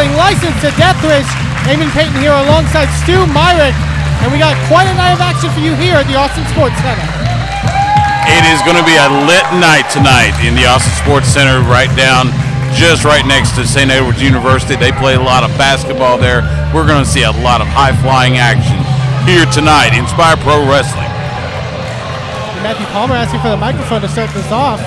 Wrestling, licensed to Deathwish. Eamon Payton here alongside Stu Myrick. And we got quite a night of action for you here at the Austin Sports Center. It is going to be a lit night tonight in the Austin Sports Center, just right next to St. Edward's University. They play a lot of basketball there. We're going to see a lot of high-flying action here tonight. Inspire Pro Wrestling. Matthew Palmer asking for the microphone to start this off.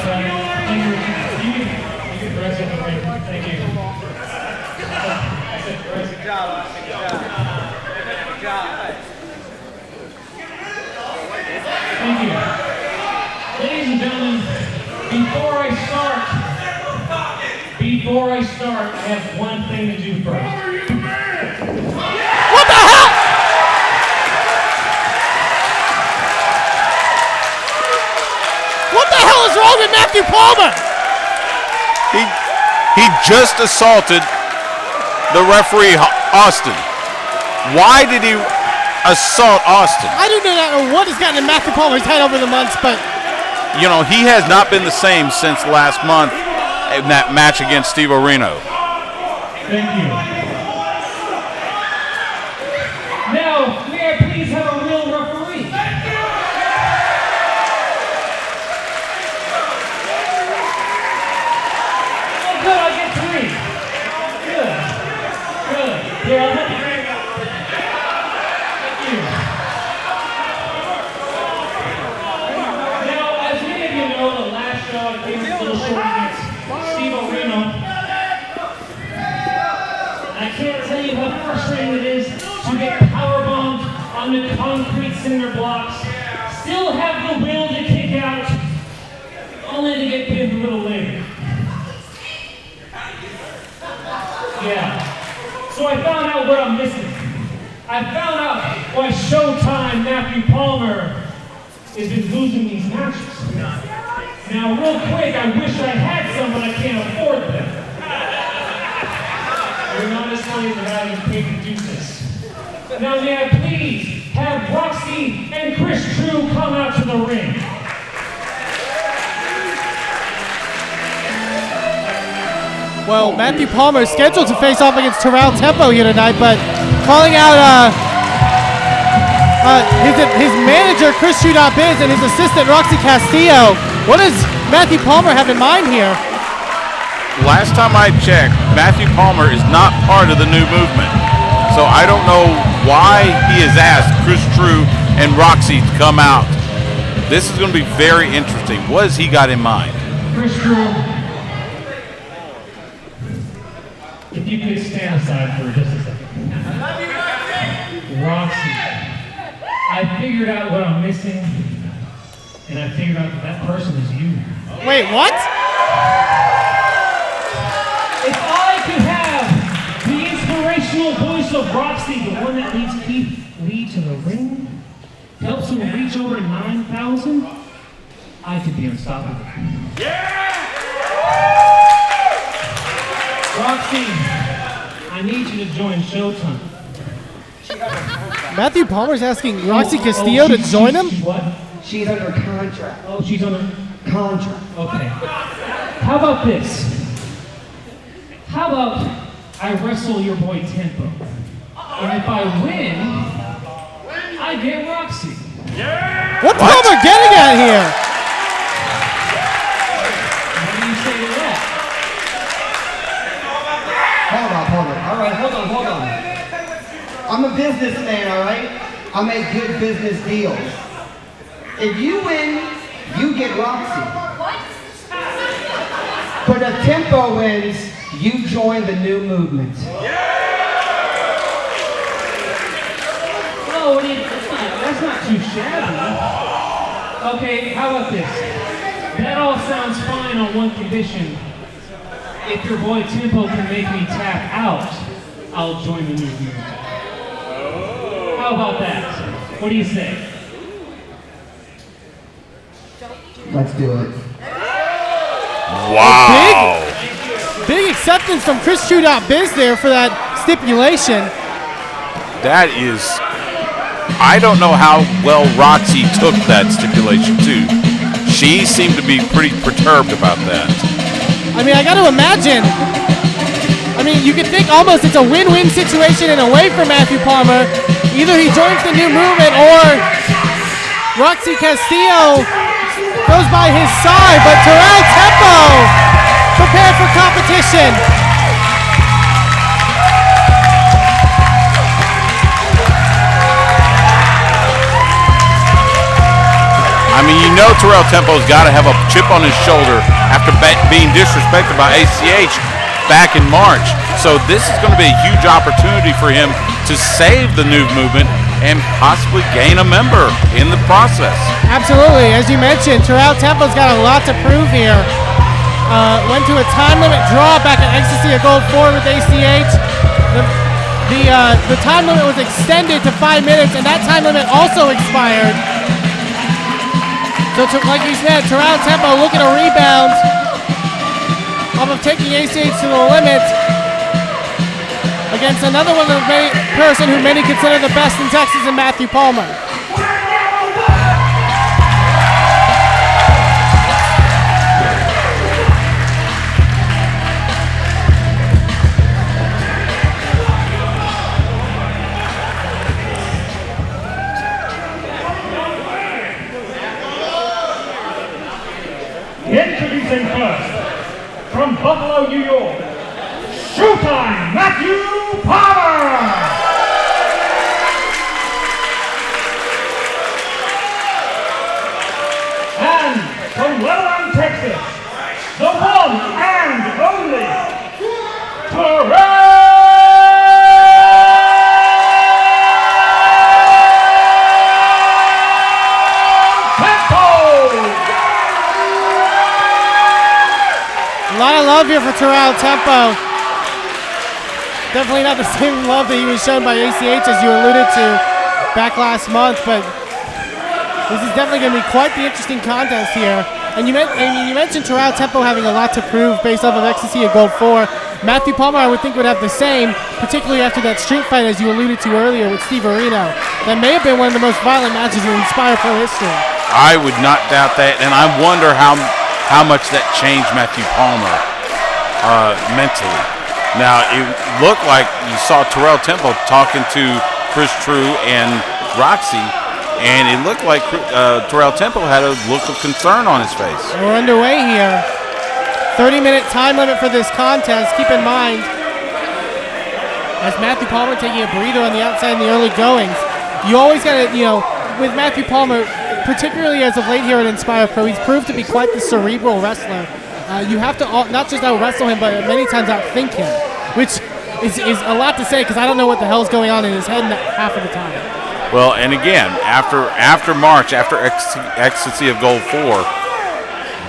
Thank you. Ladies and gentlemen, before I start, I have one thing to do first. What the hell? What the hell is wrong with Matthew Palmer? He just assaulted the referee, Austin. Why did he assault Austin? I do not know what has gotten in Matthew Palmer's head over the months, but you know, he has not been the same since last month in that match against Steve Reno. Thank you. Now, may I please have a real referee? Oh, good, I get 3. Good. Yeah, I'll have you. Thank you. Now, as many of you know, the last show I came a little short against Steve Reno. I can't tell you how frustrating it is to get powerbombed on the concrete cinder blocks, still have the will to kick out, only to get pinned a little later. Yeah. So I found out what I'm missing. I found out why Showtime Matthew Palmer has been losing these matches. Now, real quick, I wish I had some, but I can't afford them. You're not as funny as having paid to do this. Now, may I please have Roxy and Chris True come out to the ring? well, Matthew Palmer is scheduled to face off against Terrale Tempo here tonight, but calling out his manager, Chris True.biz, and his assistant, Roxy Castillo. What does Matthew Palmer have in mind here? Last time I checked, Matthew Palmer is not part of the new movement. So I don't know why he has asked Chris True and Roxy to come out. This is going to be very interesting. What has he got in mind? Chris True, if you could stand aside for just a second. Roxy, I figured out what I'm missing, and I figured out that person is you. Wait, what? If I could have the inspirational voice of Roxy, the one that leads Keith Lee to the ring, helps him reach over 9,000, I could be unstoppable. Yeah! Roxy, I need you to join Showtime. Matthew Palmer's asking Roxy Castillo to join him? What? She's under contract. Oh, she's under Contract. Okay. How about this? How about I wrestle your boy Tempo? And if I win, I get Roxy. Yeah! What's Palmer getting at here? What do you say to that? Hold on. All right, hold on. I'm a businessman, all right? I make good business deals. If you win, you get Roxy. But if Tempo wins, you join the new movement. Oh, that's not too shabby. Okay, how about this? That all sounds fine on one condition. If your boy Tempo can make me tap out, I'll join the new movement. How about that? What do you say? Let's do it. Wow. Big acceptance from Chris True.biz there for that stipulation. That is, I don't know how well Roxy took that stipulation too. She seemed to be pretty perturbed about that. I mean, I got to imagine mean, you could think almost it's a win-win situation in a way for Matthew Palmer. Either he joins the new movement or Roxy Castillo goes by his side, but Terrale Tempo prepared for competition. I mean, you know Terrale Tempo's got to have a chip on his shoulder after being disrespected by ACH back in March. So this is going to be a huge opportunity for him to save the new movement and possibly gain a member in the process. Absolutely. As you mentioned, Terrale Tempo's got a lot to prove here. Went to a time limit draw back at Ecstasy of Gold 4 with ACH. The time limit was extended to 5 minutes, and that time limit also expired. So, like we said, Terrale Tempo looking to rebound off of taking ACH to the limit against another one of the person who many consider the best in Texas, in Matthew Palmer. Introducing first, from Buffalo, New York, Showtime Matthew Palmer! And from Lebanon, Texas, the one and only Terrale! A lot of love here for Terrale Tempo. Definitely not the same love that he was shown by ACH as you alluded to back last month, but this is definitely going to be quite the interesting contest here. And you mentioned Terrale Tempo having a lot to prove based off of Ecstasy of Gold 4. Matthew Palmer, I would think, would have the same, particularly after that street fight, as you alluded to earlier, with Steve Reno. That may have been one of the most violent matches in Inspire Pro history. I would not doubt that, and I wonder how much that changed Matthew Palmer mentally. Now, it looked like you saw Terrale Tempo talking to Chris True and Roxy, and it looked like Terrale Tempo had a look of concern on his face. We're underway here. 30-minute time limit for this contest. Keep in mind, as Matthew Palmer taking a breather on the outside in the early goings, you always got to, with Matthew Palmer, particularly as of late here at Inspire Pro, he's proved to be quite the cerebral wrestler. You have to not just out-wrestle him, but many times out-think him, which is a lot to say because I don't know what the hell's going on in his head half of the time. Well, and again, after March, after Ecstasy of Gold 4,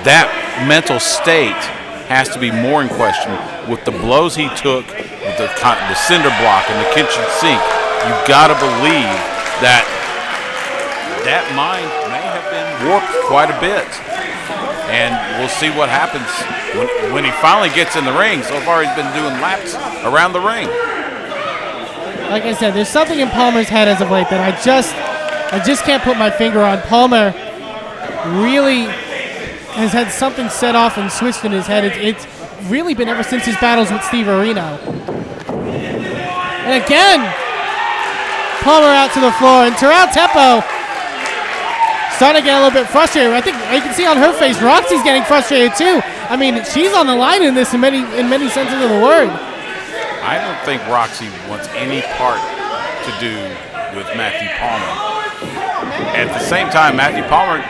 that mental state has to be more in question. With the blows he took, with the cinder block and the kitchen sink, you've got to believe that mind may have been warped quite a bit. And we'll see what happens when he finally gets in the ring. So far, he's been doing laps around the ring. Like I said, there's something in Palmer's head as of late that I just can't put my finger on. Palmer really has had something set off and switched in his head. It's really been ever since his battles with Steve Reno. And again, Palmer out to the floor, and Terrale Tempo starting to get a little bit frustrated. I think you can see on her face, Roxy's getting frustrated too. I mean, she's on the line in this in many senses of the word. I don't think Roxy wants any part to do with Matthew Palmer. At the same time, Matthew Palmer,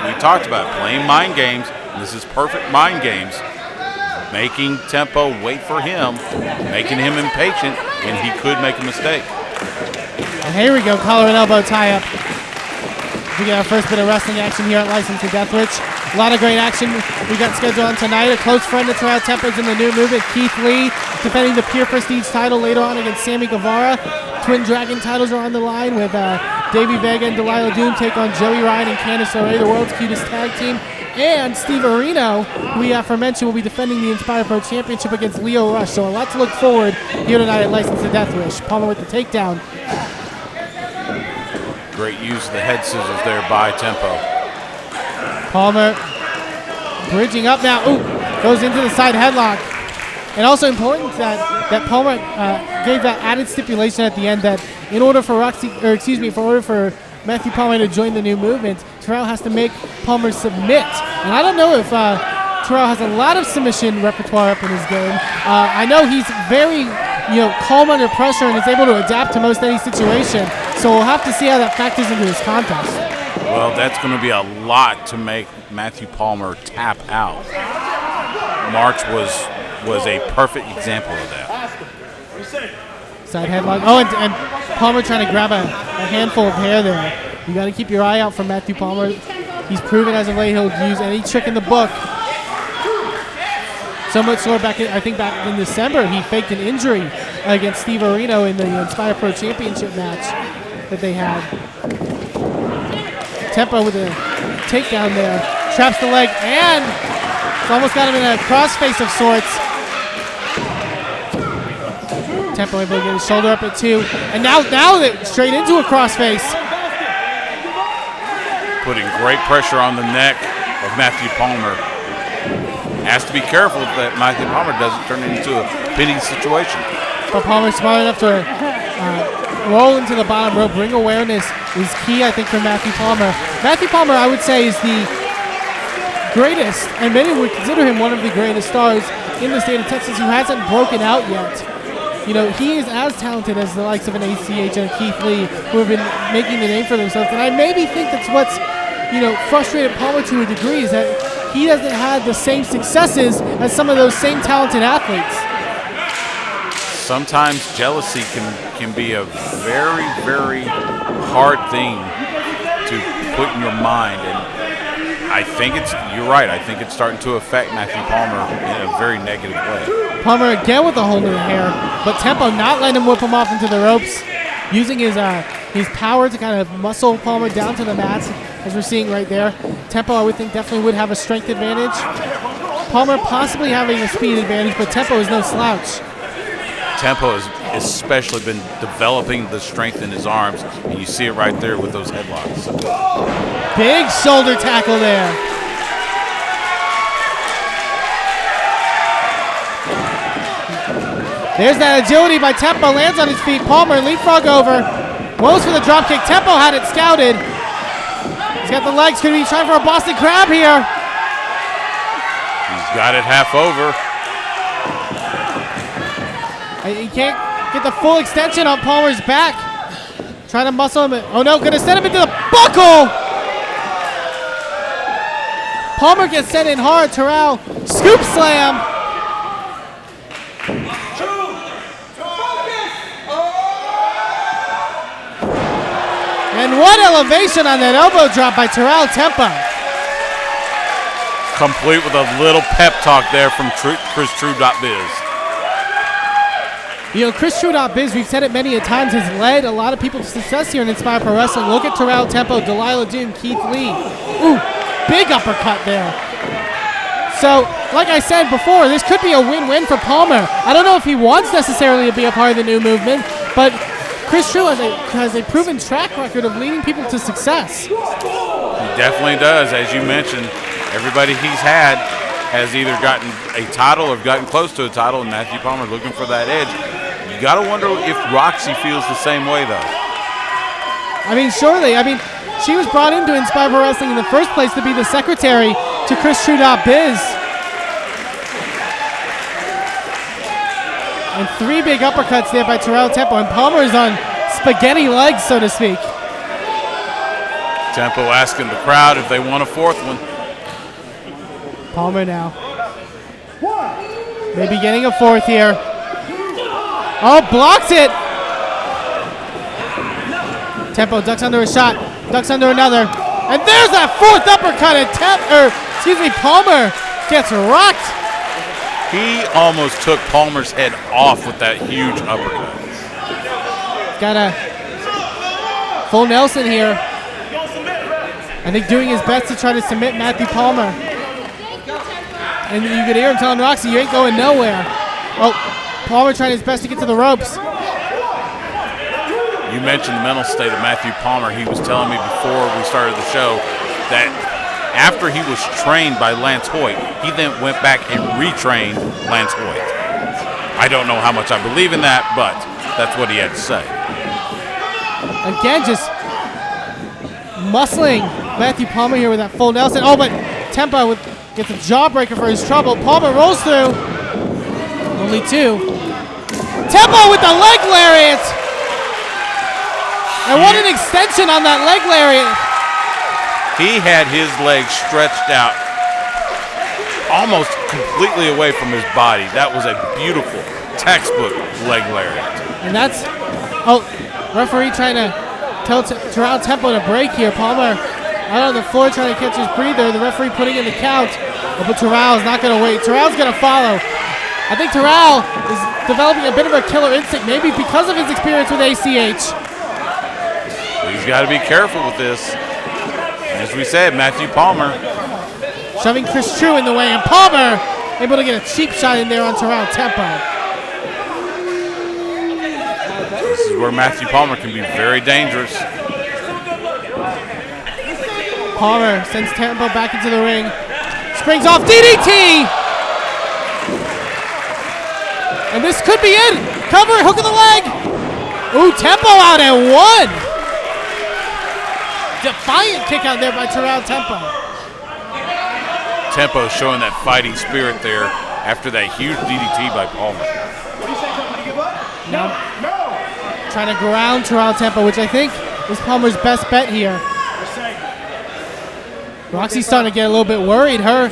we talked about playing mind games. This is perfect mind games. Making Tempo wait for him, making him impatient, and he could make a mistake. And here we go, collar and elbow tie-up. We get our first bit of wrestling action here at License to Deathwitch. A lot of great action we got scheduled on tonight. A close friend of Terrale Tempo's in the new movement, Keith Lee, defending the Pure Prestige title later on against Sammy Guevara. Twin Dragon titles are on the line with Davey, Vega, and Delilah Doom take on Joey Ryan and Candice, LeRae, the world's cutest tag team. And Steve Reno, who we aforementioned, will be defending the Inspire Pro Championship against Leo Rush. So a lot to look forward here tonight at License to Deathwish. Palmer with the takedown. Great use of the head scissors there by Tempo. Palmer bridging up now. Ooh, goes into the side headlock. And also important that Palmer gave that added stipulation at the end that in order for Matthew Palmer to join the new movement, Terrale has to make Palmer submit. And I don't know if Terrale has a lot of submission repertoire up in his game. I know he's very calm under pressure and is able to adapt to most any situation. So we'll have to see how that factors into his contest. Well, that's going to be a lot to make Matthew Palmer tap out. March was a perfect example of that. Side headlock. Oh, and Palmer trying to grab a handful of hair there. You got to keep your eye out for Matthew Palmer. He's proven as of late he'll use any trick in the book. So much so back in December, he faked an injury against Steve Reno in the Inspire Pro Championship match that they had. Tempo with a takedown there. Traps the leg, and it's almost got him in a crossface of sorts. Tempo able to get his shoulder up at 2. And now straight into a crossface. Putting great pressure on the neck of Matthew Palmer. Has to be careful that Matthew Palmer doesn't turn it into a pinning situation. But Palmer's smart enough to roll into the bottom rope. Ring awareness is key, I think, for Matthew Palmer. Matthew Palmer, I would say, is the greatest, and many would consider him one of the greatest stars in the state of Texas who hasn't broken out yet. He is as talented as the likes of an ACH and a Keith Lee who have been making the name for themselves. And I maybe think that's what's, frustrated Palmer to a degree is that he doesn't have the same successes as some of those same talented athletes. Sometimes jealousy can be a very, very hard thing to put in your mind, and I think you're right. I think it's starting to affect Matthew Palmer in a very negative way. Palmer again with a hold of the hair, but Tempo not letting him whip him off into the ropes, using his power to kind of muscle Palmer down to the mats, as we're seeing right there. Tempo, I would think, definitely would have a strength advantage. Palmer possibly having a speed advantage, but Tempo is no slouch. Tempo has especially been developing the strength in his arms, and you see it right there with those headlocks. Big shoulder tackle there. There's that agility by Tempo, lands on his feet. Palmer leapfrog over, goes for the drop kick. Tempo had it scouted. He's got the legs, could be trying for a Boston Crab here. He's got it half over. He can't get the full extension on Palmer's back. Trying to muscle him. Oh no, gonna send him into the buckle. Palmer gets sent in hard. Terrale, scoop slam. And what elevation on that elbow drop by Terrale Tempo. Complete with a little pep talk there from ChrisTrue.biz. ChrisTrue.biz, we've said it many a times, has led a lot of people to success here in Inspire Pro Wrestling. Look at Terrale Tempo, Delilah Doom, Keith Lee. Ooh, big uppercut there. So, like I said before, this could be a win-win for Palmer. I don't know if he wants necessarily to be a part of the new movement, but Chris True has a proven track record of leading people to success. He definitely does. As you mentioned, everybody he's had has either gotten a title or gotten close to a title, and Matthew Palmer looking for that edge. You got to wonder if Roxy feels the same way, though. I mean, surely. I mean, she was brought into Inspire Pro Wrestling in the first place to be the secretary to ChrisTrue.biz. And 3 big uppercuts there by Terrale Tempo, and Palmer is on spaghetti legs, so to speak. Tempo asking the crowd if they want a 4th one. Palmer now. Maybe getting a 4th here. Oh, blocks it. Tempo ducks under a shot, ducks under another. And there's that 4th uppercut, and Palmer gets rocked. He almost took Palmer's head off with that huge uppercut. Got a full Nelson here. I think doing his best to try to submit Matthew Palmer. And you could hear him telling Roxy, you ain't going nowhere. Oh, Palmer trying his best to get to the ropes. You mentioned the mental state of Matthew Palmer. He was telling me before we started the show that after he was trained by Lance Hoyt, he then went back and retrained Lance Hoyt. I don't know how much I believe in that, but that's what he had to say. Again, just muscling Matthew Palmer here with that full Nelson. Oh, but Tempo gets a jawbreaker for his trouble. Palmer rolls through. Only 2. Tempo with the leg lariat. And what an extension on that leg lariat. He had his legs stretched out almost completely away from his body. That was a beautiful textbook leg lariat. And that's, referee trying to tell Terrale Tempo to break here. Palmer out on the floor trying to catch his breather. The referee putting in the count. But Terrale's not going to wait. Terrale's going to follow. I think Terrale is developing a bit of a killer instinct, maybe because of his experience with ACH. He's got to be careful with this. As we said, Matthew Palmer shoving Chris True in the way, and Palmer able to get a cheap shot in there on Terrale Tempo. This is where Matthew Palmer can be very dangerous. Palmer sends Tempo back into the ring. Springs off DDT! And this could be it. Cover, hook of the leg. Ooh, Tempo out at 1. Defiant kick out there by Terrale Tempo. Tempo showing that fighting spirit there after that huge DDT by Palmer. Now, trying to ground Terrale Tempo, which I think is Palmer's best bet here. Roxy's starting to get a little bit worried. Her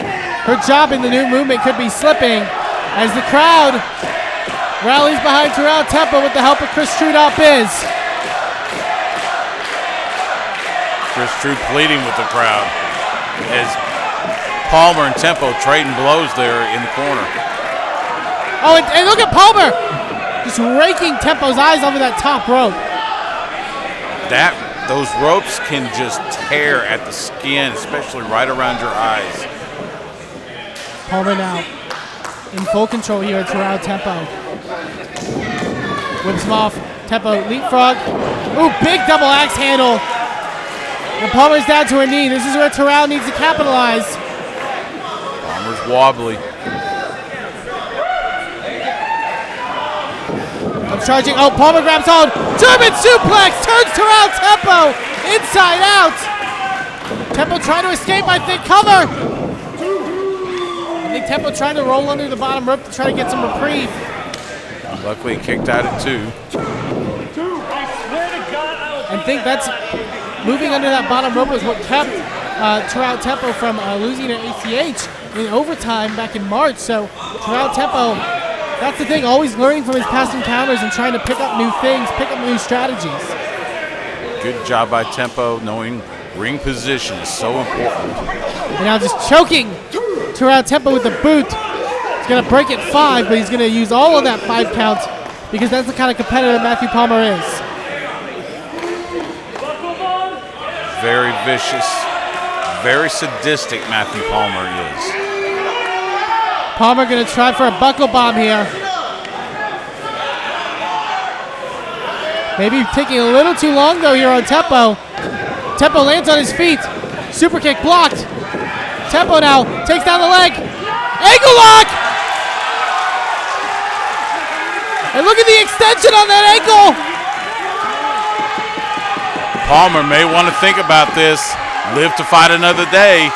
job in the new movement could be slipping as the crowd rallies behind Terrale Tempo with the help of Chris True.biz. Chris True pleading with the crowd as Palmer and Tempo trading blows there in the corner. Oh, and look at Palmer just raking Tempo's eyes over that top rope. Those ropes can just tear at the skin, especially right around your eyes. Palmer now in full control here at Terrale Tempo. Whips him off. Tempo leapfrog. Ooh, big double axe handle. And Palmer's down to a knee. This is where Terrale needs to capitalize. Palmer's wobbly. I'm charging. Oh, Palmer grabs hold. German suplex turns Terrale Tempo inside out. Tempo trying to escape, I think. Cover. I think Tempo trying to roll under the bottom rope to try to get some reprieve. Luckily, he kicked out at 2. I think that's moving under that bottom rope is what kept Terrale Tempo from losing to ACH in overtime back in March. So Terrale Tempo, that's the thing, always learning from his past encounters and trying to pick up new things, pick up new strategies. Good job by Tempo, knowing ring position is so important. And now just choking Terrale Tempo with the boot. He's going to break it 5, but he's going to use all of that 5 count because that's the kind of competitor Matthew Palmer is. Very vicious, very sadistic Matthew Palmer is. Palmer going to try for a buckle bomb here. Maybe taking a little too long though here on Tempo. Tempo lands on his feet. Super kick blocked. Tempo now takes down the leg. Ankle lock! And look at the extension on that ankle. Palmer may want to think about this. Live to fight another day.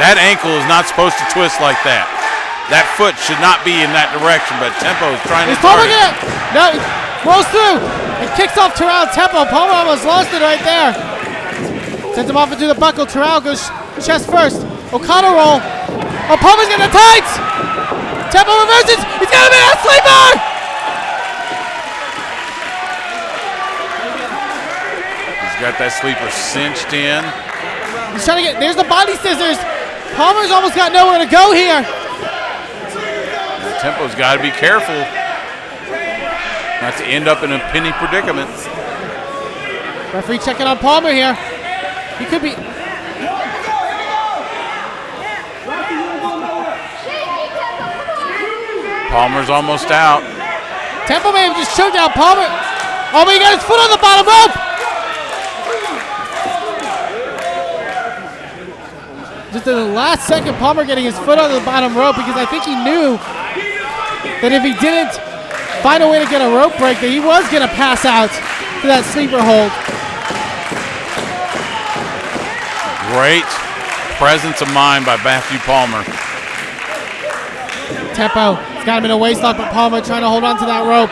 That ankle is not supposed to twist like that. That foot should not be in that direction, but Tempo is trying to Palmer no, rolls through and kicks off Terrale Tempo. Palmer almost lost it right there. Sends him off into the buckle. Terrale goes chest first. O'Connor roll. Oh, Palmer's getting the tights. Tempo reverses. He's got him in a sleeper. Got that sleeper cinched in. He's trying to get, there's the body scissors. Palmer's almost got nowhere to go here. Tempo's got to be careful not to end up in a penny predicament. Referee checking on Palmer here. He could be. Palmer's almost out. Tempo may have just choked out Palmer. Oh, but he got his foot on the bottom rope. Just in the last second, Palmer getting his foot on the bottom rope because I think he knew that if he didn't find a way to get a rope break, that he was going to pass out to that sleeper hold. Great presence of mind by Matthew Palmer. Tempo has got him in a waistlock, but Palmer trying to hold on to that rope.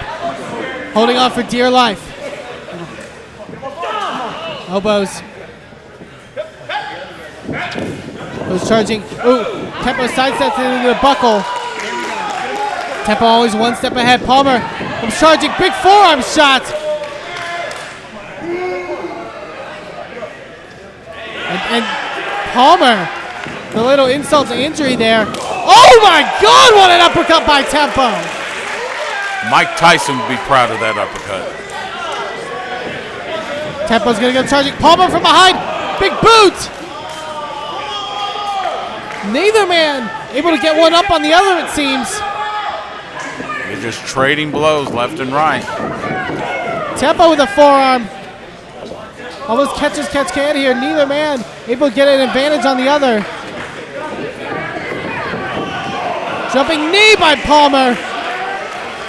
Holding on for dear life. Elbows. Goes charging. Ooh, Tempo sidesteps into the buckle. Tempo always one step ahead. Palmer comes charging. Big forearm shot. And Palmer, the little insult to injury there. Oh my God, what an uppercut by Tempo. Mike Tyson would be proud of that uppercut. Tempo's gonna go charging. Palmer from behind. Big boot. Neither man able to get one up on the other, it seems. They're just trading blows left and right. Tempo with a forearm. Almost catch can here. Neither man able to get an advantage on the other. Jumping knee by Palmer.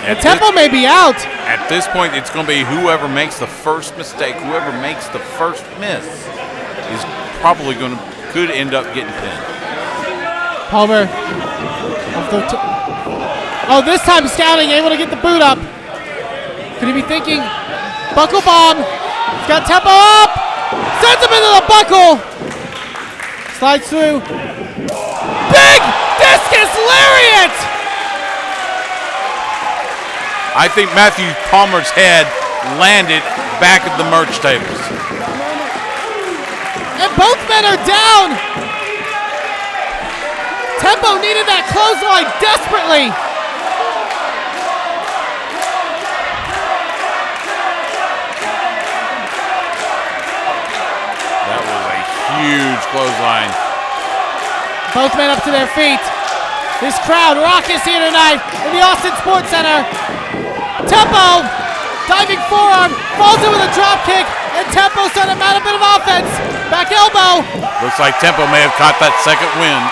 And Tempo may be out. At this point, it's going to be whoever makes the first mistake, whoever makes the first miss, is probably could end up getting pinned. Palmer. Oh, this time scouting, able to get the boot up. Could he be thinking buckle bomb? He's got Tempo up. Sends him into the buckle. Slides through. Big discus lariat. I think Matthew Palmer's head landed back at the merch tables. And both men are down. Tempo needed that clothesline desperately. That was a huge clothesline. Both men up to their feet. This crowd raucous here tonight in the Austin Sports Center. Tempo, diving forearm, falls in with a drop kick, and Tempo starting to mount a bit of offense. Back elbow. Looks like Tempo may have caught that second win.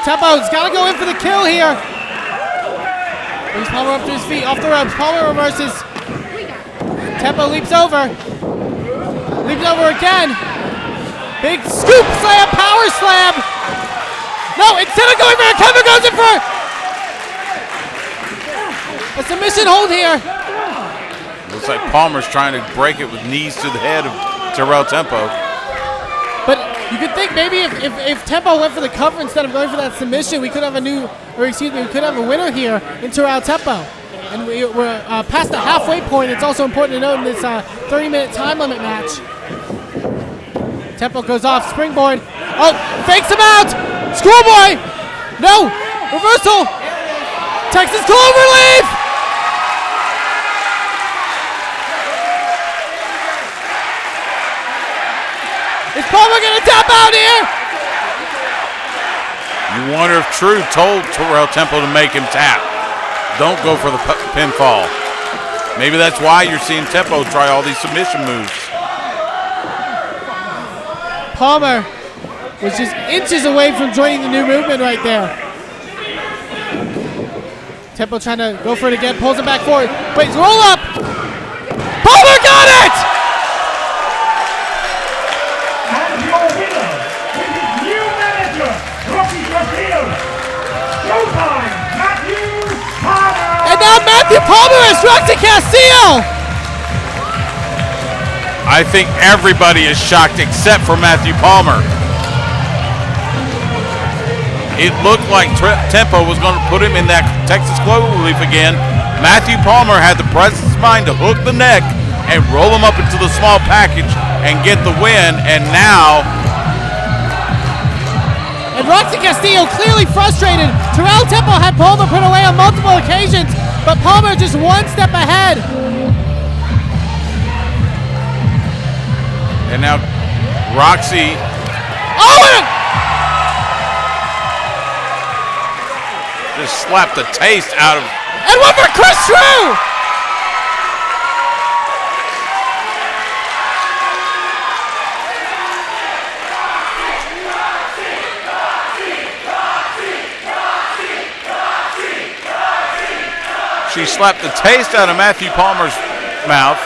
Tempo's got to go in for the kill here. Brings Palmer up to his feet, off the ropes. Palmer reverses. Tempo leaps over. Leaps over again. Big scoop slam, power slam. No, instead of going for it, Tempo goes in for a submission hold here. Looks like Palmer's trying to break it with knees to the head of Terrale Tempo. But you could think maybe if Tempo went for the cover instead of going for that submission, we could have we could have a winner here in Terrale Tempo. And we're past the halfway point. It's also important to note in this 30-minute time limit match. Tempo goes off, springboard. Oh, fakes him out! Schoolboy! No! Reversal! Texas Cloverleaf! Is Palmer gonna tap out here? You wonder if True told Terrale Tempo to make him tap. Don't go for the pinfall. Maybe that's why you're seeing Tempo try all these submission moves. Palmer was just inches away from joining the new movement right there. Tempo trying to go for it again, pulls it back forward. Wait, roll up! Palmer got it! And your winner, with his new manager, Rocky Castillo, Showtime, Matthew Palmer! And now Matthew Palmer is Rocky Castillo! I think everybody is shocked except for Matthew Palmer. It looked like Tempo was going to put him in that Texas Cloverleaf again. Matthew Palmer had the presence of mind to hook the neck and roll him up into the small package and get the win, and now... And Roxy Castillo clearly frustrated. Terrale Tempo had Palmer put away on multiple occasions, but Palmer just one step ahead. And now Roxy... Oh! Just slapped the taste out of... And one for Chris True! She slapped the taste out of Matthew Palmer's mouth,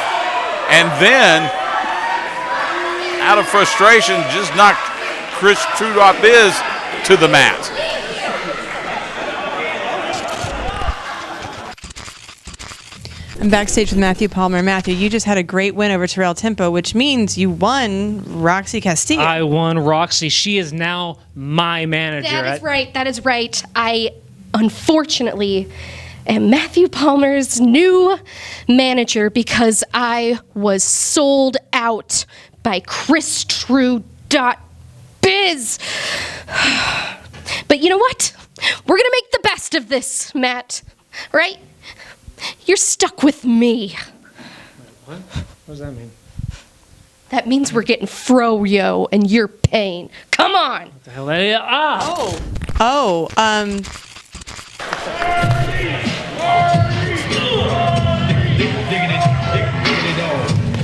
and then, out of frustration, just knocked Chris Trudeau-Biz to the mat. I'm backstage with Matthew Palmer. Matthew, you just had a great win over Terrale Tempo, which means you won Roxy Castillo. I won Roxy. She is now my manager. That is right. That is right. I, unfortunately, am Matthew Palmer's new manager because I was sold out by Chris Trudeau.biz. But you know what? We're going to make the best of this, Matt. Right? You're stuck with me. What? What does that mean? That means we're getting froyo and you're paying. Come on. What the hell?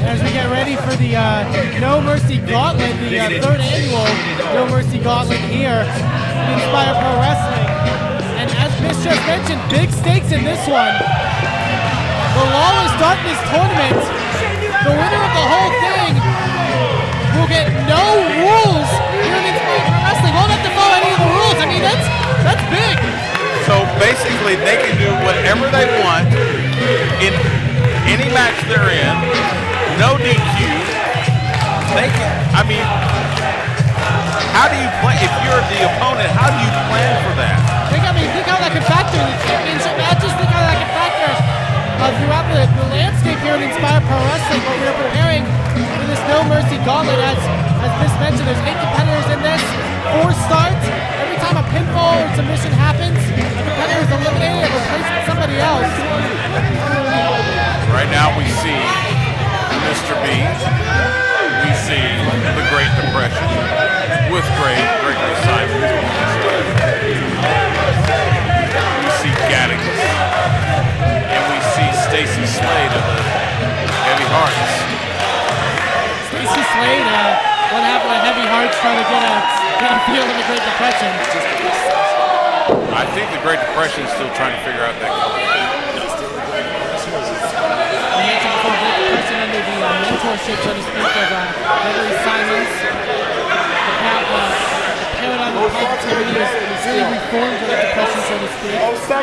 As we get ready for the No Mercy Gauntlet, the third annual No Mercy Gauntlet here at Inspire Pro Wrestling. And as Miss just mentioned, big stakes in this one. The Lawless Darkness Tournament, the winner of the whole thing will get no rules here in Inspire Pro Wrestling. Won't have to follow any of the rules. I mean, that's big. So basically, they can do whatever they want in any match they're in. No DQ. They can, I mean, how do you play? If you're the opponent, how do you plan for that? Think how that could factor in the championship matches. Think how that could factor throughout the landscape here in Inspire Pro Wrestling. But we're preparing for this No Mercy Gauntlet. As Miss mentioned, there's 8 competitors in this. 4 starts. Every time a pinfall or submission happens, a competitor is eliminated and replaced with somebody else. Right now, we see Mr. B. We see the Great Depression with Gregory Simon. We see Gaddings. And we see Stacy Slade of the Heavy Hearts. Stacy Slade, what happened to Heavy Hearts trying to get a feel of the Great Depression? I think the Great Depression is still trying to figure out that color. Under the mentorship, so to speak, of Gregory Simons. The paradigm of positivity is really reformed Great Depression, so to speak. Still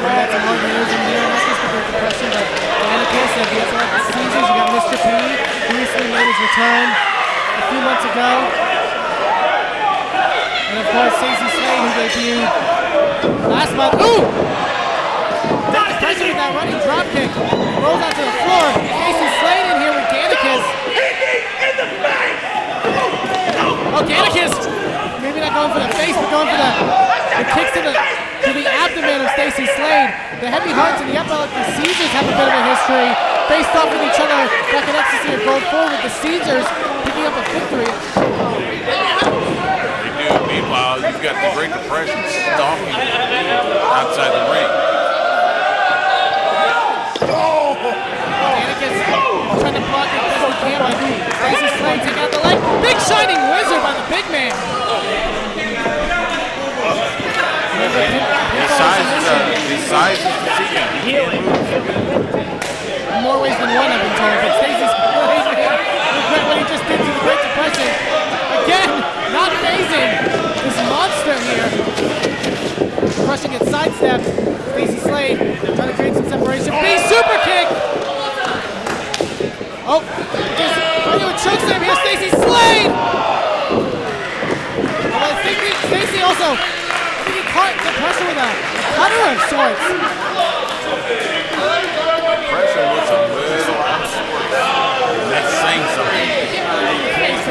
We got some hard news in here, not just the Great Depression, but Candice, the epileptic seizures. You got Mr. P, who recently made his return a few months ago. And of course, Stacey Slade, who debuted last month. Ooh! Depression with that running drop kick. Rolls out to the floor. Stacey Slade in here with Candice. Oh, Candice! Maybe not going for the face, but going for the kicks to the abdomen of Stacey Slade. The Heavy Hearts and the epileptic Caesars have a bit of a history. Faced off with each other back in Ecstasy and going forward with the Caesars picking up a victory. They do. Meanwhile, you've got the Great Depression stalking outside the ring. Trying to block it as best he can by Stacey Slade. Take out the leg. Big shining wizard by the big man. These sizes More ways than one, I've been told. But Stacey Slade regret what he just did to the Great Depression. Again, not phasing this monster here. Crushing it, sidestepped. Stacey Slade trying to create some separation. Big super kick. Oh, just trying to do a chokeslam here, Stacey Slade! Well, Stacey also, I think he caught the pressure with a cutter of sorts. Pressure was a little out of sorts. And that's saying something.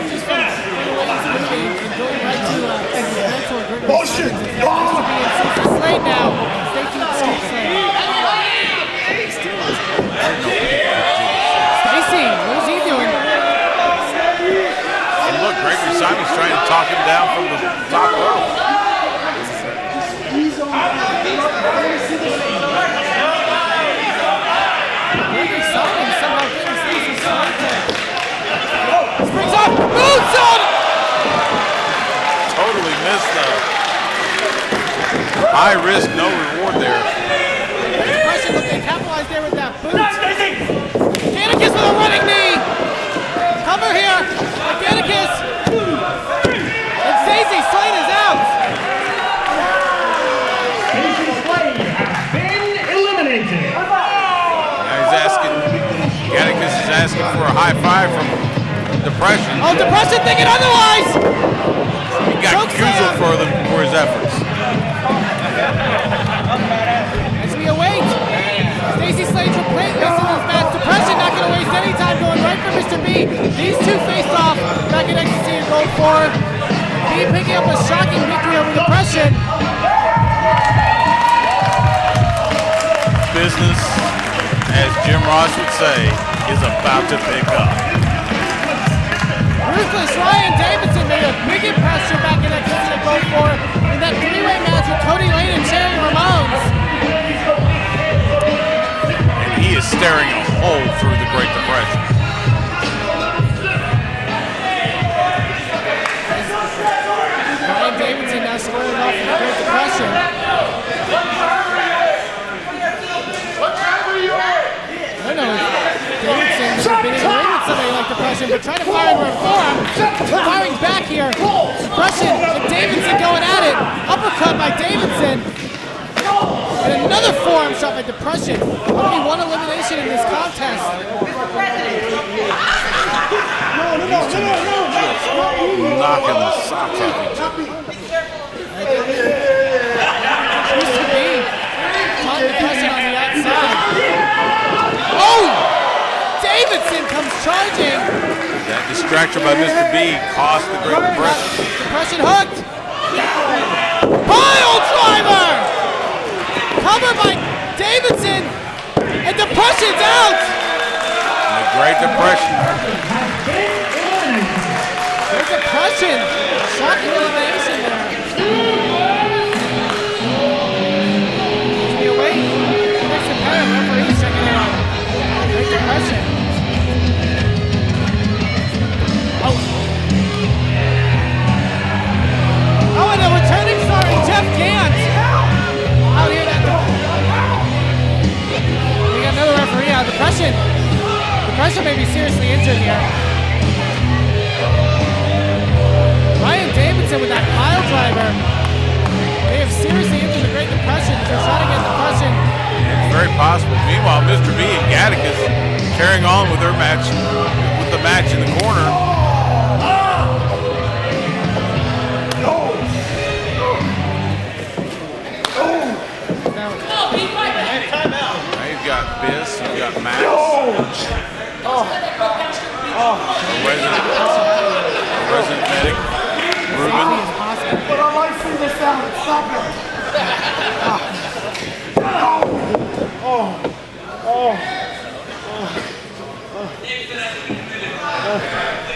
Just from and going right to his mentor, Gregory Simons. Stacey Slade now. Stacey Slade. What is he doing? And look, Gregory Simon's trying to talk him down from the top rope. Gregory Simon somehow getting Stacey Slade. Springs up, moves on! Totally missed the high risk, no reward there. Depression looking asking for a high five from Depression. Oh, Depression thinking otherwise! He got Guzel for his efforts. As we await Stacy Slade's replacement in this match, Depression not going to waste any time going right for Mr. B. These two faced off back in Ecstasy and Gold 4. B picking up a shocking victory over Depression. Business, as Jim Ross would say, is about to pick up. Ruthless Ryan Davidson made a big impression back in Ecstasy and Gold 4 in that three-way match with Cody Lane and Cherry Ramones. And he is staring a hole through the Great Depression. Ryan Davidson now squaring off in the Great Depression. I don't know if Davidson has been in the ring with somebody like Depression, but trying to fire into her forearm. Firing back here. Depression and Davidson going at it. Uppercut by Davidson. And another forearm shot by Depression. Only one elimination in this contest. Knocking the socks off each other. Used to be caught Depression on the outside. Oh! Davidson comes charging. That distraction by Mr. B cost the Great Depression. Depression hooked. Pile driver! Covered by Davidson. And Depression's out. The Great Depression. There's Depression. Shocking elimination there. As we await next competitive referees checking in on Great Depression. Oh, and a returning star in Jeff Gant. Out here that we got another referee out. Depression may be seriously injured here. Ryan Davidson with that pile driver. They have seriously injured the Great Depression. They're trying to get Depression. It's very possible. Meanwhile, Mr. B and Gattaca's carrying on with their match, with the match in the corner. Now you've got Biss, you've got Max. Resident medic, Robyn. But I like seeing this sound. Stop it.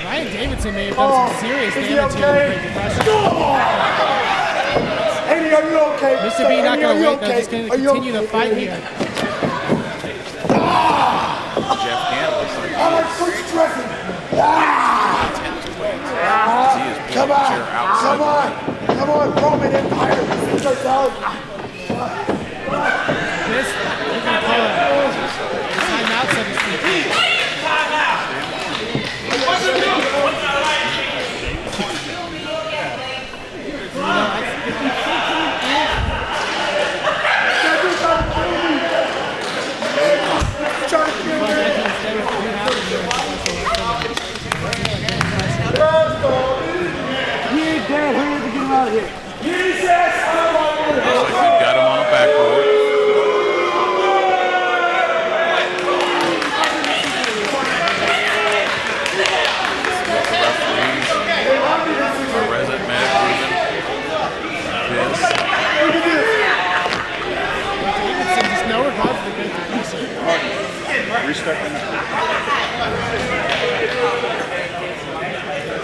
Ryan Davidson may have done some serious damage here with the Great Depression. Eddie, are you okay? Mr. B not going to wait though, just going to continue the fight here. Jeff Gant looks like I'm like free dressing. Come on, Roman Empire. This, they're going to call it timeout, so to speak. Out of here. Jesus! Looks like they've got him on a backboard. Referees, resident medic, Biss. Davidson just no regard for the Great Depression. Respect them.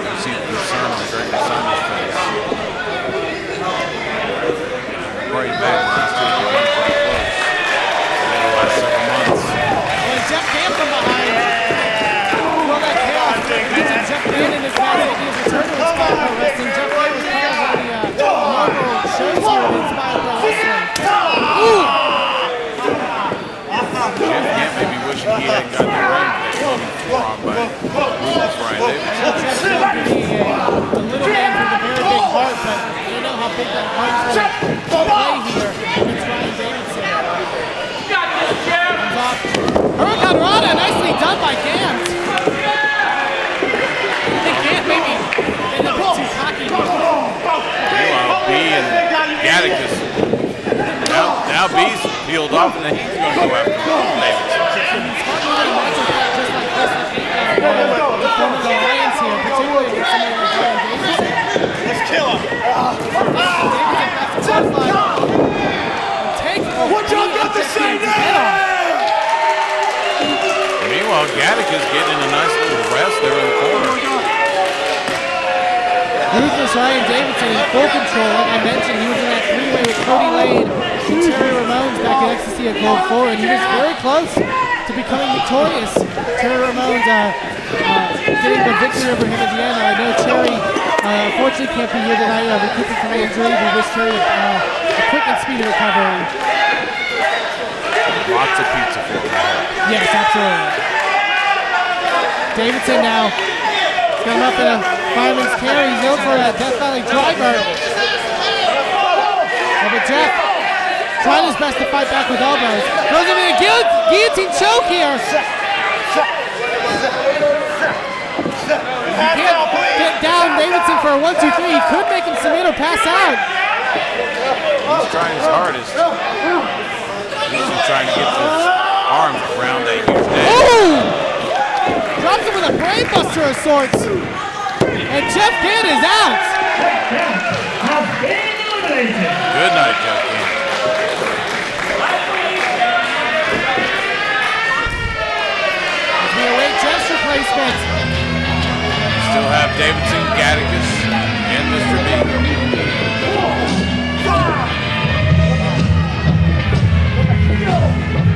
You see the concern on Gregory's face. Right back last week, he went pretty close. In the last several months. Well, Jeff Gant from behind. Well, that chaos mentioned Jeff Gant in this match making his return to Inspire Pro Wrestling. Jeff Gant was part of the local shows here at Inspire Pro Wrestling. Ooh! Jeff Gant may be wishing he hadn't gotten the ring that floating forearm by Ruthless Ryan Davidson. Jeff Gant being a little man with a very big heart, but you know how big that heart is going to play here against Ryan Davidson. Comes off. Hurricane Rana, nicely done by Gant. now B's peeled off, and then he's going to go after Davidson. Let's kill him. What y'all got to say now? Meanwhile, Gattica's getting a nice little rest there in the corner. Ruthless Ryan Davidson in full control. Like I mentioned, he was in that three-way with Kody Lane and Terry Ramones back at Ecstasy at Gold 4, and he was very close to becoming victorious. Terry Ramones getting the victory over him at the end. I know Terry unfortunately can't be here tonight, recouping from injury. We wish Terry a quick and speedy recovery. Lots of pizza for him. Yes, absolutely. Davidson now got him up in a fireman's carry. He's in for a Death Valley driver. But Jeff trying his best to fight back with elbows. Goes into a guillotine choke here. He can't get down Davidson for a 1-2-3. He could make him submit or pass out. He's trying his hardest. He's trying to get those arms around that huge neck. Ooh! Drops him with a brainbuster of sorts. And Jeff Kidd is out. Good night, Jeff Kidd. As we await Jeff's replacement. Still have Davidson, Gatticus, and Mr. B.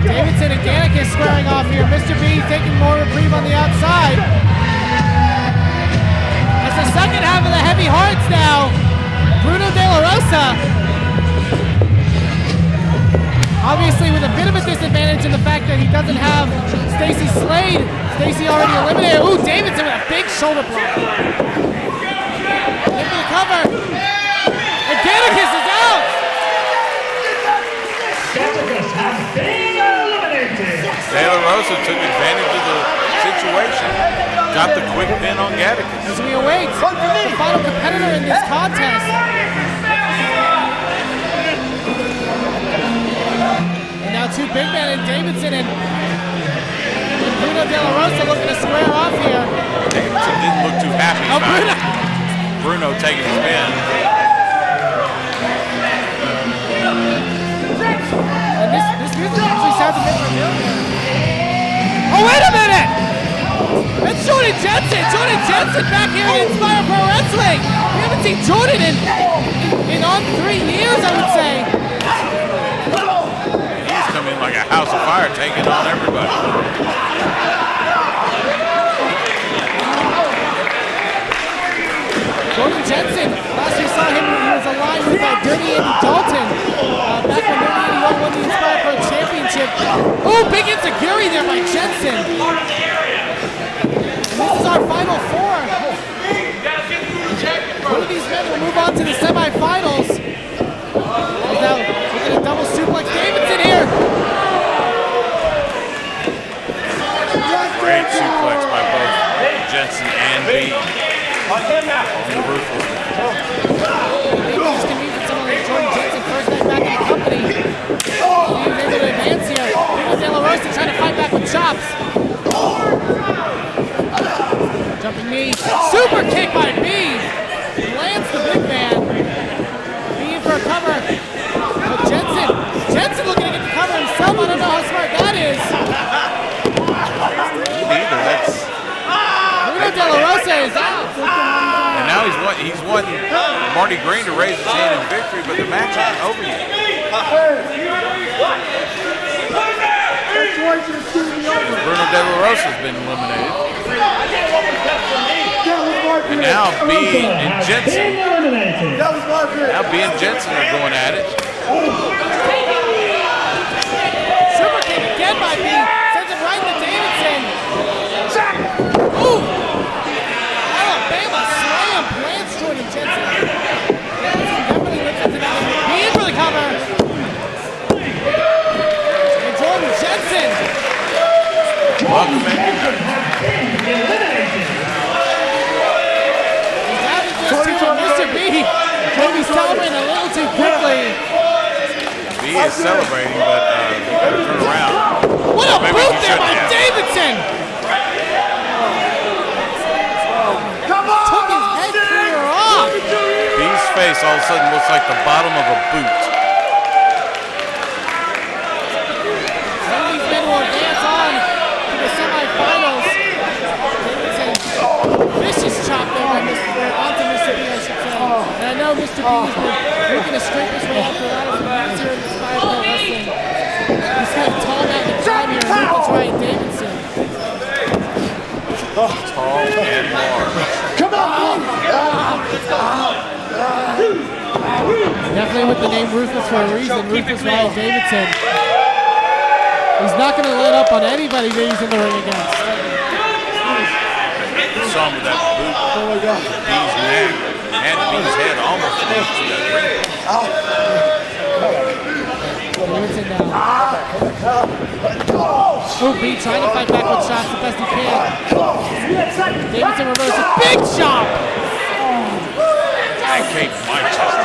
Davidson and Gatticus squaring off here. Mr. B taking more reprieve on the outside. As the second half of the heavy hearts now. Bruno De La Rosa. Obviously with a bit of a disadvantage in the fact that he doesn't have Stacy Slade. Stacy already eliminated. Ooh, Davidson with a big shoulder block. Into the cover. And Gatticus is out. De La Rosa took advantage of the situation. Got the quick pin on Gatticus. As we await the final competitor in this contest. And now two big men in Davidson and Bruno De La Rosa looking to square off here. Davidson didn't look too happy about Bruno taking his pin. And this music actually sounds a bit familiar. Oh, wait a minute! It's Jordan Jensen! Jordan Jensen back here in Inspire Pro Wrestling! We haven't seen Jordan in on 3 years, I would say. He's coming like a house of fire, taking on everybody. Jordan Jensen, last we saw him, he was aligned with Dirty Andy Dalton back when Dirty Andy won the Inspire Pro Championship. Oh, big insecurity there by Jensen. And this is our final four. One of these men will move on to the semifinals. And now we're going to double suplex Davidson here. Great suplex by both Jensen and B. On the ruthless. This can mean that someone like Jordan Jensen, first night back in the company, he's able to advance here. Bruno De La Rosa trying to fight back with chops. Jumping knee, super kick by B. Lands the big man. B in for a cover. But Jensen looking to get the cover himself. I don't know how smart that is. Neither. That's. Bruno De La Rosa is out. And now he's won Marty Green to raise his hand in victory, but the match isn't over yet. Bruno De La Rosa has been eliminated. And now B and Jensen. Now B and Jensen are going at it. Super kick again by B. Sends him right into Davidson. Ooh! Alabama slam plants Jordan Jensen. Jensen definitely lifts into that one. B in for the cover. And Jordan Jensen. Welcome back. Mr. B maybe celebrating a little too quickly. B is celebrating, but they got to turn around. What a Maybe boot he there by shouldn't have. Davidson! Come on, Took his head clear off. B's face all of a sudden looks like the bottom of a boot. One of these men will advance on to the semifinals. Davidson, vicious chop there by onto Mr. B, I should say. And I know Mr. B has been looking to scrape his way after a lot of years here in this Fire Pro Wrestling. He's kind of tall down the time here, and that's Ryan Davidson. Tall and large. Come on! Definitely with the name Ruthless for a reason. Ruthless Ryan Davidson. He's not going to let up on anybody that he's in the ring against. You saw him with that boot. Oh my God. B's neck and B's head almost close to that ring. Davidson now. Oh, B trying to fight back with shots the best he can. Davidson reverses. Big chop! I can't fight chest.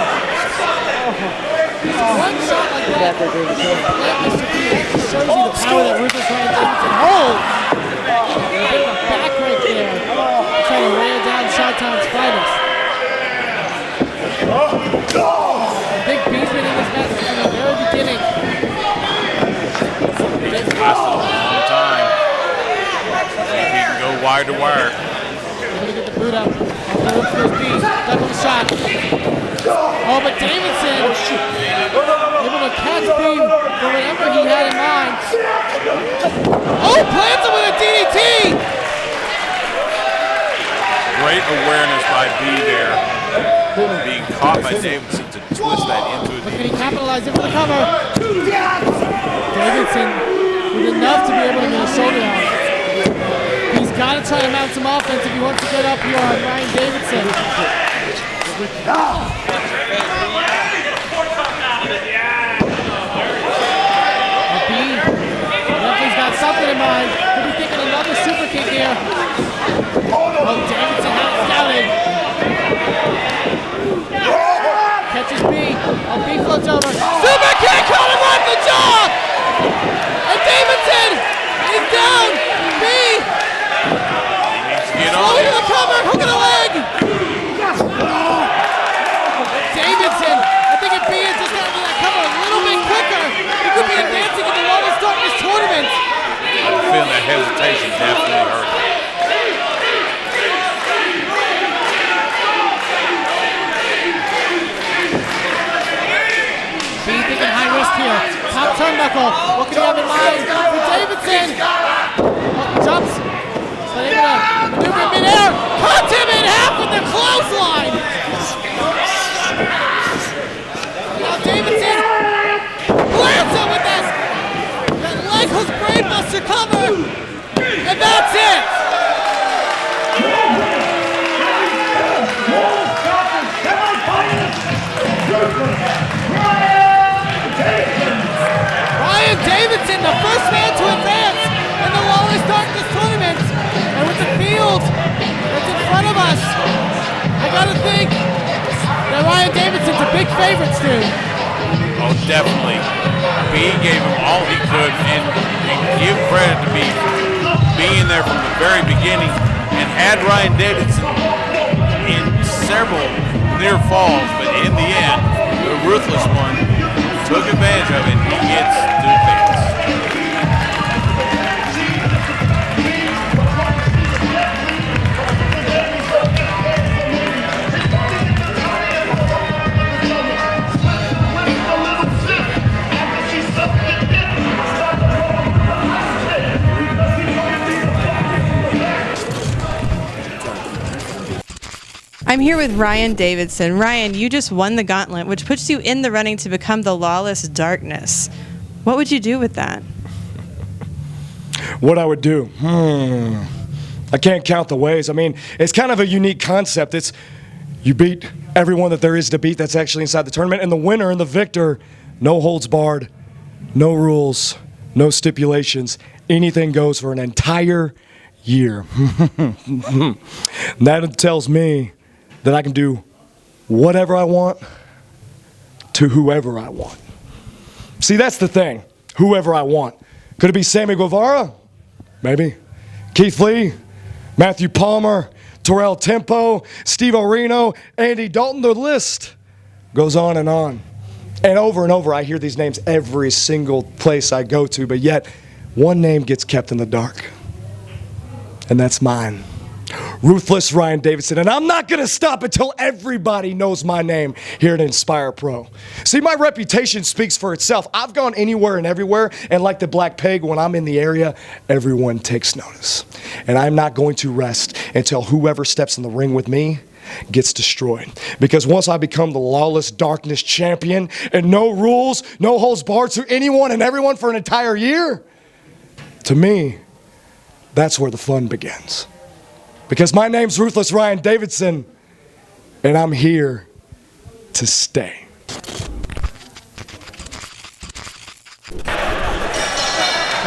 One shot like that. Mr. B actually shows you the power that Ruthless Ryan Davidson holds. A bit of a back right there. Trying to weigh down Shot-Town's finest. Big B's been in this match from the very beginning. He's lasted a long time. See if he can go wire to wire. He's going to get the boot up. Ruthless B, back with a shot. Oh, but Davidson able to catch B for whatever he had in mind. Oh, plants him with a DDT! Great awareness by B there. Being caught by Davidson to twist that into a But can he capitalize it for the cover? Davidson with enough to be able to get a shoulder out. He's got to try to mount some offense if he wants to get up here on Ryan Davidson. B definitely's got something in mind. Could be thinking another super kick here. Oh, Davidson has scouted. Catches B. Oh, B floats over. Super kick! Caught him right in the jaw! And Davidson is down! B! get on Look it. at the cover! Hook of the leg! Davidson, I think if B had just gotten to that cover a little bit quicker, he could be advancing in the Lawless Darkness tournament. I'm feeling that hesitation definitely hurt. B thinking high risk here. Top turnbuckle. What can he have in mind for Davidson? Oh, jumps. But able to maneuver in midair. Cuts him in half with the clothesline. Now Davidson lands him with that leg hook brainbuster cover. And that's it. Ryan Davidson, the first man to advance in the Lawless Darkness tournament. And with the field that's in front of us, I gotta think that Ryan Davidson's a big favorite, Stu. Oh, definitely. B gave him all he could, and give credit to B for being there from the very beginning and had Ryan Davidson in several near falls, but in the end, the Ruthless one took advantage of it. He gets to advance. I'm here with Ryan Davidson. Ryan, you just won the Gauntlet, which puts you in the running to become the Lawless Darkness. What would you do with that? What I would do? I can't count the ways. I mean, it's kind of a unique concept. It's you beat everyone that there is to beat that's actually inside the tournament, and the winner and the victor, no holds barred, no rules, no stipulations. Anything goes for an entire year. That tells me that I can do whatever I want to whoever I want. See, that's the thing. Whoever I want. Could it be Sammy Guevara? Maybe. Keith Lee, Matthew Palmer, Terrale Tempo, Steve Reno, Andy Dalton. The list goes on. And over, I hear these names every single place I go to, but yet one name gets kept in the dark. And that's mine. Ruthless Ryan Davidson, and I'm not going to stop until everybody knows my name here at Inspire Pro. See, my reputation speaks for itself. I've gone anywhere and everywhere, and like the Black Peg, when I'm in the area, everyone takes notice. And I'm not going to rest until whoever steps in the ring with me gets destroyed. Because once I become the Lawless Darkness champion, and no rules, no holds barred to anyone and everyone for an entire year, to me, that's where the fun begins. Because my name's Ruthless Ryan Davidson, and I'm here to stay.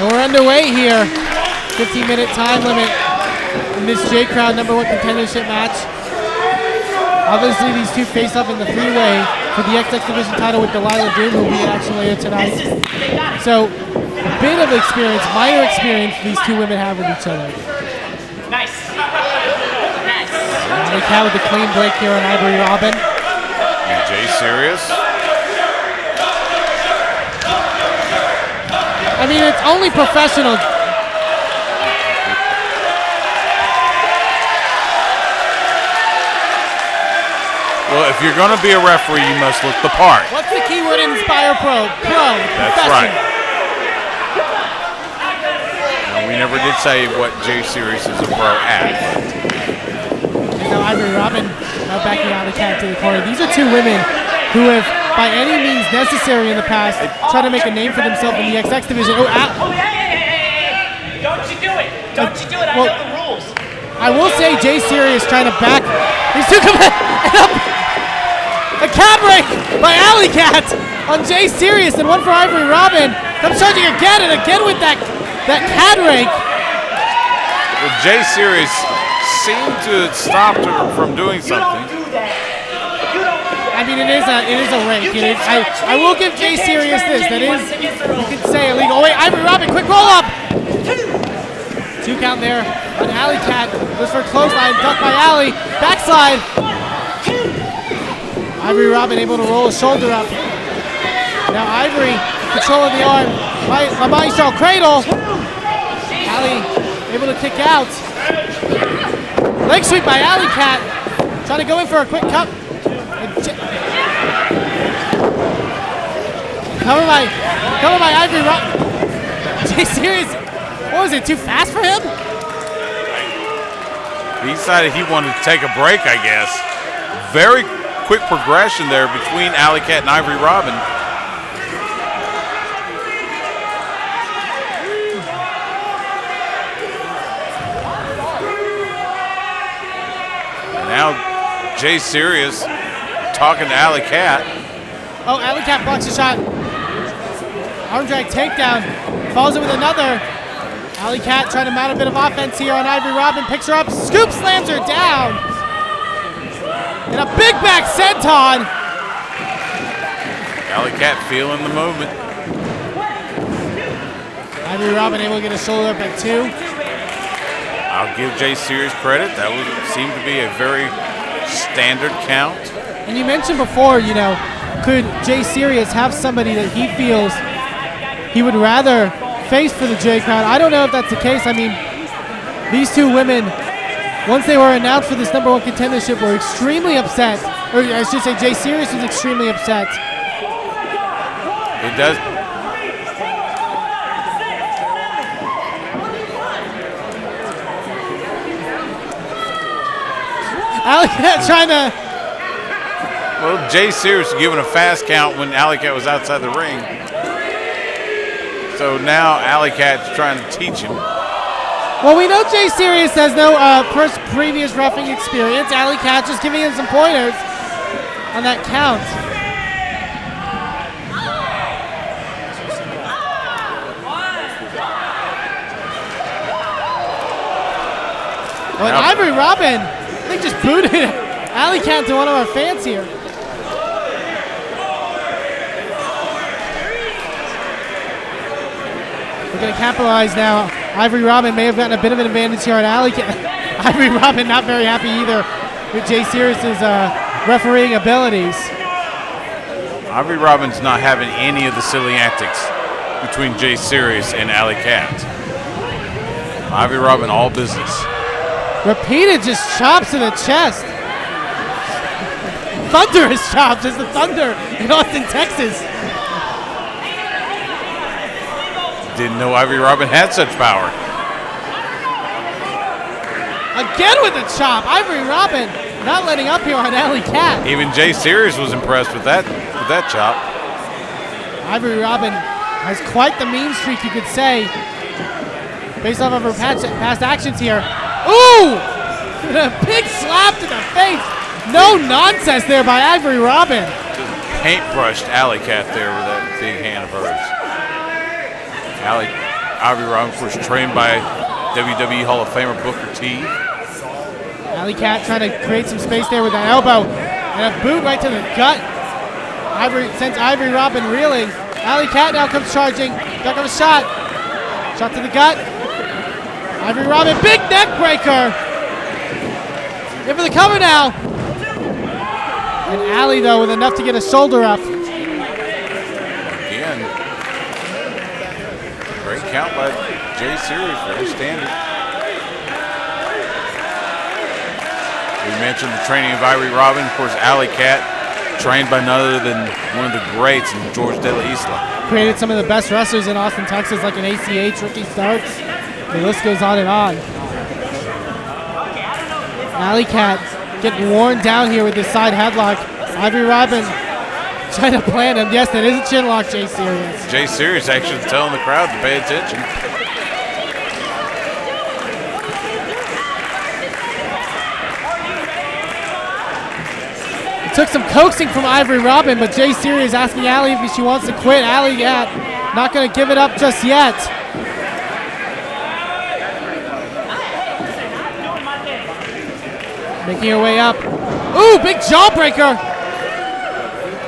And we're underway here. 15-minute time limit in this J Crowd #1 contendership match. Obviously, these two face up in the three-way for the XX Division title with Delilah Doom, who will be in action later tonight. So, a bit of experience, minor experience, these two women have with each other. Nice. They count with the clean break here on Ivory Robyn. And Jay Serious. I mean, it's only professional. Well, if you're going to be a referee, you must look the part. What's the key word in Inspire Pro? Pro. That's right. Now, we never did say what Jay Serious is a pro at. And now Ivory Robyn backing out the cat to the corner. These are two women who have, by any means necessary in the past, tried to make a name for themselves in the XX division. Hey. Don't you do it. Don't you do it. I know the rules. I will say Jay Serious trying to back these two a cab break by Alley Cat on Jay Serious and one for Ivory Robyn. Comes charging again and again with that cat rake. Well, Jay Serious seemed to stop her from doing something. I mean, it is a rake. I will give Jay Serious this. That is, you could say illegal. Oh wait, Ivory Robyn, quick roll up. 2 count there on Alley Cat. Goes for a clothesline, ducked by Allie. Backslide. Ivory Robyn able to roll his shoulder up. Now Ivory controlling the arm. La Maestro cradle. Allie able to kick out. Leg sweep by Alley Cat. Trying to go in for a quick cup. Cover by Ivory Robyn. Jay Serious. What was it, too fast for him? He decided he wanted to take a break, I guess. Very quick progression there between Alley Cat and Ivory Robyn. Now Jay Serious talking to Alley Cat. Oh, Alley Cat blocks a shot. Arm drag takedown. Falls it with another. Alley Cat trying to mount a bit of offense here on Ivory Robyn. Picks her up. Scoop slams her down. And a big back senton. Alley Cat feeling the movement. Ivory Robyn able to get a shoulder up at 2. I'll give Jay Serious credit. That would seem to be a very standard count. And you mentioned before, could Jay Serious have somebody that he feels he would rather face for the J Crowd? I don't know if that's the case. I mean, these two women, once they were announced for this #1 contendership, were extremely upset. Or I should say Jay Serious was extremely upset. It does. Alley Cat trying to... Well, Jay Serious was given a fast count when Alley Cat was outside the ring. So now Alley Cat's trying to teach him. Well, we know Jay Serious has no previous reffing experience. Alley Cat just giving him some pointers on that count. Well, Ivory Robyn, I think just booted Alley Cat to one of our fans here. Looking to capitalize now. Ivory Robyn may have gotten a bit of an advantage here on Allie. Ivory Robyn not very happy either with Jay Sirius's refereeing abilities. Ivory Robyn's not having any of the silly antics between Jay Sirius and Alley Cat. Ivory Robyn all business. Repeated just chops to the chest. Thunderous chops as the Thunder in Austin, Texas. Didn't know Ivory Robyn had such power. Again with a chop. Ivory Robyn not letting up here on Alley Cat. Even Jay Sirius was impressed with that chop. Ivory Robyn has quite the mean streak, you could say, based off of her past actions here. Ooh! A big slap to the face. No nonsense there by Ivory Robyn. Just paintbrushed Alley Cat there with that big hand of hers. Ivory Robyn, of course, trained by WWE Hall of Famer Booker T. Alley Cat trying to create some space there with an elbow and a boot right to the gut. Sends Ivory Robyn reeling. Alley Cat now comes charging. Duck of a shot. Shot to the gut. Ivory Robyn, big neck breaker. In for the cover now. And Allie, though, with enough to get a shoulder up. Again, great count by Jay Sirius, very standard. We mentioned the training of Ivory Robyn. Of course, Alley Cat, trained by none other than one of the greats in George De La Isla. Created some of the best wrestlers in Austin, Texas, like an ACH, Ricky Starks. The list goes on and on. Alley Cat getting worn down here with this side headlock. Ivory Robyn trying to plant him. Yes, that is a chin lock, Jay Sirius. Jay Sirius actually telling the crowd to pay attention. It took some coaxing from Ivory Robyn, but Jay Sirius asking Allie if she wants to quit. Allie, not going to give it up just yet. Making her way up. Ooh, big jawbreaker.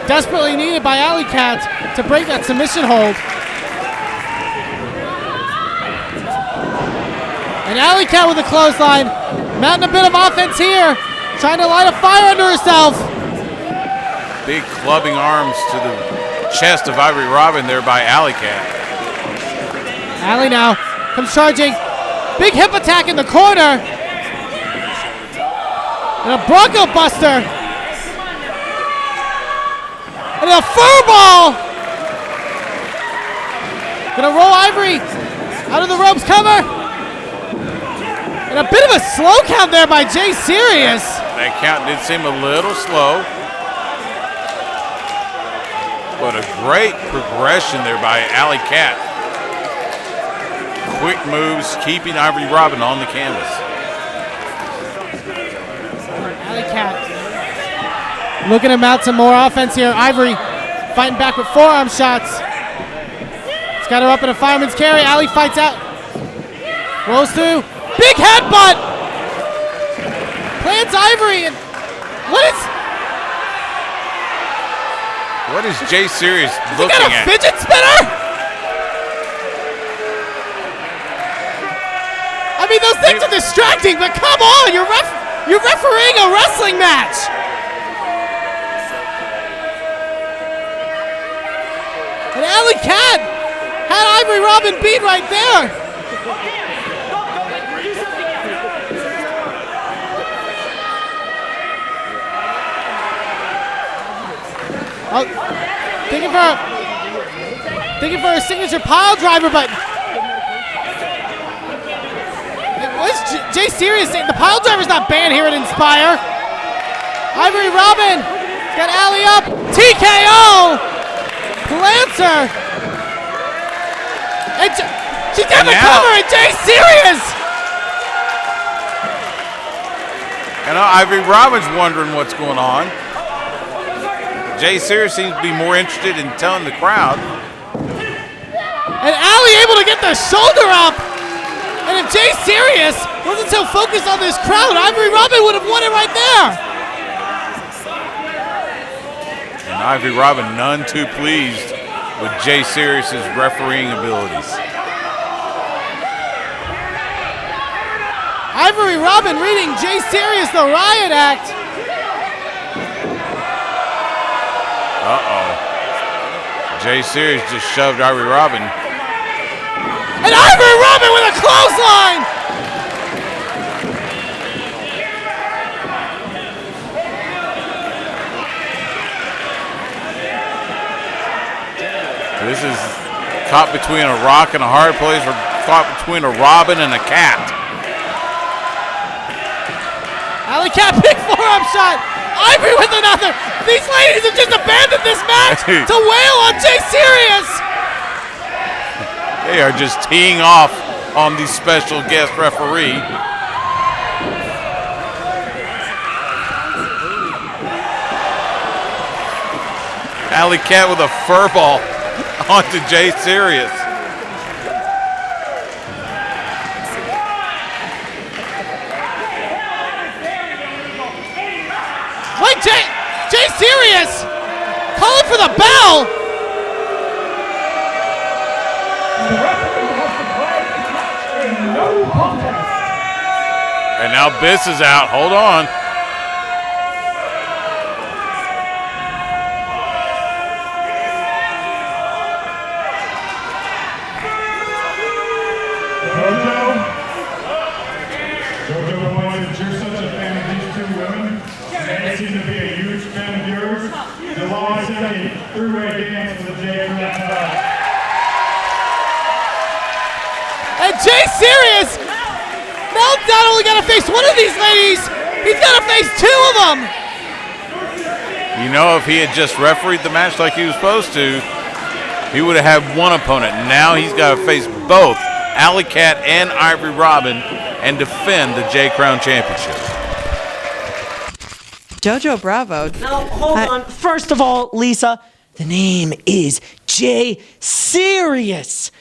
Desperately needed by Alley Cat to break that submission hold. And Alley Cat with a clothesline. Mounting a bit of offense here. Trying to light a fire under herself. Big clubbing arms to the chest of Ivory Robyn there by Alley Cat. Allie now comes charging. Big hip attack in the corner. And a Bronco Buster. And a furball. Gonna roll Ivory out of the ropes cover. And a bit of a slow count there by Jay Sirius. That count did seem a little slow. But a great progression there by Alley Cat. Quick moves, keeping Ivory Robyn on the canvas. Cat looking to mount some more offense here. Ivory fighting back with forearm shots. It's got her up in a fireman's carry. Allie fights out. Rolls through. Big headbutt. Plants Ivory. And what is Jay Sirius looking at? He got a fidget spinner? I mean, those things are distracting, but come on, you're refereeing a wrestling match. And Alley Cat had Ivory Robyn beat right there. Thinking for a signature pile driver, but what's Jay Sirius saying? The pile driver's not banned here at Inspire. Ivory Robyn got Allie up. TKO. Plants her. And she's got the cover, and Jay Sirius. And Ivory Robyn's wondering what's going on. Jay Sirius seems to be more interested in telling the crowd. And Allie able to get the shoulder up. And if Jay Sirius wasn't so focused on this crowd, Ivory Robyn would have won it right there. And Ivory Robyn none too pleased with Jay Sirius's refereeing abilities. Ivory Robyn reading Jay Serious, the riot act. Uh-oh. Jay Serious just shoved Ivory Robyn. And Ivory Robyn with a clothesline. This is caught between a rock and a hard place, or caught between a robin and a cat. Alley Cat, big forearm shot. Ivory with another. These ladies have just abandoned this match to wail on Jay Serious. They are just teeing off on the special guest referee. Alley Cat with a fur ball onto Jay Serious. Wait, Jay Serious calling for the bell. And now Biss is out. Hold on. And Jay Serious, not only got to face one of these ladies, he's got to face two of them. You know, if he had just refereed the match like he was supposed to, he would have had one opponent. Now he's got to face both Alley Cat and Ivory Robyn and defend the J Crown Championship. Jojo Bravo. Now, hold on. First of all, Lisa, the name is Jay Serious.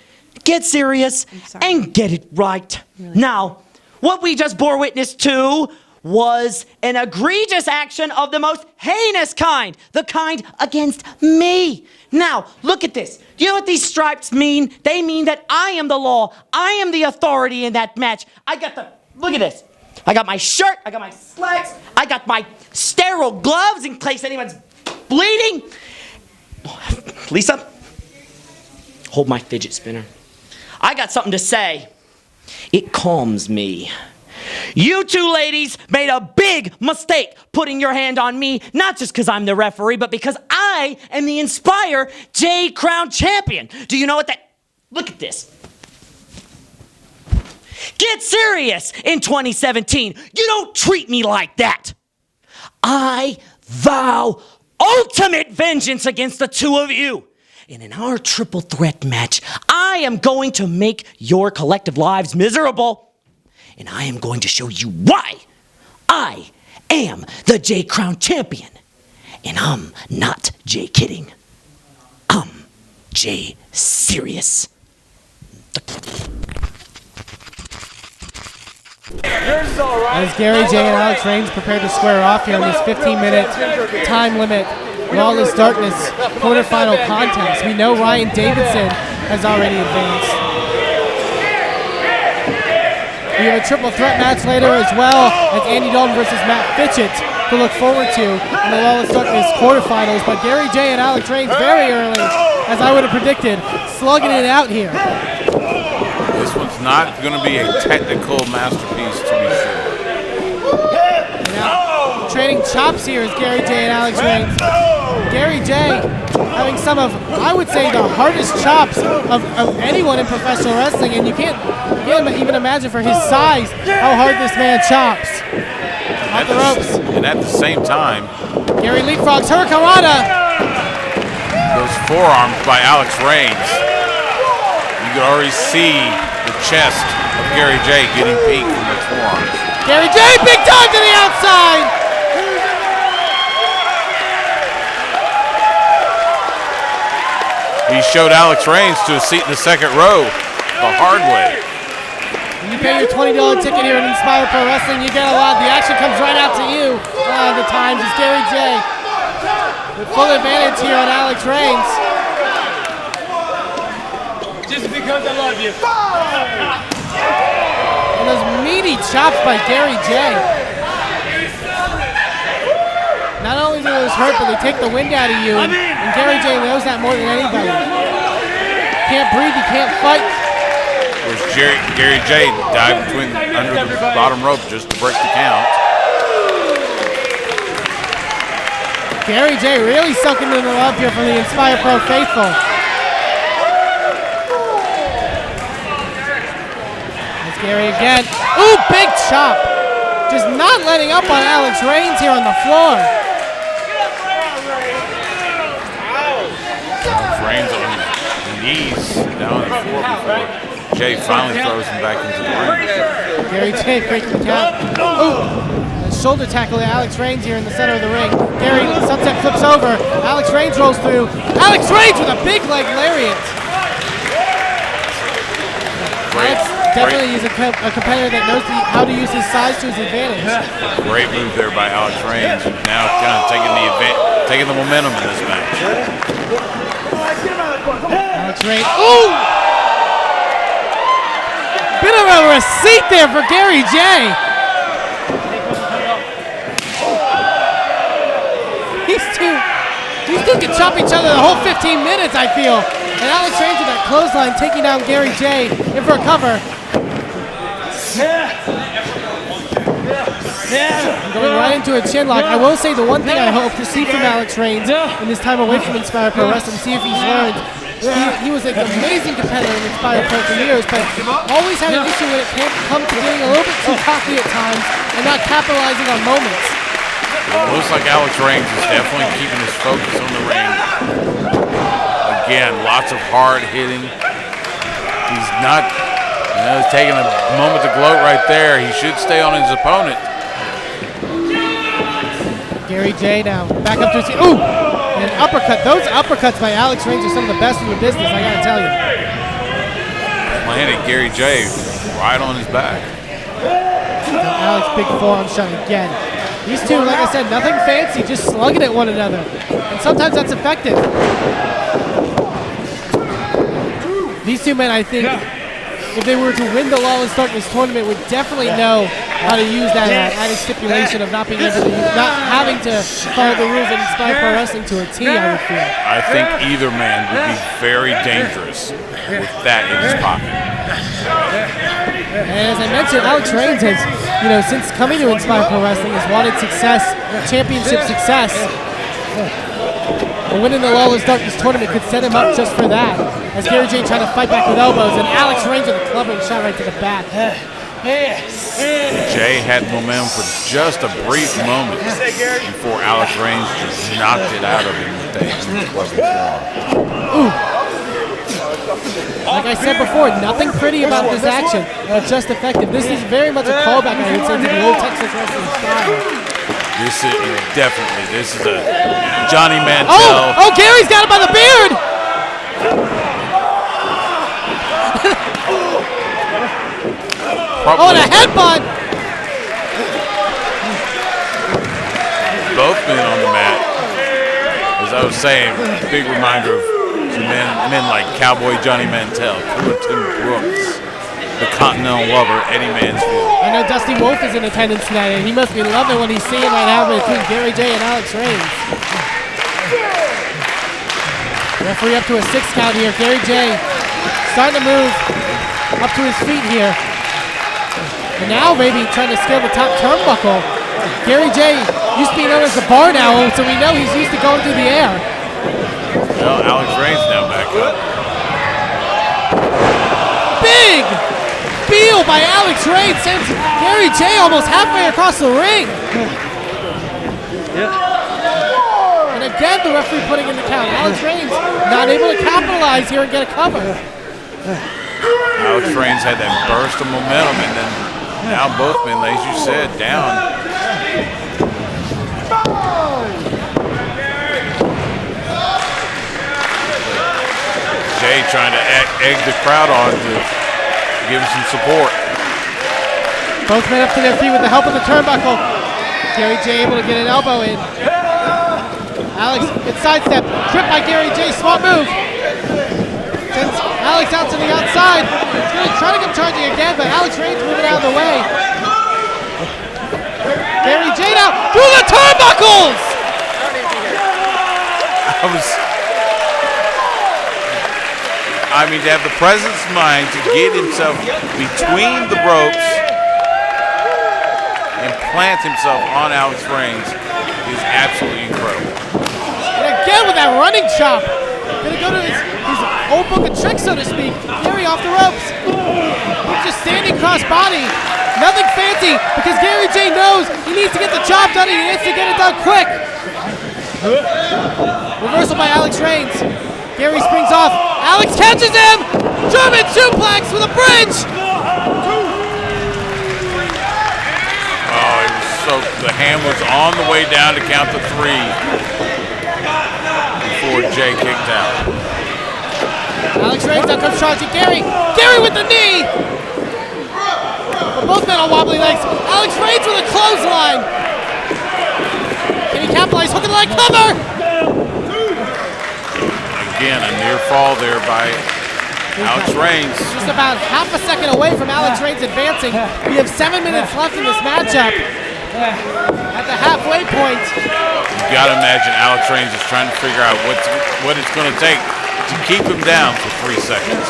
Get serious and get it right. Really? Now, what we just bore witness to was an egregious action of the most heinous kind, the kind against me. Now, look at this. Do you know what these stripes mean? They mean that I am the law. I am the authority in that match. Look at this. I got my shirt, I got my slacks, I got my sterile gloves in case anyone's bleeding. Lisa, hold my fidget spinner. I got something to say. It calms me. You two ladies made a big mistake putting your hand on me, not just because I'm the referee, but because I am the Inspire J Crown Champion. Do you know what that... Look at this. Get serious in 2017. You don't treat me like that. I vow ultimate vengeance against the two of you. And in our triple threat match, I am going to make your collective lives miserable. And I am going to show you why I am the J Crown Champion. And I'm not J kidding. I'm J Serious. As Gary J and Alex Reigns prepare to square off here in this 15-minute time limit Lawless Darkness quarterfinal contest. We know Ryan Davidson has already advanced. We have a triple threat match later as well as Andy Dalton versus Matt Fitchett to look forward to in the Lawless Darkness quarterfinals. But Gary J and Alex Reigns very early, as I would have predicted, slugging it out here. This one's not going to be a technical masterpiece, to be sure. Now, trading chops here is Gary J and Alex Reigns. Gary J having some of, I would say, the hardest chops of anyone in professional wrestling, and you can't even imagine for his size how hard this man chops. Off the ropes. And at the same time, Gary leapfrogs Hurricanrana. Those forearms by Alex Reigns. You can already see the chest of Gary J getting peaked from those forearms. Gary J, big time to the outside. He showed Alex Reigns to a seat in the second row the hard way. When you pay your $20 ticket here at Inspire Pro Wrestling, you get a lot. The action comes right out to you a lot of the times. It's Gary J with full advantage here on Alex Reigns. Just because I love you. And those meaty chops by Gary J. Not only do those hurt, but they take the wind out of you, and Gary J knows that more than anybody. Can't breathe, you can't fight. Of course, Gary J dived under the bottom rope just to break the count. Gary J really sucking in the love here from the Inspire Pro faithful. That's Gary again. Ooh, big chop. Just not letting up on Alex Reigns here on the floor. Reigns on his knees down on the floor before Jay finally throws him back into the ring. Gary J breaking the count. Ooh, a shoulder tackle to Alex Reigns here in the center of the ring. Gary sunset flips over. Alex Reigns rolls through. Alex Reigns with a big leg lariat. Alex definitely is a competitor that knows how to use his size to his advantage. Great move there by Alex Reigns. Now kind of taking the momentum in this match. Alex Reigns. Ooh! Bit of a receipt there for Gary J. These two can chop each other the whole 15 minutes, I feel. And Alex Reigns with that clothesline taking down Gary J. in for a cover. Going right into a chin lock. I will say the one thing I hope to see from Alex Reigns in this time away from Inspire Pro Wrestling, see if he's learned. He was an amazing competitor in Inspire Pro for years, but always had an issue when it come to getting a little bit too cocky at times and not capitalizing on moments. It looks like Alex Reigns is definitely keeping his focus on the ring. Again, lots of hard hitting. He's not, he's taking a moment to gloat right there. He should stay on his opponent. Gary J now back up to his feet. Ooh, and an uppercut. Those uppercuts by Alex Reigns are some of the best in the business, I gotta tell you. Landed Gary J right on his back. Alex, big forearm shot again. These two, like I said, nothing fancy, just slugging at one another. And sometimes that's effective. These two men, I think, if they were to win the Lawless Darkness tournament, would definitely know how to use that added stipulation of not being able to, not having to follow the rules that Inspire Pro Wrestling to a T, I would feel. I think either man would be very dangerous with that in his pocket. And as I mentioned, Alex Reigns has, since coming to Inspire Pro Wrestling, has wanted success, championship success. And winning the Lawless Darkness tournament could set him up just for that. As Gary J trying to fight back with elbows, and Alex Reigns with a clubbing shot right to the back. Jay had momentum for just a brief moment before Alex Reigns just knocked it out of him with that clubbing forearm. Like I said before, nothing pretty about this action, but just effective. This is very much a callback, I would say, to the old Texas wrestling style. This is a Johnny Mantel. Oh, Gary's got him by the beard! And a headbutt! Both men on the mat. As I was saying, big reminder of men like Cowboy Johnny Mantel, Tim Brooks, the Continental Lover, Eddie Mansfield. I know Dusty Wolf is in attendance tonight, and he must be loving what he's seeing right now between Gary J and Alex Reigns. Referee up to a 6 count here. Gary J starting to move up to his feet here. And now maybe trying to scale the top turnbuckle. Gary J used to be known as the barn owl, so we know he's used to going through the air. Well, Alex Reigns now back up. Big Beal by Alex Reigns sends Gary J almost halfway across the ring. And again, the referee putting in the count. Alex Reigns not able to capitalize here and get a cover. Alex Reigns had that burst of momentum, and then now both men, as you said, down. Jay trying to egg the crowd on to give him some support. Both men up to their feet with the help of the turnbuckle. Gary J able to get an elbow in. Alex gets sidestep. Tripped by Gary J. Smart move. Sends Alex out to the outside. He's going to try to come charging again, but Alex Reigns moving out of the way. out through the turnbuckles. To have the presence of mind to get himself between the ropes and plant himself on Alex Reigns is absolutely incredible. And again with that running chop. Gonna go to his old book of tricks, so to speak. Gary off the ropes. He's just standing cross-body. Nothing fancy, because Gary J knows he needs to get the job done and he needs to get it done quick. Reversal by Alex Reigns. Gary springs off. Alex catches him! German suplex with a bridge! The hand was on the way down to count to 3 before Jay kicked out. Alex Reigns now comes charging Gary. Gary with the knee! But both men on wobbly legs. Alex Reigns with a clothesline. Can he capitalize? Hook of the leg cover! Again, a near fall there by Alex Reigns. Just about half a second away from Alex Reigns advancing. We have 7 minutes left in this matchup. At the halfway point. You gotta imagine Alex Reigns is trying to figure out what it's gonna take to keep him down for 3 seconds.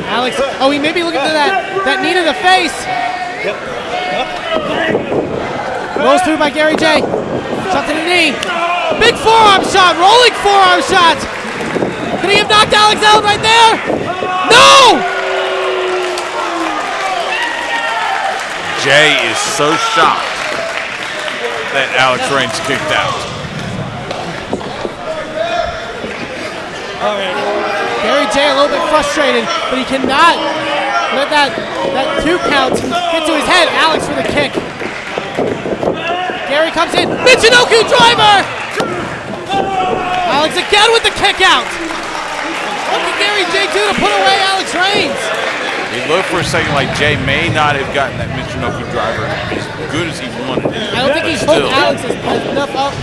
Alex, he may be looking for that knee to the face. Rolls through by Gary J. Shot to the knee. Big forearm shot, rolling forearm shot. Could he have knocked Alex out right there? No! Jay is so shocked that Alex Reigns kicked out. Gary J a little bit frustrated, but he cannot let that 2 count get to his head. Alex with a kick. Gary comes in. Michinoku driver! Alex again with the kick out. What can Gary J do to put away Alex Reigns? It looked for a second like Jay may not have gotten that Michinoku driver as good as he wanted it. I don't think he's hooked Alex as enough up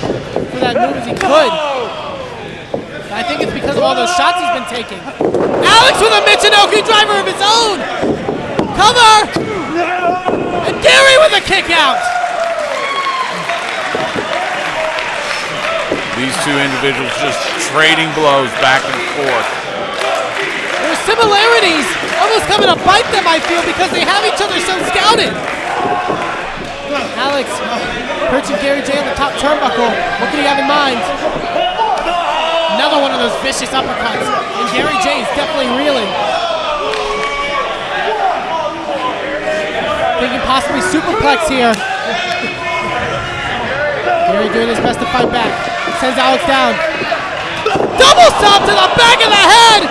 for that move as he could. I think it's because of all those shots he's been taking. Alex with a Michinoku driver of his own! Cover! And Gary with a kick out! These two individuals just trading blows back and forth. There's similarities almost coming to bite them, I feel, because they have each other so scouted. Alex perching Gary J on the top turnbuckle. What could he have in mind? Another one of those vicious uppercuts. And Gary J is definitely reeling. Thinking possibly superplex here. Gary doing his best to fight back. Sends Alex down. Double stomp to the back of the head!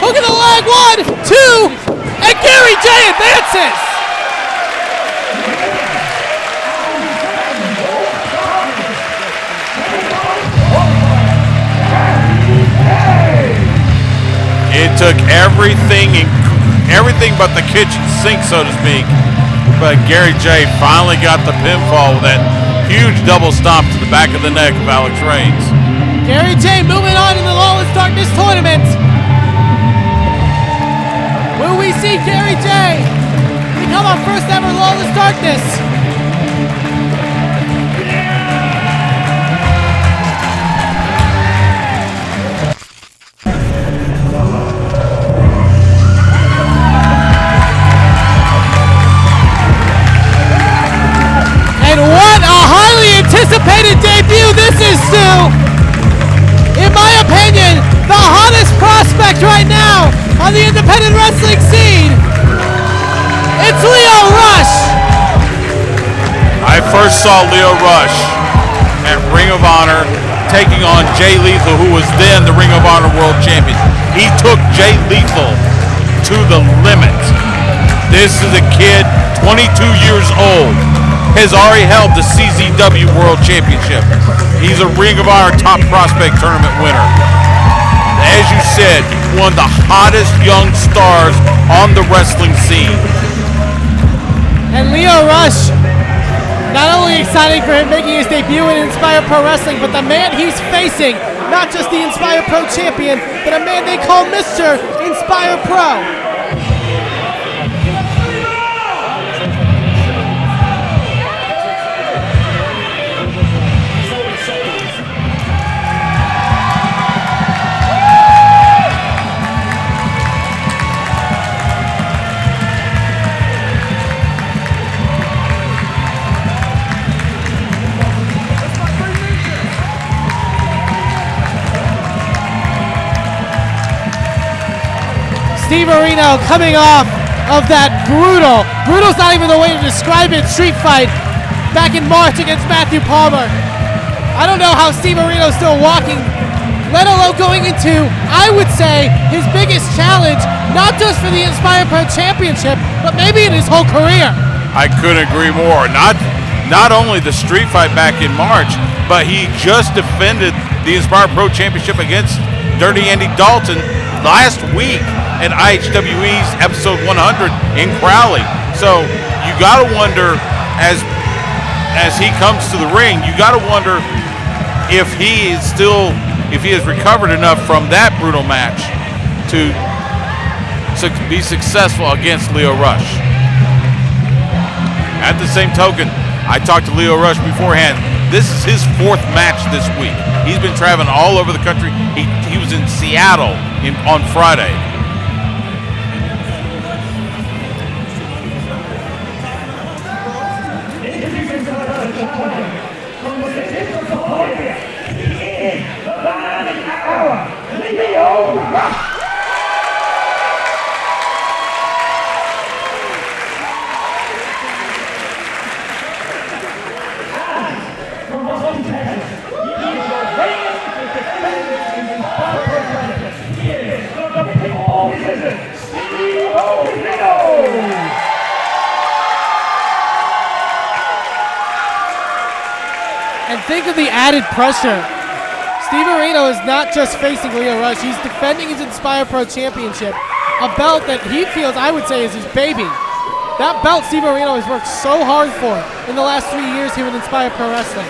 Hook of the leg, 1, 2, and Gary J advances! It took everything but the kitchen sink, so to speak. But Gary J finally got the pinfall with that huge double stomp to the back of the neck of Alex Reigns. Gary J moving on in the Lawless Darkness tournament. Will we see Gary J become our first ever Lawless Darkness? And what a highly anticipated debut this is, Stu! In my opinion, the hottest prospect right now on the independent wrestling scene. It's Lio Rush. I first saw Lio Rush at Ring of Honor taking on Jay Lethal, who was then the Ring of Honor World Champion. He took Jay Lethal to the limit. This is a kid, 22 years old, has already held the CZW World Championship. He's a Ring of Honor Top Prospect Tournament winner. As you said, one of the hottest young stars on the wrestling scene. And Lio Rush, not only exciting for him making his debut in Inspire Pro Wrestling, but the man he's facing, not just the Inspire Pro champion, but a man they call Mr. Inspire Pro. Steve Reno coming off of that brutal's not even the way to describe it, street fight back in March against Matthew Palmer. I don't know how Steve Reno's still walking, let alone going into, I would say, his biggest challenge, not just for the Inspire Pro Championship, but maybe in his whole career. I couldn't agree more. Not only the street fight back in March, but he just defended the Inspire Pro Championship against Dirty Andy Dalton last week at IHWE's episode 100 in Crowley. So you got to wonder, as he comes to the ring, you got to wonder if he has recovered enough from that brutal match to be successful against Lio Rush. At the same token, I talked to Lio Rush beforehand. This is his 4th match this week. He's been traveling all over the country. He was in Seattle on Friday. And think of the added pressure. Steve Reno is not just facing Lio Rush, he's defending his Inspire Pro Championship, a belt that he feels, I would say, is his baby. That belt Steve Reno has worked so hard for in the last 3 years here with Inspire Pro Wrestling.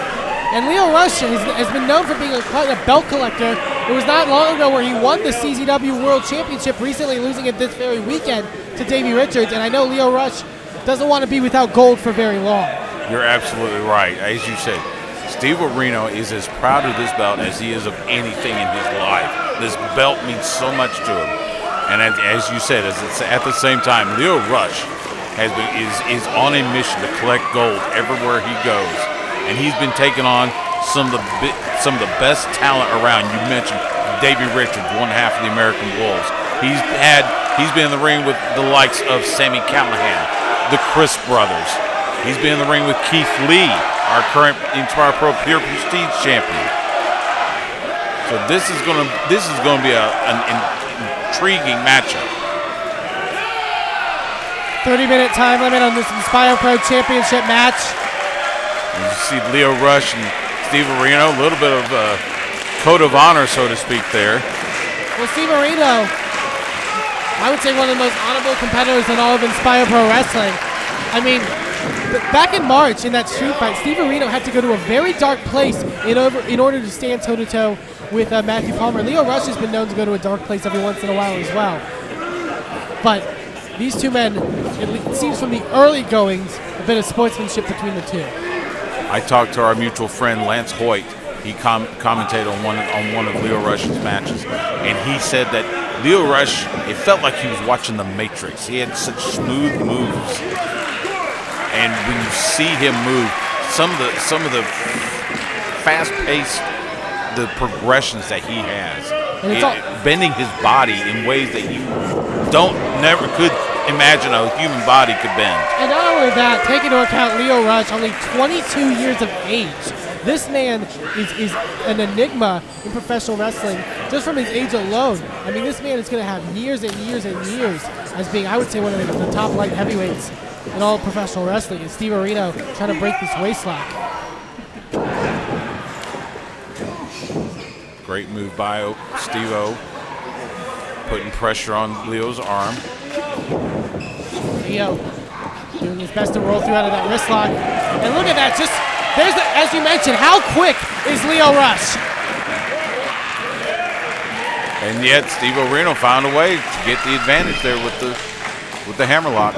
And Lio Rush has been known for being quite a belt collector. It was not long ago where he won the CZW World Championship, recently losing it this very weekend to Davey Richards. And I know Lio Rush doesn't want to be without gold for very long. You're absolutely right. As you said, Steve Reno is as proud of this belt as he is of anything in his life. This belt means so much to him. And as you said, at the same time, Lio Rush is on a mission to collect gold everywhere he goes. And he's been taking on some of the best talent around. You mentioned Davey Richards, one half of the American Wolves. He's been in the ring with the likes of Sammy Callahan, the Cres brothers. He's been in the ring with Keith Lee, our current Inspire Pro Pure Prestige champion. So this is going to be an intriguing matchup. 30-minute time limit on this Inspire Pro Championship match. You see Lio Rush and Steve Reno, a little bit of a code of honor, so to speak, there. Well, Steve Reno, I would say one of the most honorable competitors in all of Inspire Pro Wrestling. I mean, back in March in that street fight, Steve Reno had to go to a very dark place in order to stand toe-to-toe with Matthew Palmer. Lio Rush has been known to go to a dark place every once in a while as well. But these two men, it seems from the early goings, a bit of sportsmanship between the two. I talked to our mutual friend Lance Hoyt. He commentated on one of Lio Rush's matches, and he said that Lio Rush, it felt like he was watching The Matrix. He had such smooth moves, and when you see him move, some of the fast-paced, the progressions that he has, bending his body in ways that you never could imagine a human body could bend. And not only that, take into account Lio Rush, only 22 years of age. This man is an enigma in professional wrestling just from his age alone. I mean, this man is going to have years and years and years as being, I would say, one of the top light heavyweights in all professional wrestling. And Steve Reno trying to break this waist lock. Great move by Steve-O, putting pressure on Leo's arm. Lio doing his best to roll through out of that wrist lock. And look at that, as you mentioned, how quick is Lio Rush? And yet Steve Reno found a way to get the advantage there with the hammerlock.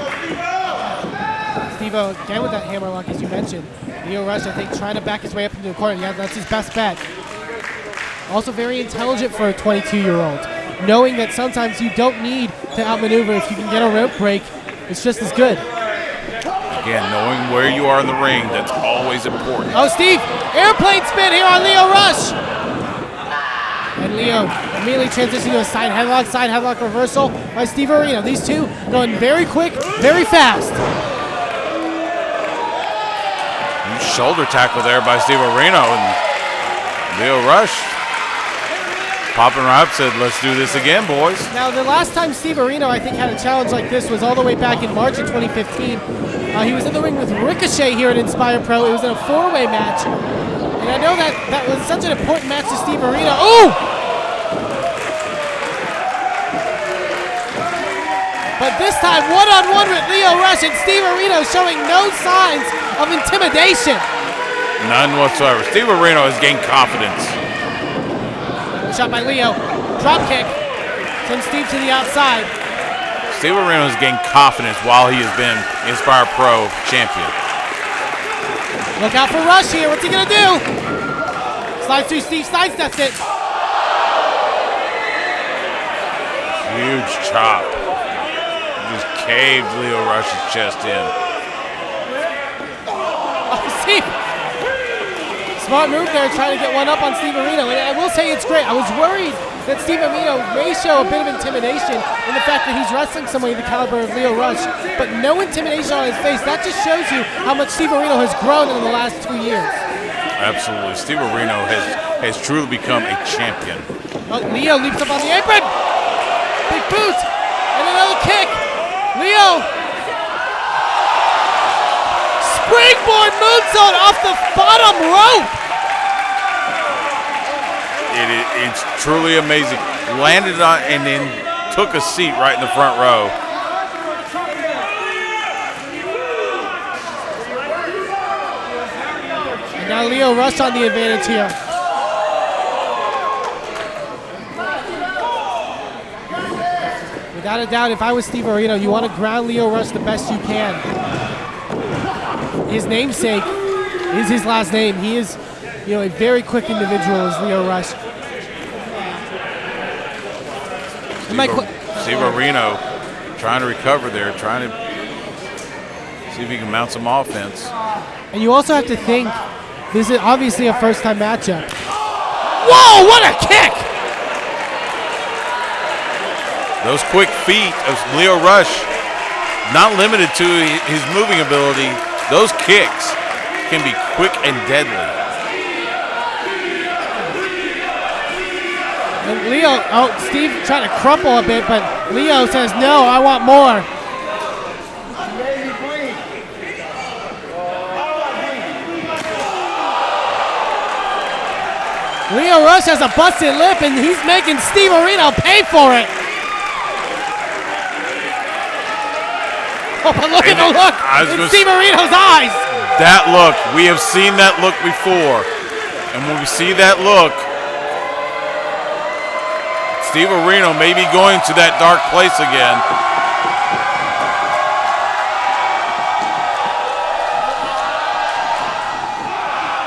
Steve-O again with that hammerlock, as you mentioned. Lio Rush, I think, trying to back his way up into the corner. Yeah, that's his best bet. Also very intelligent for a 22-year-old. Knowing that sometimes you don't need to outmaneuver. If you can get a rope break, it's just as good. Again, knowing where you are in the ring, that's always important. Oh, Steve, airplane spin here on Lio Rush. And Leo immediately transitioning to a side headlock reversal by Steve Reno. These two going very quick, very fast. Huge shoulder tackle there by Steve Reno, and Leo Rush popping right up, said, let's do this again, boys. Now, the last time Steve Reno, I think, had a challenge like this was all the way back in March of 2015. He was in the ring with Ricochet here at Inspire Pro. It was in a 4-way match. And I know that was such an important match to Steve Reno. Oh! But this time, one-on-one with Leo Rush, and Steve Reno showing no signs of intimidation. None whatsoever. Steve Reno has gained confidence. Shot by Leo. Drop kick. Sends Steve to the outside. Steve Reno has gained confidence while he has been Inspire Pro champion. Look out for Rush here. What's he going to do? Slides through Steve, sidesteps it. Huge chop. Just caved Leo Rush's chest in. Oh, Steve. Smart move there, trying to get one up on Steve Reno. And I will say it's great. I was worried that Steve Reno may show a bit of intimidation in the fact that he's wrestling somebody the caliber of Leo Rush, but no intimidation on his face. That just shows you how much Steve Reno has grown in the last 2 years. Absolutely. Steve Reno has truly become a champion. Oh, Leo leaps up on the apron. Big boot. And another kick. Leo. Springboard moonsault off the bottom rope. It's truly amazing. Landed on and then took a seat right in the front row. And now Leo Rush on the advantage here. Without a doubt, if I was Steve Reno, you want to ground Leo Rush the best you can. His namesake is his last name. He is, a very quick individual as Leo Rush. Steve Reno trying to recover there, trying to see if he can mount some offense. And you also have to think, this is obviously a first-time matchup. Whoa, what a kick! Those quick feet of Leo Rush, not limited to his moving ability, those kicks can be quick and deadly. And Leo, Steve trying to crumple a bit, but Leo says, no, I want more. Leo Rush has a busted lip, and he's making Steve Reno pay for it. Oh, but look at the look in Steve Reno's eyes. That look, we have seen that look before. And when we see that look, Steve Reno may be going to that dark place again.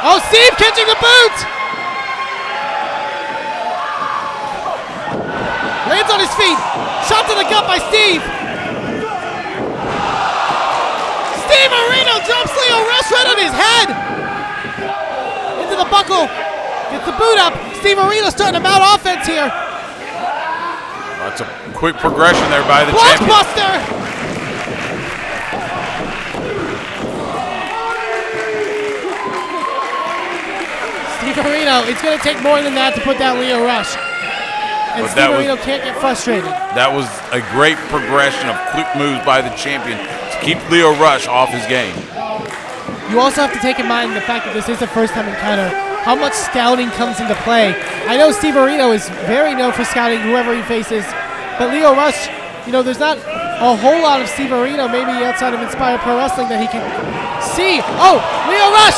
Oh, Steve catching the boot! Lands on his feet. Shot to the gut by Steve. Steve Reno drops Leo Rush right on his head. Into the buckle. Gets the boot up. Steve Reno starting to mount offense here. That's a quick progression there by the champion. Blockbuster! Steve Reno, it's going to take more than that to put down Leo Rush. And Steve Reno can't get frustrated. That was a great progression of quick moves by the champion to keep Leo Rush off his game. You also have to take in mind the fact that this is a first-time encounter. How much scouting comes into play. I know Steve Reno is very known for scouting whoever he faces, but Leo Rush, there's not a whole lot of Steve Reno, maybe outside of Inspire Pro Wrestling, that he can see. Oh, Leo Rush!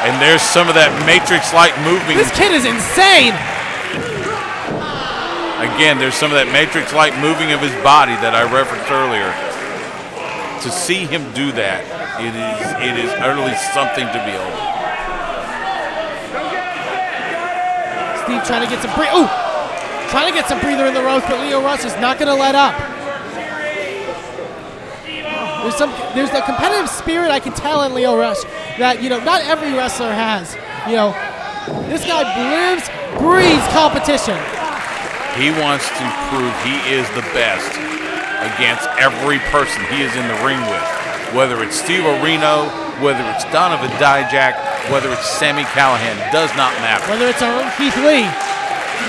And there's some of that Matrix-like moving. This kid is insane! Again, there's some of that Matrix-like moving of his body that I referenced earlier. To see him do that, it is utterly something to behold. Steve trying to get some trying to get some breather in the ropes, but Leo Rush is not going to let up. There's a competitive spirit I can tell in Leo Rush that not every wrestler has. This guy lives, breathes competition. He wants to prove he is the best against every person he is in the ring with. Whether it's Steve Reno, whether it's Donovan Dijak, whether it's Sammy Callahan, does not matter. Whether it's our own Keith Lee.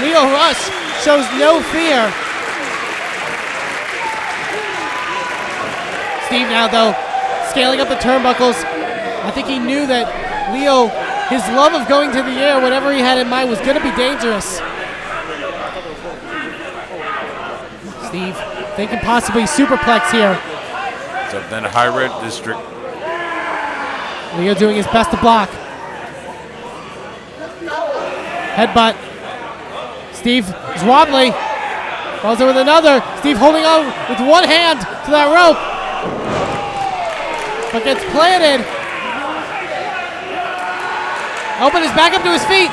Lio Rush shows no fear. Steve now, though, scaling up the turnbuckles. I think he knew that Leo, his love of going to the air, whatever he had in mind, was going to be dangerous. Steve thinking possibly superplex here. It's up then to High Red District. Leo doing his best to block. Headbutt. Steve is wobbly. Falls in with another. Steve holding on with one hand to that rope. But gets planted. Open is back up to his feet.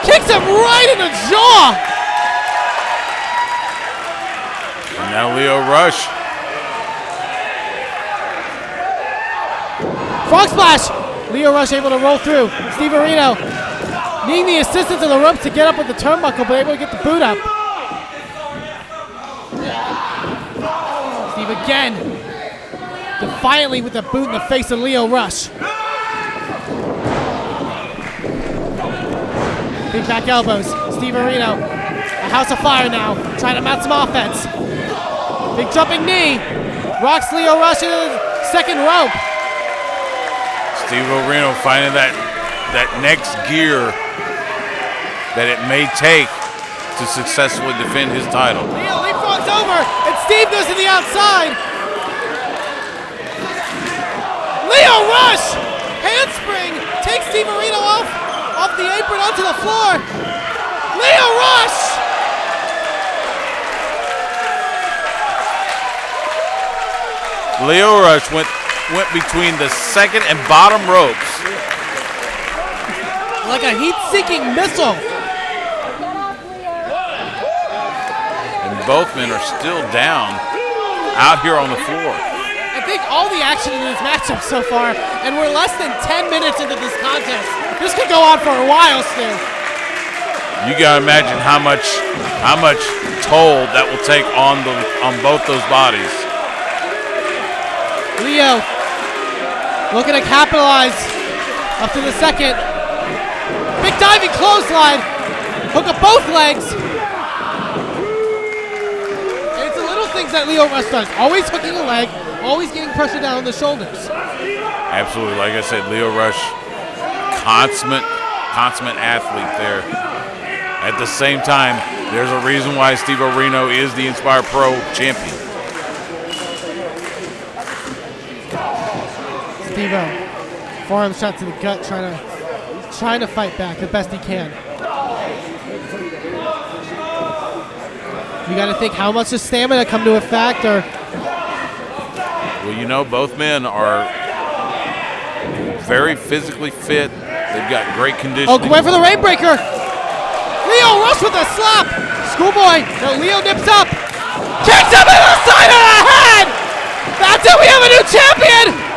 Kicks him right in the jaw. And now Lio Rush. Frog splash. Lio Rush able to roll through. Steve Reno needing the assistance of the ropes to get up with the turnbuckle, but able to get the boot up. Steve again, defiantly with the boot in the face of Lio Rush. Big back elbows. Steve Reno, a house of fire now, trying to mount some offense. Big jumping knee. Rocks Lio Rush into the second rope. Steve Reno finding that next gear that it may take to successfully defend his title. Leo leapfrogs over, and Steve goes to the outside. Lio Rush! Handspring takes Steve Reno off the apron onto the floor. Lio Rush! Lio Rush went between the second and bottom ropes. Like a heat-seeking missile. And both men are still down out here on the floor. I think all the action in this matchup so far, and we're less than 10 minutes into this contest. This could go on for a while still. You gotta imagine how much toll that will take on both those bodies. Leo looking to capitalize up to the second. Big diving clothesline. Hook up both legs. It's the little things that Lio Rush does. Always hooking a leg, always getting pressure down on the shoulders. Absolutely. Like I said, Lio Rush, consummate athlete there. At the same time, there's a reason why Steve Reno is the Inspire Pro champion. Steve-O, forearm shot to the gut, trying to fight back the best he can. You got to think how much does stamina come to a factor. Well, you know, both men are very physically fit. They've got great conditioning. Oh, went for the Rainbreaker. Lio Rush with a slap. Schoolboy, no, Leo nips up. Kicks him in the side of the head. That's it, we have a new champion.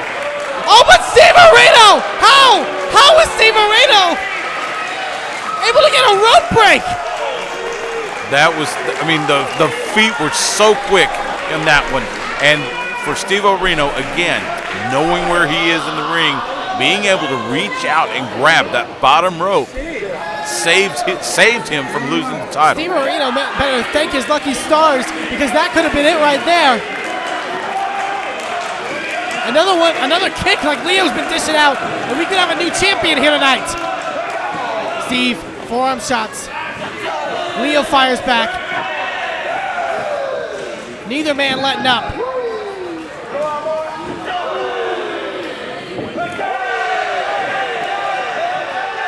Oh, but Steve Reno! How was Steve Reno able to get a rope break? That was, I mean, the feet were so quick in that one. And for Steve Reno, again, knowing where he is in the ring, being able to reach out and grab that bottom rope saved him from losing the title. Steve Reno better thank his lucky stars, because that could have been it right there. Another one, another kick like Leo's been dishing out, and we could have a new champion here tonight. Steve, forearm shots. Leo fires back. Neither man letting up.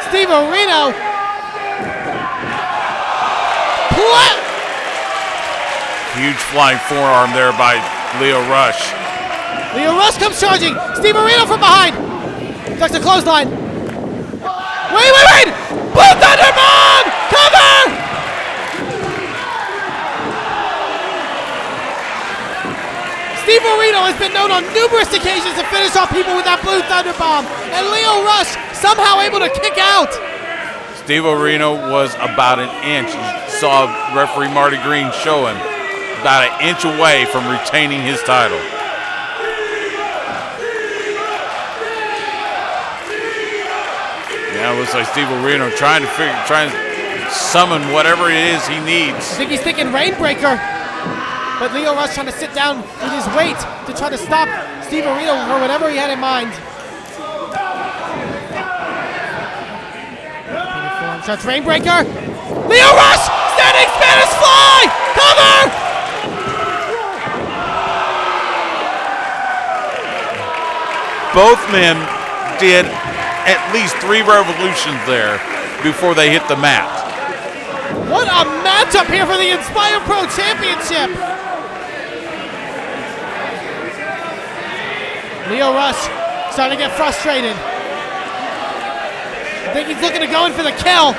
Steve Reno. Huge flying forearm there by Lio Rush. Lio Rush comes charging. Steve Reno from behind. Ducks a clothesline. Wait! Blue Thunder Bomb! Cover! Steve Reno has been known on numerous occasions to finish off people with that Blue Thunder Bomb. And Lio Rush somehow able to kick out. Steve Reno was about an inch. You saw referee Marty Green show him about an inch away from retaining his title. Yeah, it looks like Steve Reno trying to summon whatever it is he needs. I think he's thinking Rainbreaker, but Lio Rush trying to sit down with his weight to try to stop Steve Reno or whatever he had in mind. Starts Rainbreaker. Lio Rush! Standing Spanish Fly! Cover! Both men did at least 3 revolutions there before they hit the mat. What a matchup here for the Inspire Pro Championship! Lio Rush starting to get frustrated. I think he's looking to go in for the kill.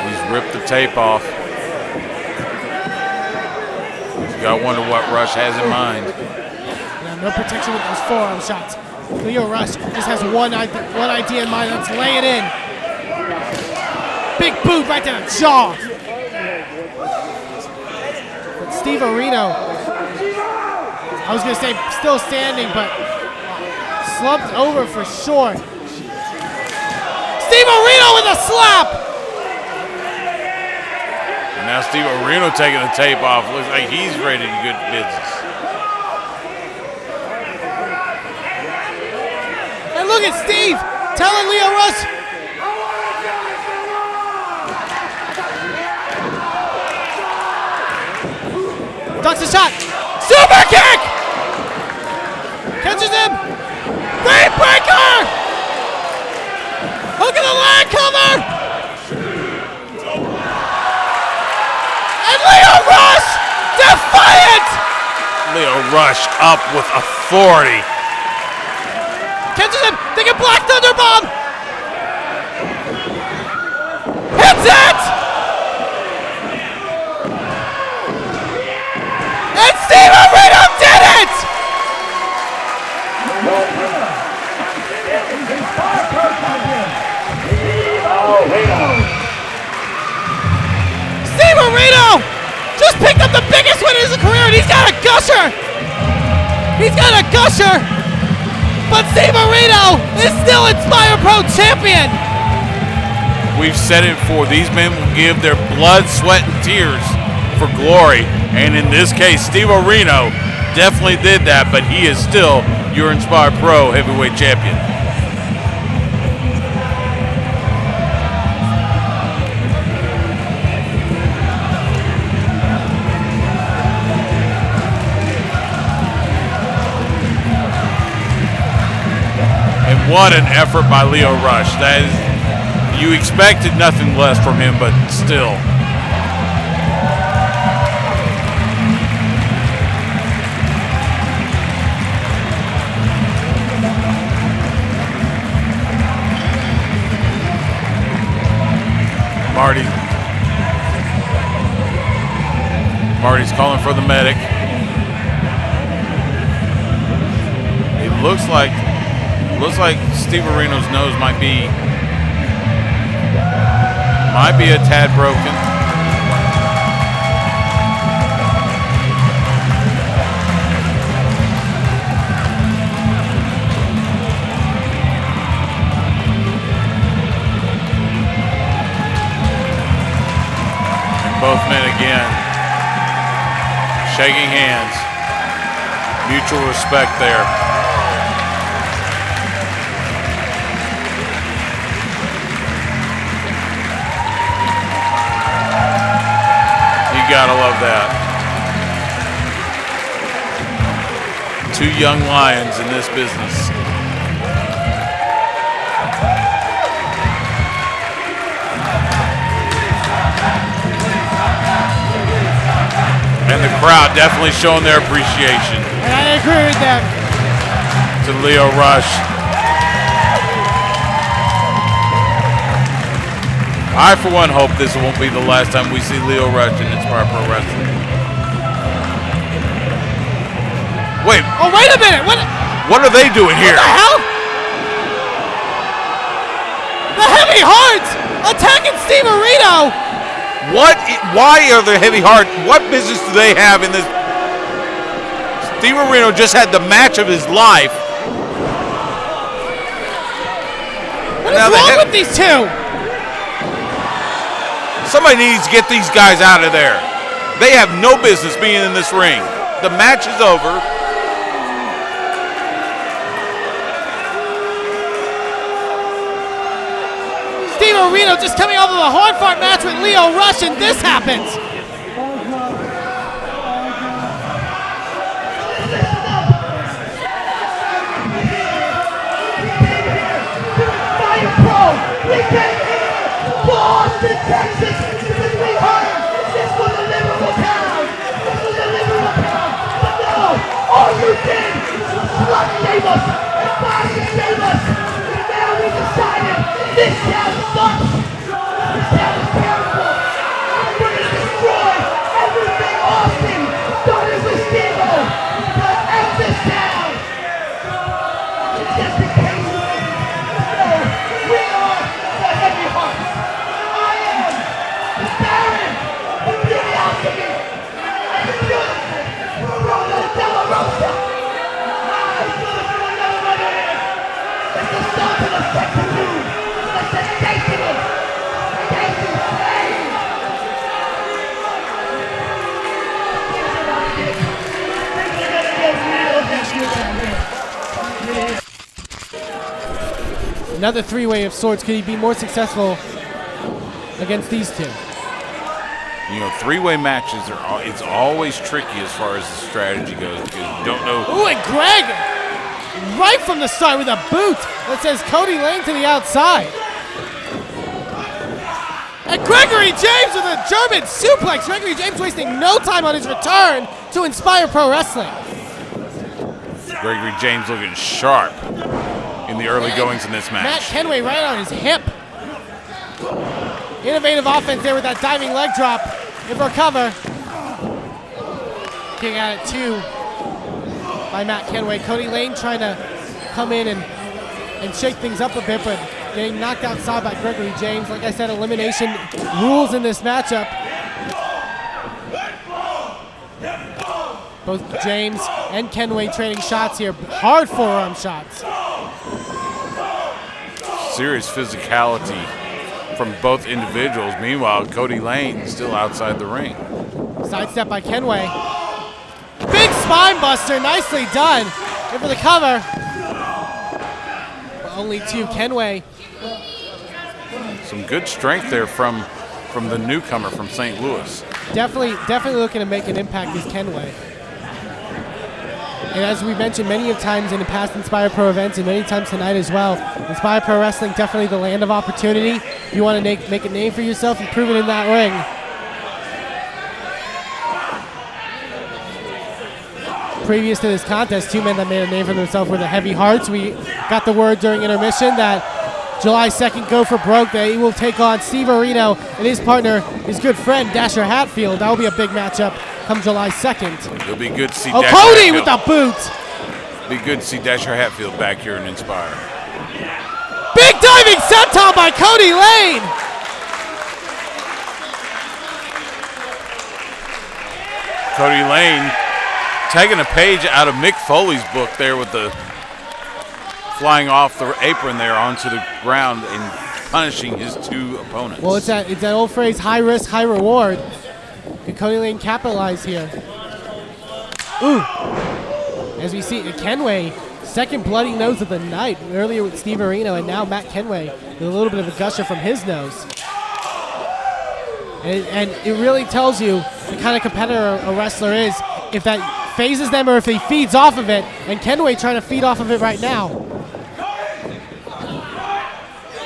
He's ripped the tape off. You gotta wonder what Rush has in mind. Yeah, no protection with those forearm shots. Lio Rush just has one idea in mind. Let's lay it in. Big boot right to the jaw. But Steve Reno, I was going to say still standing, but slumped over for sure. Steve Reno with a slap! And now Steve Reno taking the tape off. Looks like he's ready to get business. And look at Steve telling Lio Rush. Ducks a shot. Super kick! Catches him. Rainbreaker! Hook of the leg cover! And Lio Rush! Defiant! Lio Rush up with authority. Catches him. Thinking Black Thunder Bomb. Hits it! And Steve Reno did it! Steve Reno just picked up the biggest win in his career, and he's got a gusher. He's got a gusher. But Steve Reno is still Inspire Pro champion. We've said it before. These men will give their blood, sweat, and tears for glory. And in this case, Steve Reno definitely did that, but he is still your Inspire Pro heavyweight champion. And what an effort by Lio Rush. That is, you expected nothing less from him, but still. Marty's calling for the medic. It looks like Steve Reno's nose might be a tad broken. Both men again shaking hands. Mutual respect there. You gotta love that. Two young lions in this business. And the crowd definitely showing their appreciation. And I agree with them. To Lio Rush. I, for one, hope this won't be the last time we see Lio Rush in Inspire Pro Wrestling. Wait. Oh, wait a minute. What are they doing here? What the hell? The Heavy Hearts attacking Steve Reno. Why are the Heavy Heart? What business do they have in this? Steve Reno just had the match of his life. What is wrong with these two? Somebody needs to get these guys out of there. They have no business being in this ring. The match is over. Steve Reno just coming off of a hard-fought match with Leo Rush, and this happens. We came here, Boston, Texas, because we heard this was a liberal town. This was a liberal town. But no, all you did was slut shame us and body shame us. And now we decided this town sucks. This town is terrible. I'm going to destroy everything Austin started with Steve-O. But F this town. And just in case you didn't know, we are the Heavy Hearts. I am the Baron of the Alchemy. And the beautiful Rona de la Rosa. I feel it from another mother here. It's the start of the second move. The sensational. Thank you, Slade. Things are gonna get real this year. Another three-way of sorts. Could he be more successful against these two? You know, three-way matches it's always tricky as far as the strategy goes because you don't know. Ooh, and Greg right from the start with a boot that says Kody Lane to the outside. And Gregory James with a German suplex. Gregory James wasting no time on his return to Inspire Pro Wrestling. Gregory James looking sharp in the early goings in this match. Matt Kenway right on his hip. Innovative offense there with that diving leg drop. In for a cover. King out at 2 by Matt Kenway. Kody Lane trying to come in and shake things up a bit, but getting knocked outside by Gregory James. Like I said, elimination rules in this matchup. Both James and Kenway trading shots here. Hard forearm shots. Serious physicality from both individuals. Meanwhile, Kody Lane still outside the ring. Sidestep by Kenway. Big spine buster, nicely done. In for the cover. But only 2. Kenway. Some good strength there from the newcomer from St. Louis. Definitely looking to make an impact is Kenway. And as we mentioned many of times in the past Inspire Pro events and many times tonight as well, Inspire Pro Wrestling definitely the land of opportunity. If you want to make a name for yourself, you prove it in that ring. Previous to this contest, 2 men that made a name for themselves were the Heavy Hearts. We got the word during intermission that July 2nd, go for broke. They will take on Steve Reno and his partner, his good friend Dasher Hatfield. That will be a big matchup come July 2nd. It'll be good to see Kody Hatfield. with the boot. Be good to see Dasher Hatfield back here in Inspire. Big diving senton by Kody Lane. Kody Lane taking a page out of Mick Foley's book there with the flying off the apron there onto the ground and punishing his 2 opponents. Well, it's that old phrase, high risk, high reward. Can Kody Lane capitalize here? Ooh. As we see, Kenway, second bloody nose of the night. Earlier with Steve Reno, and now Matt Kenway with a little bit of a gusher from his nose. And it really tells you the kind of competitor a wrestler is, if that phases them or if he feeds off of it. And Kenway trying to feed off of it right now.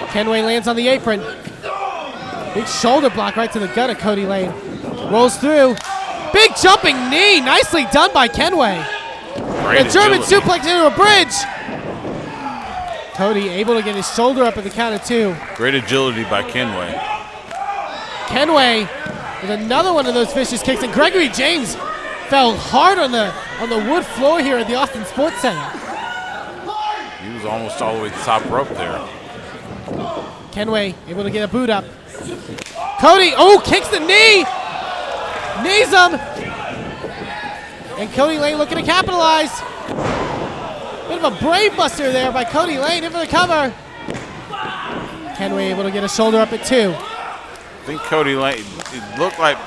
Kenway lands on the apron. Big shoulder block right to the gut of Kody Lane. Rolls through. Big jumping knee. Nicely done by Kenway. Great a German agility. suplex into a bridge. Kody able to get his shoulder up at the count of 2. Great agility by Kenway. Kenway with another one of those vicious kicks. And Gregory James fell hard on the on the wood floor here at the Austin Sports Center. He was almost all the way to the top rope there. Kenway able to get a boot up. Kody, oh, kicks the knee. Knees him. And Kody Lane looking to capitalize. Bit of a brave buster there by Kody Lane in for the cover. Kenway able to get a shoulder up at 2. I think Kody Lane, it looked like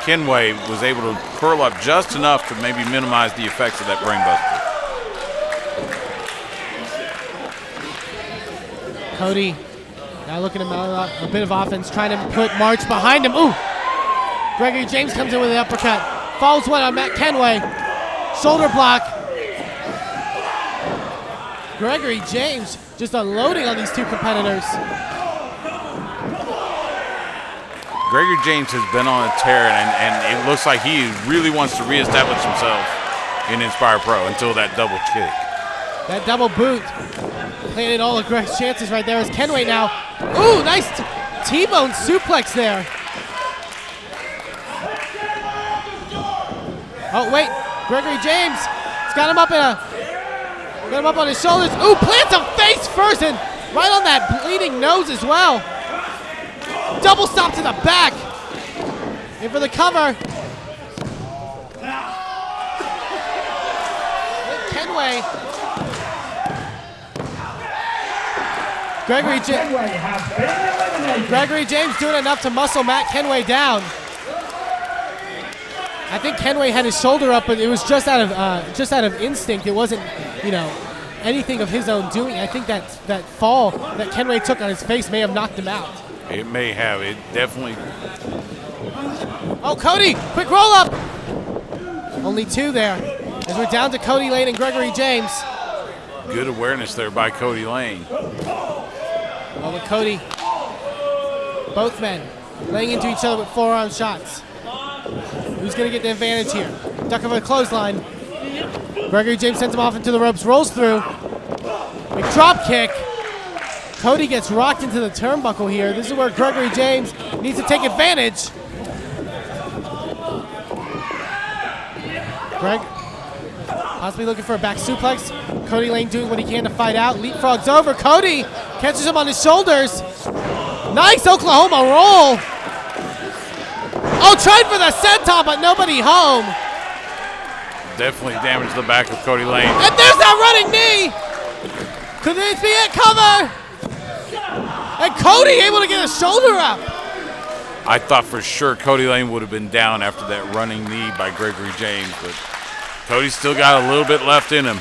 Kenway was able to curl up just enough to maybe minimize the effects of that brainbuster. Kody now looking to mount a bit of offense, trying to put March behind him. Ooh! Gregory James comes in with an uppercut. Follows one on Matt Kenway. Shoulder block. Gregory James just unloading on these two competitors. Gregory James has been on a tear, and it looks like he really wants to reestablish himself in Inspire Pro until that double kick. That double boot planted all of Greg's chances right there as Kenway now. Ooh, nice T-bone suplex there. Oh, wait. Gregory James has got him up on his shoulders. Ooh, plants him face first and right on that bleeding nose as well. Double stop to the back. In for the cover. Kenway. Gregory James doing enough to muscle Matt Kenway down. I think Kenway had his shoulder up, but it was just out of instinct. It wasn't, anything of his own doing. I think that fall that Kenway took on his face may have knocked him out. It may have. It definitely. Oh, Kody, quick roll up. Only 2 there. As we're down to Kody Lane and Gregory James. Good awareness there by Kody Lane. Well, with Kody, both men laying into each other with forearm shots. Who's going to get the advantage here? Duck of a clothesline. Gregory James sends him off into the ropes, rolls through. Big drop kick. Kody gets rocked into the turnbuckle here. This is where Gregory James needs to take advantage. Greg possibly looking for a back suplex. Kody Lane doing what he can to fight out. Leapfrogs over. Kody catches him on his shoulders. Nice Oklahoma roll. Oh, tried for the senton, but nobody home. Definitely damaged the back of Kody Lane. And there's that running knee. Could this be it? Cover. And Kody able to get a shoulder up. I thought for sure Kody Lane would have been down after that running knee by Gregory James, but Cody's still got a little bit left in him.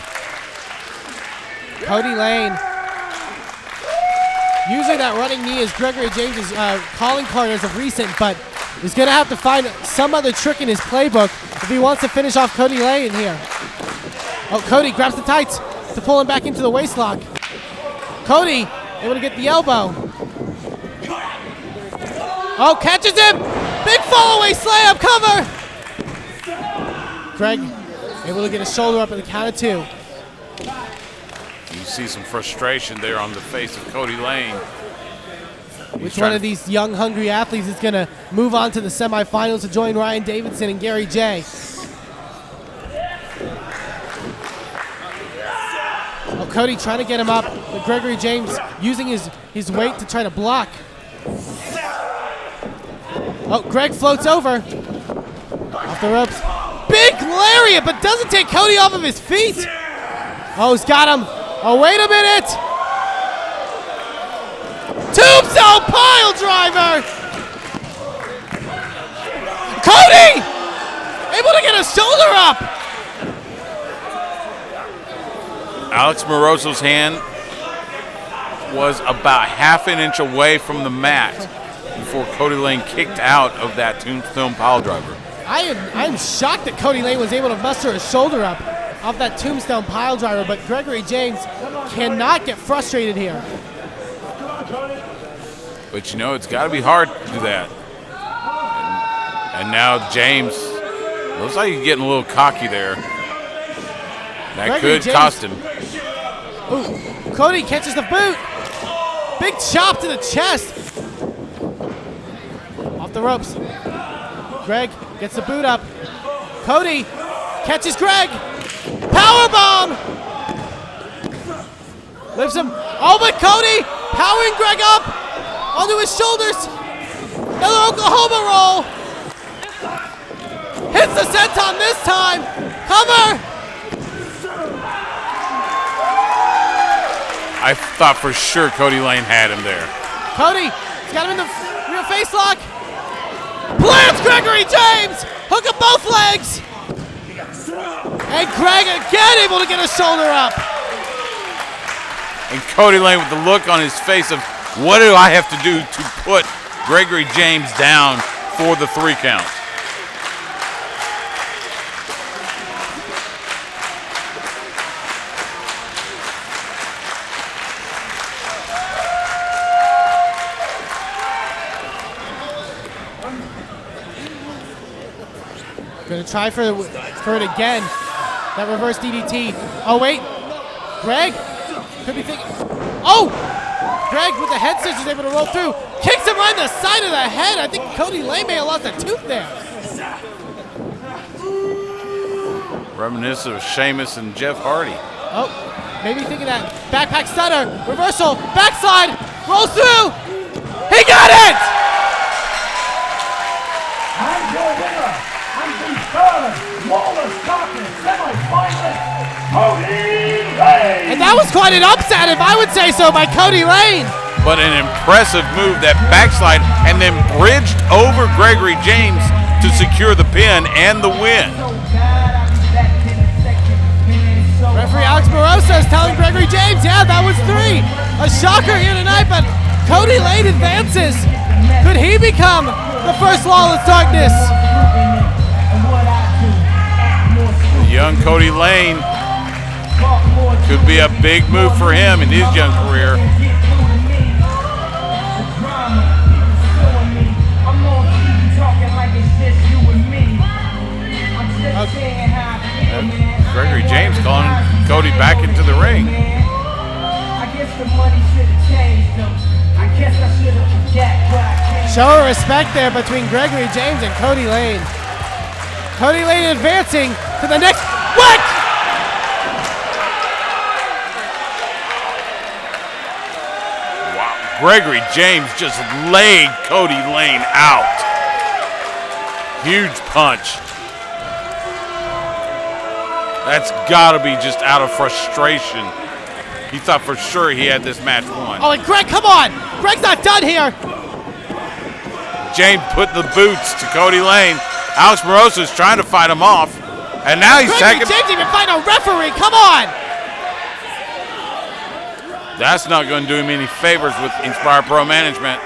Kody Lane using that running knee as Gregory James' calling card as of recent, but he's going to have to find some other trick in his playbook if he wants to finish off Kody Lane here. Oh, Kody grabs the tights to pull him back into the waistlock. Kody able to get the elbow. Oh, catches him! Big fall away slam, cover! Greg able to get a shoulder up at the count of 2. You see some frustration there on the face of Kody Lane. Which one of these young, hungry athletes is going to move on to the semifinals to join Ryan Davidson and Gary J? Oh, Kody trying to get him up, but Gregory James using his weight to try to block. Oh, Greg floats over. Off the ropes. Big lariat, but doesn't take Kody off of his feet. Oh, he's got him. Oh, wait a minute. Tombstone pile driver. Kody able to get a shoulder up. Alex Moroso's hand was about half an inch away from the mat before Kody Lane kicked out of that tombstone pile driver. I am shocked that Kody Lane was able to muster a shoulder up off that tombstone pile driver, but Gregory James cannot get frustrated here. But it's got to be hard to do that. And now James looks like he's getting a little cocky there. That Gregory could James cost him. Ooh, Kody catches the boot. Big chop to the chest. Off the ropes. Greg gets the boot up. Kody Catches Greg. Powerbomb. Lifts him. Oh, but Kody powering Greg up onto his shoulders. Another Oklahoma roll. Hits the senton this time. Cover. I thought for sure Kody Lane had him there. Kody, he's got him in the rear face lock. Plants Gregory James. Hook up both legs. And Greg again able to get his shoulder up. And Kody Lane with the look on his face of, what do I have to do to put Gregory James down for the 3 count? Gonna try for it again. That reverse DDT. Oh wait, Greg could be thinking. Oh, Greg with the head scissors able to roll through. Kicks him right in the side of the head. I think Kody Lane may have lost a tooth there. Reminiscent of Sheamus and Jeff Hardy. Oh, maybe thinking that backpack stunner. Reversal, backslide, rolls through. He got it! I'm your winner. I'm the third Lawless semi-finalist, Kody Lane. And that was quite an upset, if I would say so, by Kody Lane. But an impressive move, that backslide, and then bridged over Gregory James to secure the pin and the win. Referee Alex Morosa is telling Gregory James, yeah, that was 3. A shocker here tonight, but Kody Lane advances. Could he become the first Lawless Darkness? Young Kody Lane could be a big move for him in his young career. Gregory James calling Kody back into the ring. Show of respect there between Gregory James and Kody Lane. Kody Lane advancing to the next. What? Wow, Gregory James just laid Kody Lane out. Huge punch. That's gotta be just out of frustration. He thought for sure he had this match won. Oh, and Greg, come on! Greg's not done here! James put the boots to Kody Lane. Alex Morosa is trying to fight him off. And now he's taking. James even fight a referee, come on! That's not going to do him any favors with Inspire Pro Management.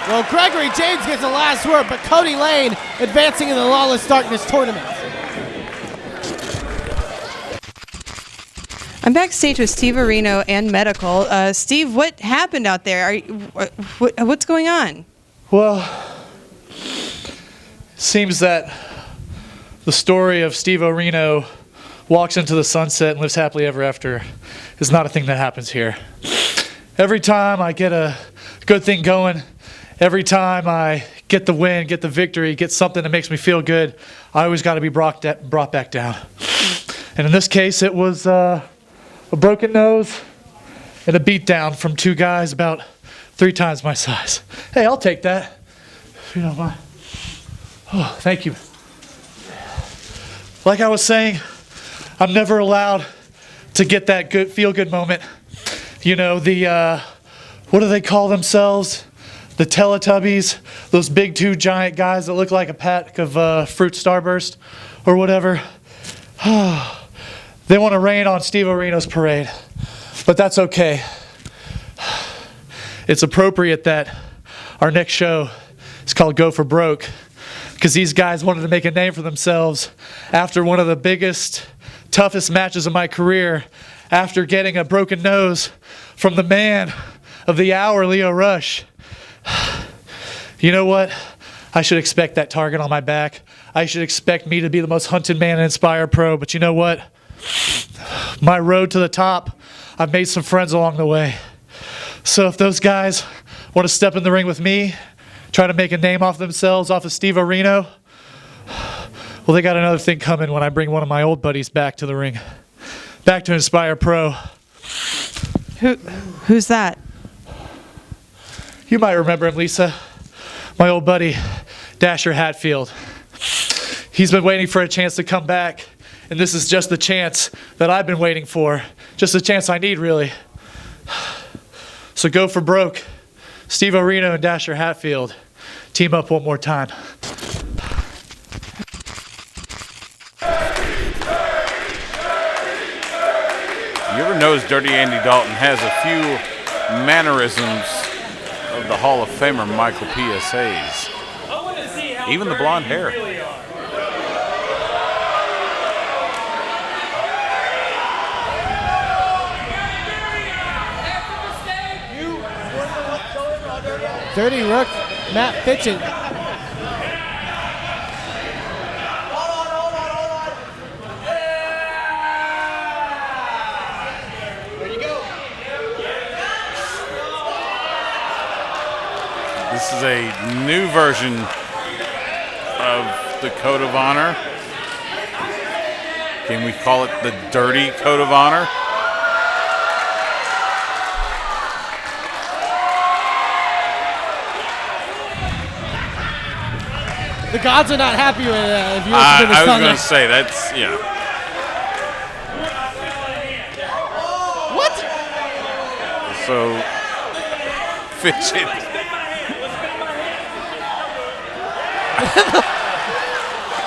Well, Gregory James gets the last word, but Kody Lane advancing in the Lawless Darkness tournament. I'm backstage with Steve Reno and Medical. Steve, what happened out there? What's going on? Well, seems that the story of Steve Reno walks into the sunset and lives happily ever after is not a thing that happens here. Every time I get a good thing going, every time I get the win, get the victory, get something that makes me feel good, I always got to be brought back down. And in this case, it was a broken nose and a beat down from 2 guys about 3 times my size. Hey, I'll take that, if you don't mind. Oh, thank you. Like I was saying, I'm never allowed to get that good feel-good moment. You know, the, what do they call themselves? The Teletubbies, those big 2 giant guys that look like a pack of Fruit Starburst or whatever. They want to rain on Steve Reno's parade, but that's okay. It's appropriate that our next show is called Go for Broke, because these guys wanted to make a name for themselves after one of the biggest, toughest matches of my career, after getting a broken nose from the man of the hour, Leo Rush. You know what? I should expect that target on my back. I should expect me to be the most hunted man in Inspire Pro, but you know what? My road to the top, I've made some friends along the way. So if those guys want to step in the ring with me, try to make a name off themselves off of Steve Reno, well, they got another thing coming when I bring one of my old buddies back to the ring. Back to Inspire Pro. Who's that? You might remember him, Lisa. My old buddy, Dasher Hatfield. He's been waiting for a chance to come back, and this is just the chance that I've been waiting for. Just the chance I need, really. So go for broke. Steve Reno and Dasher Hatfield. Team up one more time. You ever notice Dirty Andy Dalton has a few mannerisms of the Hall of Famer Michael PSA's. Even the blonde hair. Dirty Rook, Matt Fitchett. This is a new version of the Code of Honor. Can we call it the Dirty Code of Honor? The gods are not happy with it. If you I listen to the was going to say, that's, yeah. What? So, Fitchett.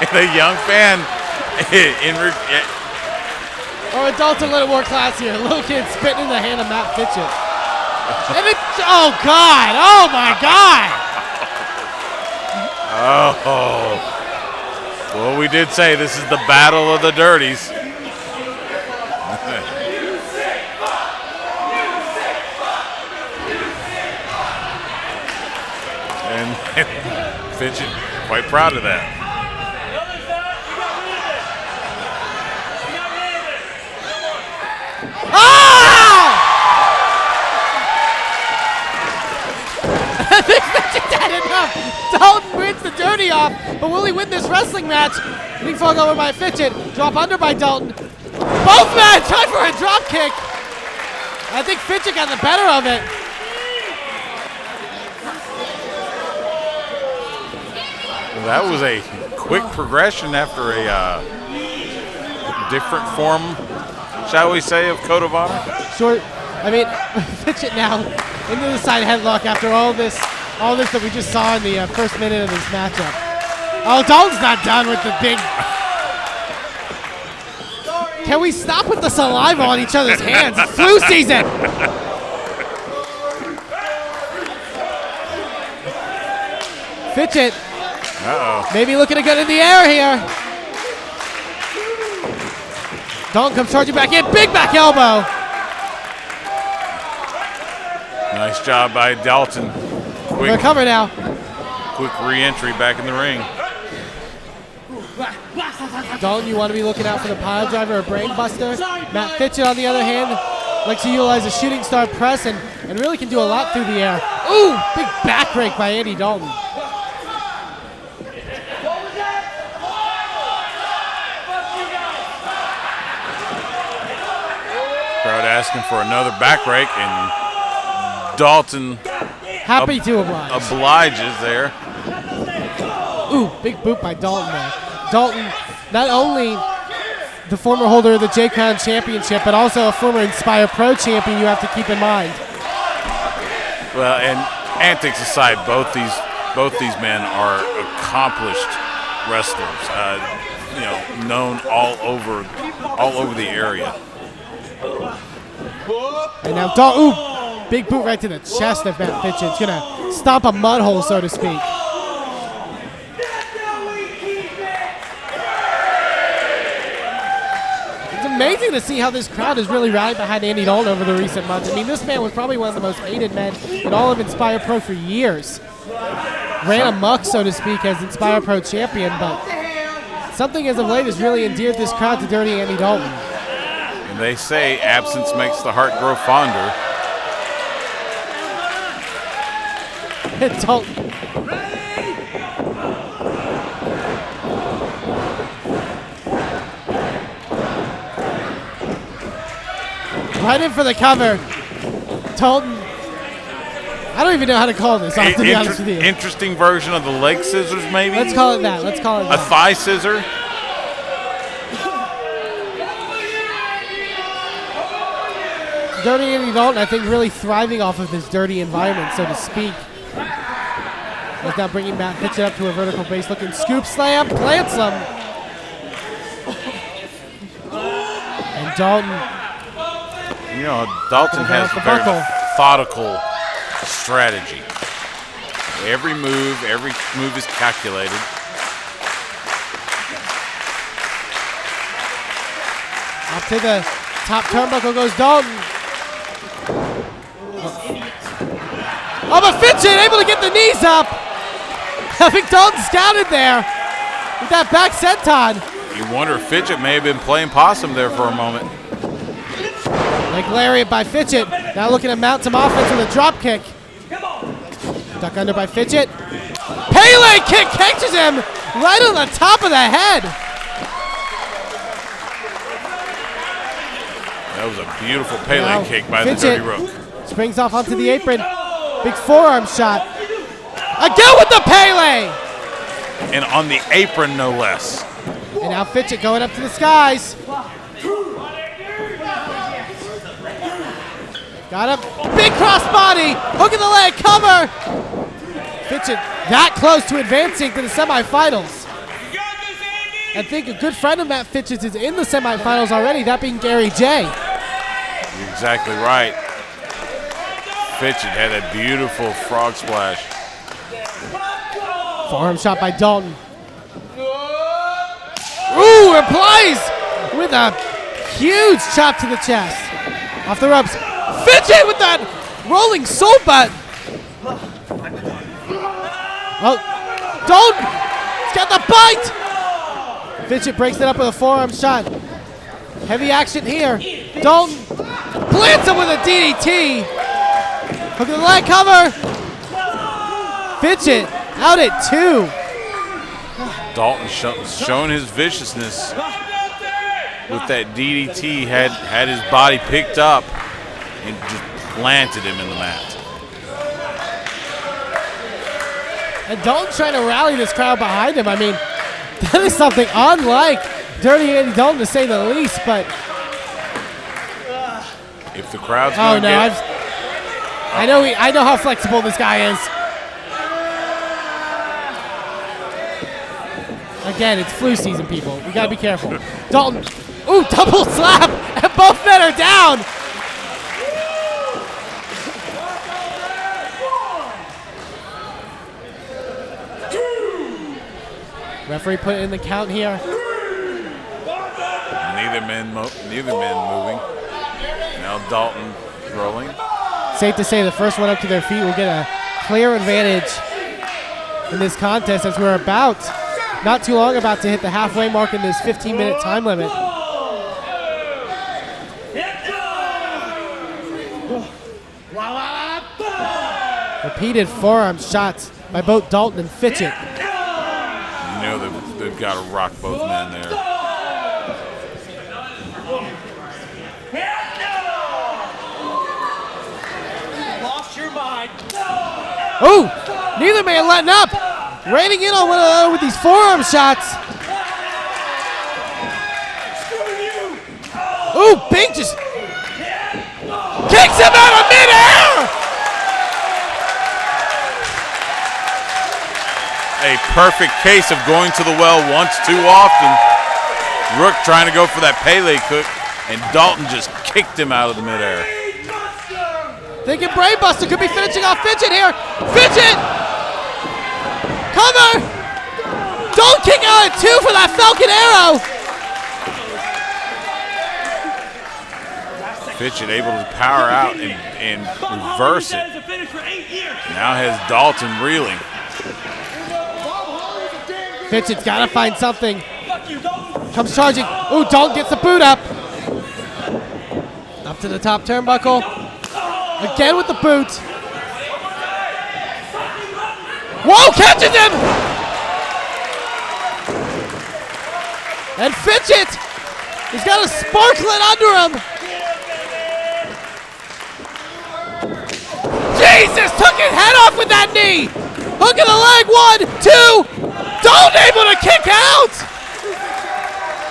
And a young fan or adults a little more classier. Little kid spitting in the hand of Matt Fitchett. And it, oh God! Oh my God! Oh. Well, we did say this is the battle of the dirties. And Fitchett quite proud of that. I think Fitchett's had enough. Dalton wins the dirty off, but will he win this wrestling match? Being flung over by Fitchett, drop under by Dalton. Both men try for a drop kick. I think Fitchett got the better of it. Well, that was a quick progression after a different form, shall we say, of Code of Honor. Short. I mean, Fitchett now into the side headlock after all this that we just saw in the first minute of this matchup. Oh, Dalton's not done with the big. Can we stop with the saliva on each other's hands? It's flu season. Fitchett. Maybe looking to get in the air here. Dalton comes charging back in. Big back elbow. Nice job by Dalton. Quick cover now. Quick re-entry back in the ring. Dalton, you want to be looking out for the pile driver or brain buster. Matt Fitchett, on the other hand, likes to utilize a shooting star press and really can do a lot through the air. Ooh, big back break by Andy Dalton. Crowd asking for another back break, and Dalton happy to oblige. Obliges there. Ooh, big boot by Dalton there. Dalton, not only the former holder of the J-Crown Championship, but also a former Inspire Pro champion you have to keep in mind. Well, and antics aside, both these men are accomplished wrestlers. Known all over the area. And now Dalton, ooh, big boot right to the chest of Matt Fitchett. It's gonna stomp a mud hole, so to speak. It's amazing to see how this crowd is really rallied behind Andy Dalton over the recent months. I mean, this man was probably one of the most hated men in all of Inspire Pro for years. Ran amok, so to speak, as Inspire Pro champion, but something as of late has really endeared this crowd to Dirty Andy Dalton. And they say absence makes the heart grow fonder. Dalton. Right in for the cover. Dalton. I don't even know how to call this, to be honest with you. Interesting version of the leg scissors, maybe? Let's call it that. A thigh scissor? Dirty Andy Dalton, I think, really thriving off of this dirty environment, so to speak. He's now bringing Matt Fitchett up to a vertical base looking scoop slam, plants him. And Dalton. You know, Dalton has a very methodical strategy. Every move is calculated. Up to the top turnbuckle goes Dalton. Oh, but Fitchett able to get the knees up. I think Dalton scouted there with that back senton. You wonder if Fitchett may have been playing possum there for a moment. Like lariat by Fitchett. Now looking to mount some offense with a drop kick. Duck under by Fitchett. Pele kick catches him right on the top of the head. That was a beautiful Pele kick by Fitchett the Dirty Rook. Springs off onto the apron. Big forearm shot. Again with the Pele. And on the apron, no less. And now Fitchett going up to the skies. Got a big crossbody. Hook in the leg, cover. Fitchett that close to advancing to the semifinals. I think a good friend of Matt Fitchett's is in the semifinals already, that being Gary J. You're exactly right. Fitchett had a beautiful frog splash. Forearm shot by Dalton. Ooh, replies with a huge chop to the chest. Off the ropes. Fitchett with that rolling soul butt. Oh, Dalton, he's got the bite. Fitchett breaks it up with a forearm shot. Heavy action here. Dalton plants him with a DDT. Hook of the leg cover. Fitchett out at 2. Dalton showing his viciousness with that DDT. Had his body picked up and just planted him in the mat. And Dalton trying to rally this crowd behind him. I mean, that is something unlike Dirty Andy Dalton, to say the least, but... If the crowd's going to get... I know how flexible this guy is. Again, it's flu season, people. We got to be careful. Dalton, ooh, double slap, and both men are down. Referee put in the count here. Neither man moving. Now Dalton rolling. Safe to say the first one up to their feet will get a clear advantage in this contest, as we're not too long about to hit the halfway mark in this 15-minute time limit. Repeated forearm shots by both Dalton and Fitchett. You know they've got to rock both men there. Lost your mind. Ooh, neither man letting up. Raining in on one another with these forearm shots. Ooh, Big just kicks him out of midair. A perfect case of going to the well once too often. Rook trying to go for that Pele cook, and Dalton just kicked him out of the midair. Thinking Brainbuster could be finishing off Fitchett here. Fitchett! Cover! Don't kick out at 2 for that Falcon Arrow! Fitchett able to power out and reverse it. Now has Dalton reeling. Fitchett's got to find something. Comes charging. Ooh, Dalton gets the boot up. Up to the top turnbuckle. Again with the boot. Whoa, catches him! And Fitchett, he's got a sparklet under him. Jesus, took his head off with that knee. Hook of the leg, 1, 2. Dalton able to kick out.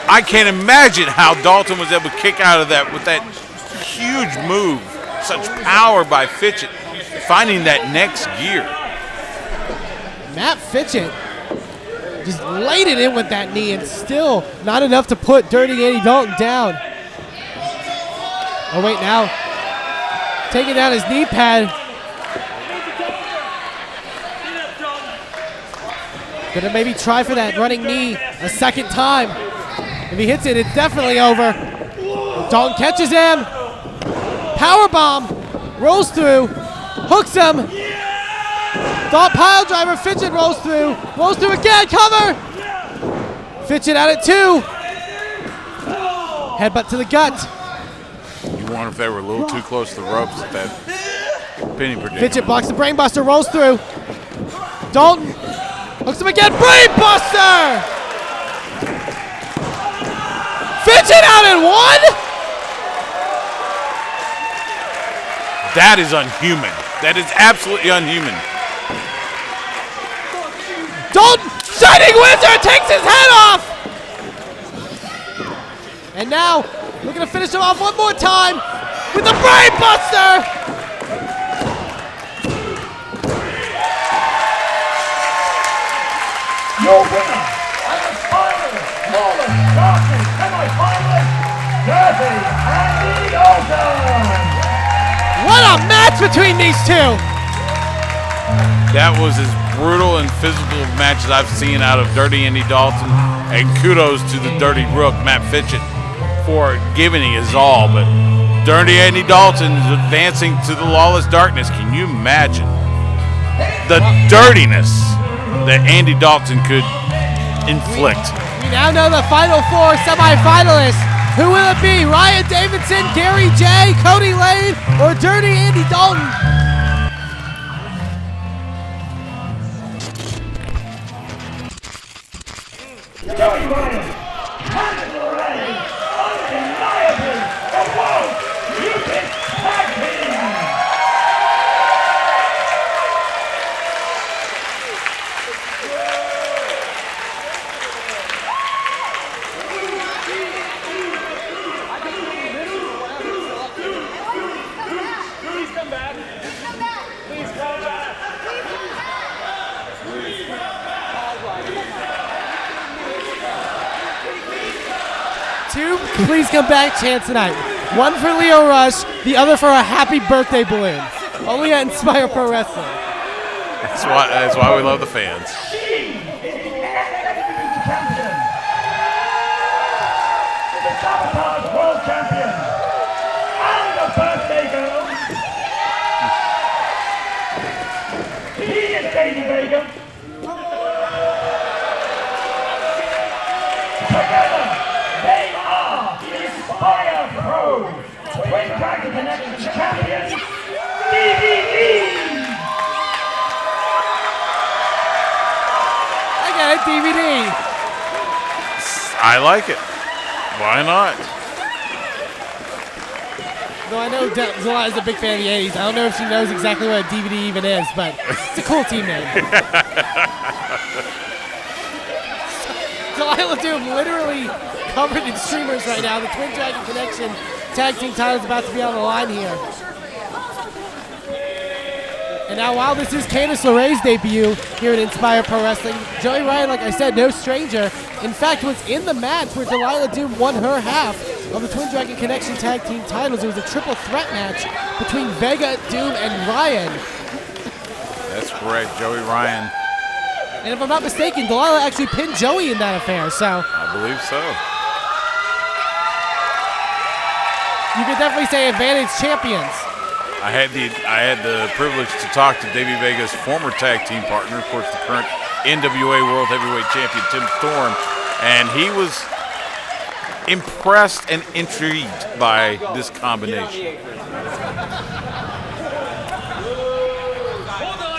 I can't imagine how Dalton was able to kick out of that with that huge move. Such power by Fitchett, finding that next gear. Matt Fitchett just laid it in with that knee and still not enough to put Dirty Andy Dalton down. Oh wait, now taking down his knee pad. Gonna maybe try for that running knee a second time. If he hits it, it's definitely over. Dalton catches him. Power bomb. Rolls through. Hooks him. Thought pile driver. Fitchett rolls through. Rolls through again. Cover. Fitchett out at 2. Headbutt to the gut. You wonder if they were a little too close to the ropes at that penny predicament. Fitchett blocks the brainbuster. Rolls through. Dalton hooks him again. Brainbuster. Fitchett out at 1. That is unhuman. That is absolutely unhuman. Dalton, Shining Wizard, takes his head off! And now, looking to finish him off one more time with the Brainbuster! Your winner, and the finalist, Lawless, Darkness, semi-finalist, Davey and Dalton! What a match between these two! That was as brutal and physical of matches I've seen out of Dirty Andy Dalton, and kudos to the Dirty Rook, Matt Fitchett, for giving his all. But Dirty Andy Dalton is advancing to the Lawless Darkness. Can you imagine the dirtiness that Andy Dalton could inflict? We now know the Final 4 semi-finalists. Who will it be? Ryan Davidson, Gary J, Kody Lane, or Dirty Andy Dalton? Joey Ryan, Candice LeRae, undeniably the world's cutest tag team. Please come back. Please come back. Two Please Come Back chants tonight. One for Leo Rush, the other for a happy birthday balloon. Only at Inspire Pro Wrestling. That's why we love the fans. She is the NXT champion. The Sabotage World Champion. And the birthday girl. He is Davey Vega. Together, they are Inspire Pro Twin Dragon Connection Champions, DVD. I got a DVD. I like it. Why not? Though I know Delilah is a big fan of the 80s. I don't know if she knows exactly what a DVD even is, but it's a cool team name. Delilah Doom literally covered in streamers right now. The Twin Dragon Connection tag team title is about to be on the line here. And now while this is Candice LeRae's debut here at Inspire Pro Wrestling, Joey Ryan, like I said, no stranger. In fact, was in the match where Delilah Doom won her half of the Twin Dragon Connection tag team titles. It was a triple threat match between Vega, Doom, and Ryan. That's correct, Joey Ryan. And if I'm not mistaken, Delilah actually pinned Joey in that affair, so. I believe so. You could definitely say advantage champions. I had the privilege to talk to Davey Vega's former tag team partner, of course, the current NWA World Heavyweight Champion, Tim Storm, and he was impressed and intrigued by this combination.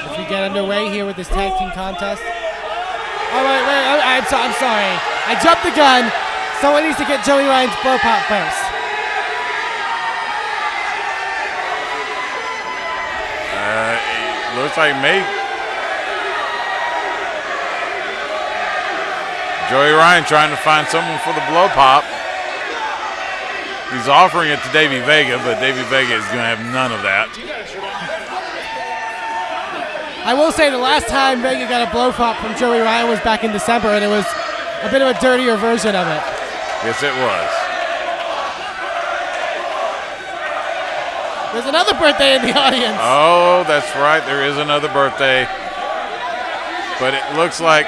As we get underway here with this tag team contest. Oh, wait, I'm sorry. I jumped the gun. Someone needs to get Joey Ryan's blow pop first. Looks like me. Joey Ryan trying to find someone for the blow pop. He's offering it to Davey Vega, but Davey Vega is going to have none of that. I will say the last time Vega got a blow pop from Joey Ryan was back in December, and it was a bit of a dirtier version of it. Yes, it was. There's another birthday in the audience. Oh, that's right. There is another birthday. But it looks like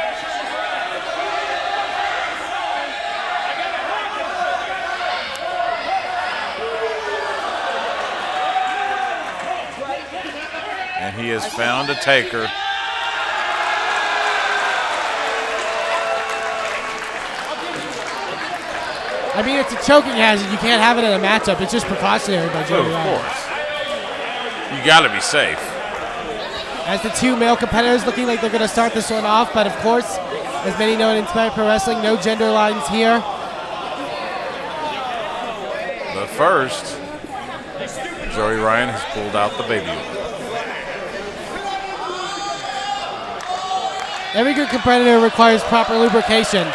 and he has found a taker. I mean, it's a choking hazard. You can't have it in a matchup. It's just precautionary by Joey Ryan. Of course. You got to be safe. As the two male competitors looking like they're going to start this one off, but of course, as many know in Inspired Pro Wrestling, no gender lines here. But first, Joey Ryan has pulled out the baby oil. Every good competitor requires proper lubrication.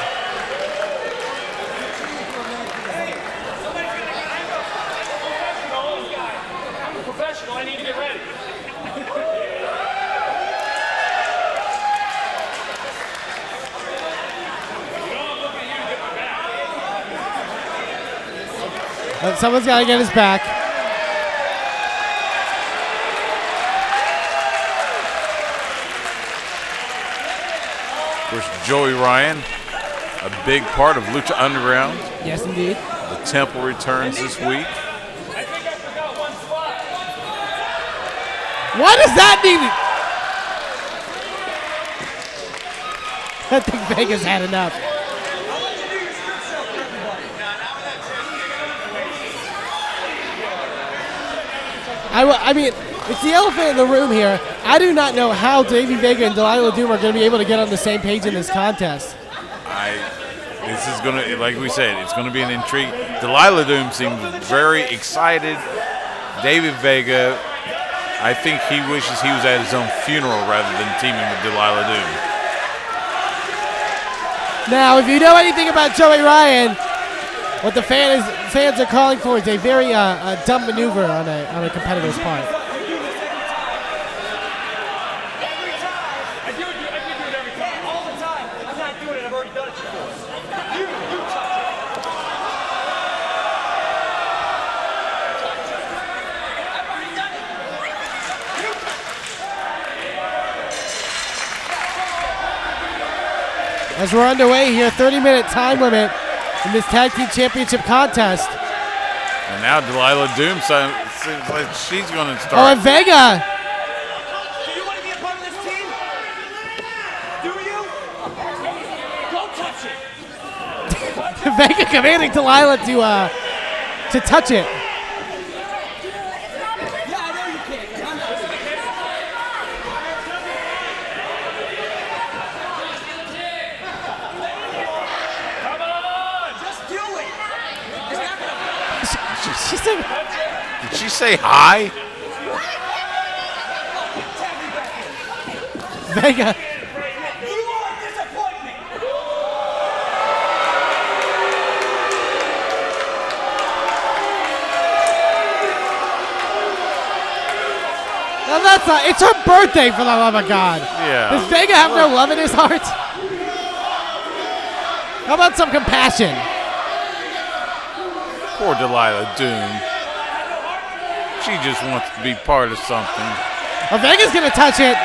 Someone's got to get his back. Of course, Joey Ryan, a big part of Lucha Underground. Yes, indeed. The Temple returns this week. What does that mean? I think Vega's had enough. I mean, it's the elephant in the room here. I do not know how Davey Vega and Delilah Doom are going to be able to get on the same page in this contest. This is going to, like we said, it's going to be an intrigue. Delilah Doom seemed very excited. Davey Vega, I think he wishes he was at his own funeral rather than teaming with Delilah Doom. Now, if you know anything about Joey Ryan, what the fans are calling for is a very dumb maneuver on a competitor's part. As we're underway here, 30-minute time limit in this Tag Team Championship contest. And now Delilah Doom seems like she's going to start. Oh, and Vega. Do you want to be a part of this team? Do you? Don't touch it. Vega commanding Delilah to touch it. Yeah, I know you can't. Did she say hi? Vega. You are a disappointment. Now that's not, it's her birthday, for the love of God. Yeah. Does Vega have no love in his heart? How about some compassion? Poor Delilah Doom. She just wants to be part of something. Well, Vega's going to touch it.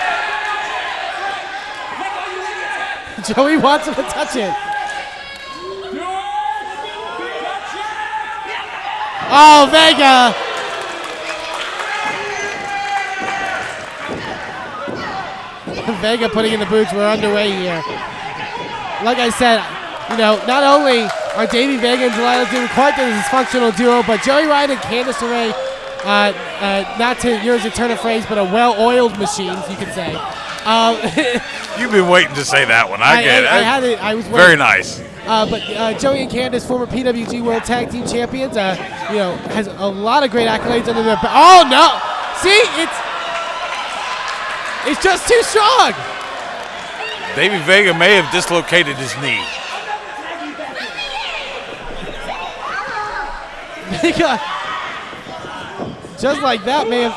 Joey wants him to touch it. Oh, Vega. Vega putting in the boots. We're underway here. Like I said, you know, not only are Davey Vega and Delilah Doom quite the dysfunctional duo, but Joey Ryan and Candice LeRae, not to use a turn of phrase, but a well-oiled machines, you could say. You've been waiting to say that one. I get it. I had it. I was waiting. Very nice. But Joey and Candice, former PWG World Tag Team Champions, has a lot of great accolades under their belt. Oh no! See, it's just too strong. Davey Vega may have dislocated his knee. Just like that, man.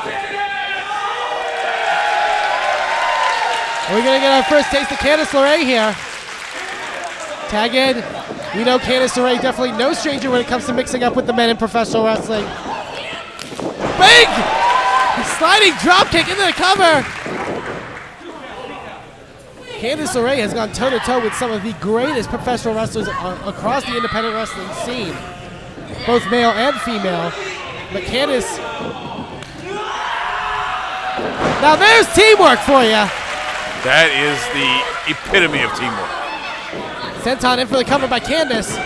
We're gonna get our first taste of Candice LeRae here. Tag in. We know Candice LeRae definitely no stranger when it comes to mixing up with the men in professional wrestling. Big sliding drop kick into the cover. Candice LeRae has gone toe-to-toe with some of the greatest professional wrestlers across the independent wrestling scene, both male and female. But Candice, now there's teamwork for you. That is the epitome of teamwork. Senton in for the cover by Candice.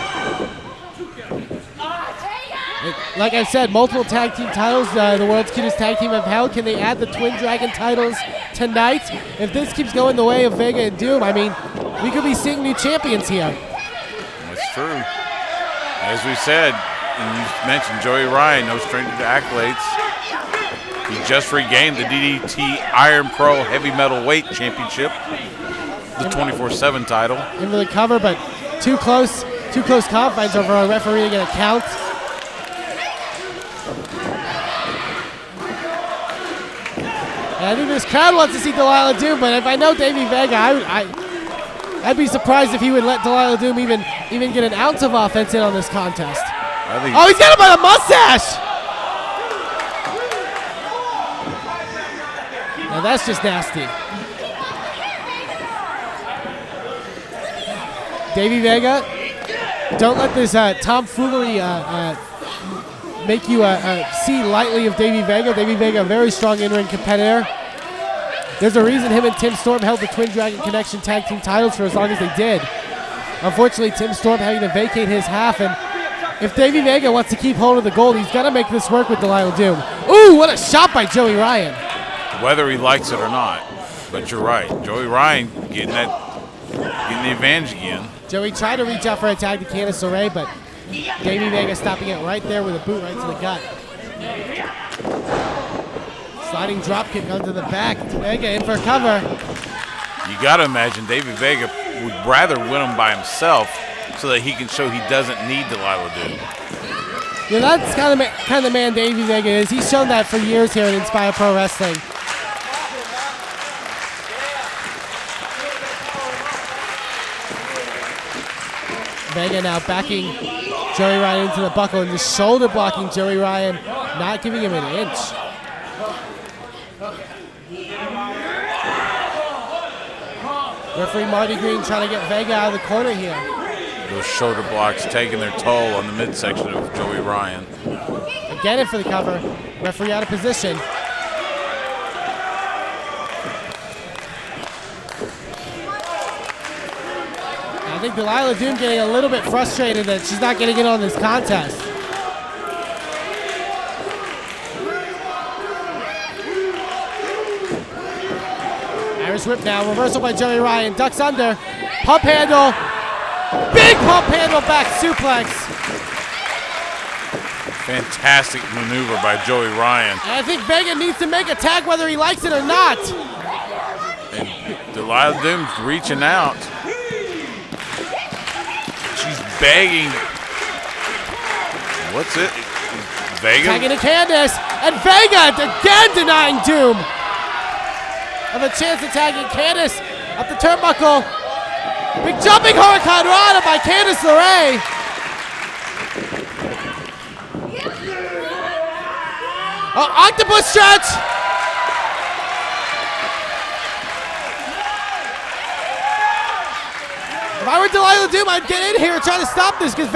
Like I said, multiple tag team titles the World's Cutest Tag Team have held. Can they add the Twin Dragon titles tonight? If this keeps going the way of Vega and Doom, I mean, we could be seeing new champions here. That's true. As we said, and you mentioned Joey Ryan, no stranger to accolades. He just regained the DDT Iron Pro Heavy Metal Weight Championship, the 24/7 title. Into the cover, but too close confines over our referee to get a count. And I think this crowd wants to see Delilah Doom, but if I know Davey Vega, I'd be surprised if he would let Delilah Doom even get an ounce of offense in on this contest. Oh, he's got him by the mustache! Now that's just nasty. Davey Vega, don't let this tomfoolery make you see lightly of Davey Vega. Davey Vega, a very strong in-ring competitor. There's a reason him and Tim Storm held the Twin Dragon Connection Tag Team titles for as long as they did. Unfortunately, Tim Storm having to vacate his half, and if Davey Vega wants to keep hold of the gold, he's got to make this work with Delilah Doom. Ooh, what a shot by Joey Ryan. Whether he likes it or not, but you're right. Joey Ryan getting the advantage again. Joey tried to reach out for a tag to Candice LeRae, but Davey Vega stopping it right there with a boot right to the gut. Sliding drop kick onto the back. Vega in for cover. You got to imagine Davey Vega would rather win him by himself so that he can show he doesn't need Delilah Doom. Yeah, that's kind of the man Davey Vega is. He's shown that for years here at Inspire Pro Wrestling. Vega now backing Joey Ryan into the buckle and just shoulder blocking Joey Ryan, not giving him an inch. Referee Marty Green trying to get Vega out of the corner here. Those shoulder blocks taking their toll on the midsection of Joey Ryan. Again in for the cover. Referee out of position. I think Delilah Doom getting a little bit frustrated that she's not getting in on this contest. Irish whip now, reversal by Joey Ryan, ducks under, pump handle, big pump handle back suplex. Fantastic maneuver by Joey Ryan. And I think Vega needs to make a tag whether he likes it or not. And Delilah Doom's reaching out. She's begging. What's it? Vega? Tagging to Candice, and Vega again denying Doom of a chance of tagging Candice up the turnbuckle. Big jumping Hurricane Rana by Candice LeRae. Oh, octopus stretch. If I were Delilah Doom, I'd get in here and try to stop this because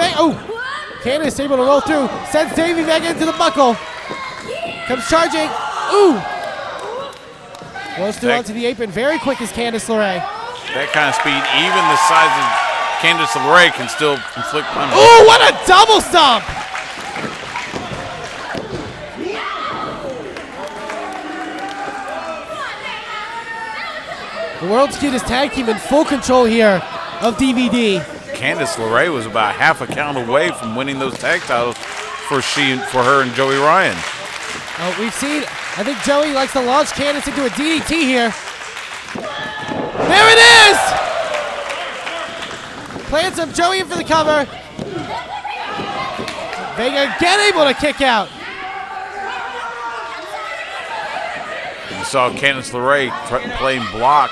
Candice able to roll through. Sends Davey Vega into the buckle. Comes charging. Ooh. Rolls through onto the apron. Very quick as Candice LeRae. That kind of speed, even the size of Candice LeRae can still inflict punishment. Ooh, what a double stomp. The world's cutest tag team in full control here of DVD. Candice LeRae was about half a count away from winning those tag titles for her and Joey Ryan. We've seen, I think Joey likes to launch Candice into a DDT here. There it is! Plants of Joey in for the cover. Vega again able to kick out. You saw Candice LeRae playing block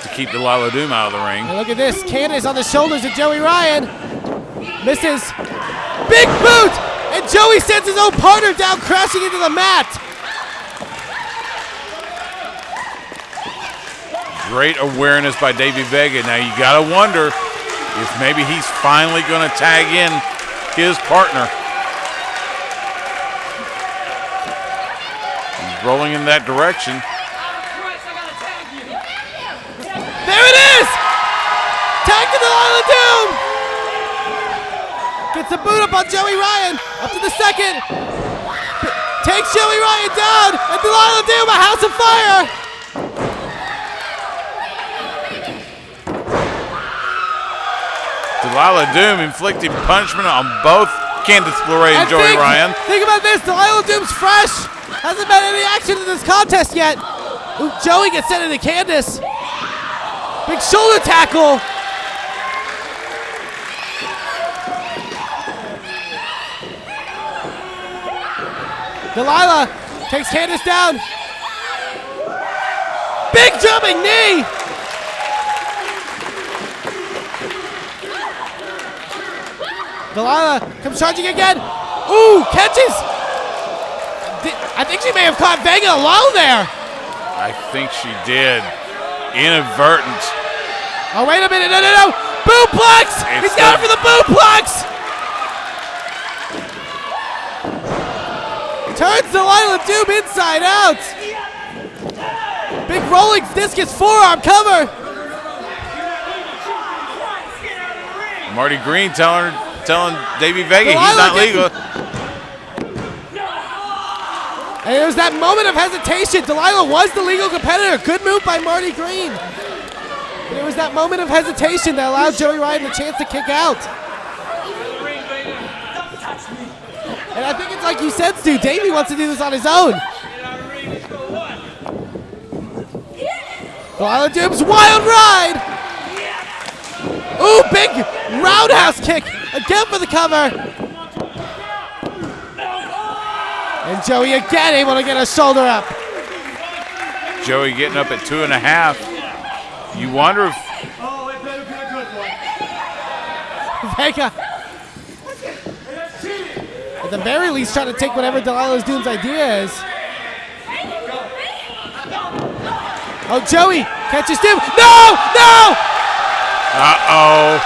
to keep Delilah Doom out of the ring. And look at this, Candice on the shoulders of Joey Ryan. Misses. Big boot! And Joey sends his own partner down, crashing into the mat. Great awareness by Davey Vega. Now you gotta wonder if maybe he's finally gonna tag in his partner. He's rolling in that direction. There it is! Tag to Delilah Doom! Gets the boot up on Joey Ryan, up to the second. Takes Joey Ryan down, and Delilah Doom, a house of fire! Delilah Doom inflicting punishment on both Candice LeRae and Joey Ryan. Think about this, Delilah Doom's fresh. Hasn't been any action in this contest yet. Ooh, Joey gets sent into Candice. Big shoulder tackle. Delilah takes Candice down. Big jumping knee. Delilah comes charging again. Ooh, catches. I think she may have caught Vega low there. I think she did. Inadvertent. Oh, wait a minute. No. Booplex. He's going for the booplex. Turns Delilah Doom inside out. Big rolling discus forearm cover. Marty Green telling Davey Vega he's not legal. And there was that moment of hesitation. Delilah was the legal competitor. Good move by Marty Green. But there was that moment of hesitation that allowed Joey Ryan the chance to kick out. And I think it's like you said, Stu, Davey wants to do this on his own. Delilah Doom's wild ride. Ooh, big roundhouse kick. Again for the cover. And Joey again able to get a shoulder up. Joey getting up at 2.5. You wonder if Vega, at the very least, trying to take whatever Delilah Doom's idea is. Oh, Joey catches Doom. No! Uh-oh.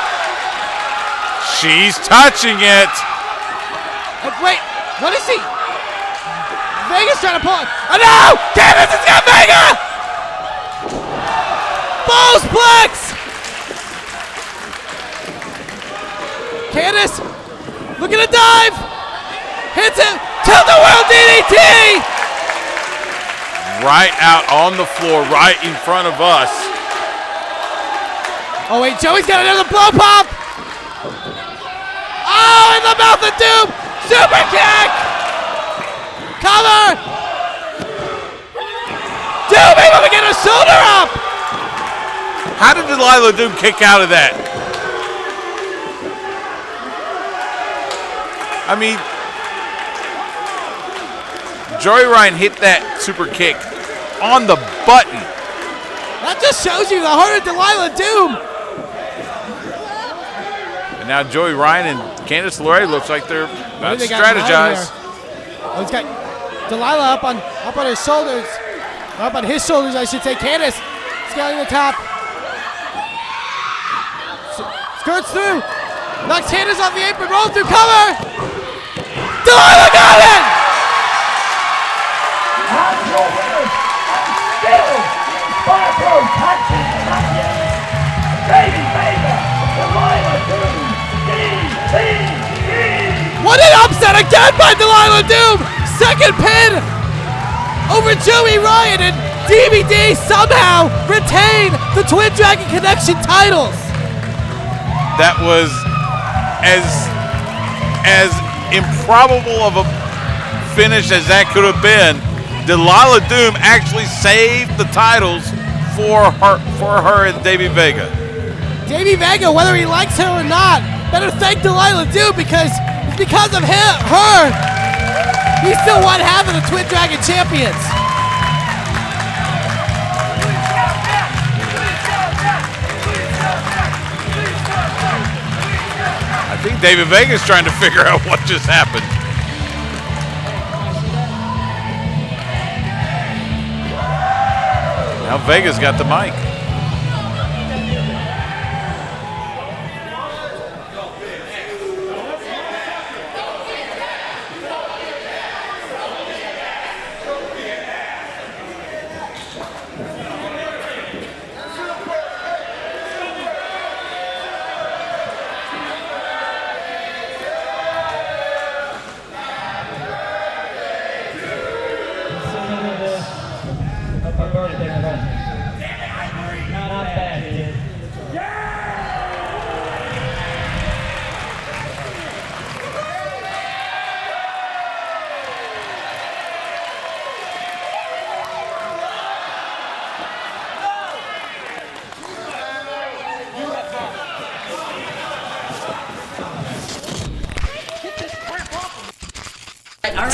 She's touching it. Wait, what is he? Vega's trying to pull it. Oh no! Candice has got Vega! Bullsplex! Candice looking to dive. Hits it. Tilt-a-whirl DDT! Right out on the floor, right in front of us. Oh wait, Joey's got another blow pop! Oh, in the mouth of Doom! Super kick! Cover! Doom able to get a shoulder up! How did Delilah Doom kick out of that? I mean, Joey Ryan hit that super kick on the button. That just shows you the heart of Delilah Doom. And now Joey Ryan and Candice LeRae looks like they're about to strategize. Oh, he's got Delilah up on her shoulders. Up on his shoulders, I should say. Candice scaling the top. Skirts through. Knocks Candice off the apron. Rolls through cover. Delilah got it! What an upset again by Delilah Doom! Second pin over Joey Ryan, and DVD somehow retain the Twin Dragon Connection titles. That was as improbable of a finish as that could have been. Delilah Doom actually saved the titles for her and Davey Vega. Davey Vega, whether he likes her or not, better thank Delilah Doom because of her, he's still one half of the Twin Dragon champions. I think David Vega's trying to figure out what just happened. Now Vega's got the mic.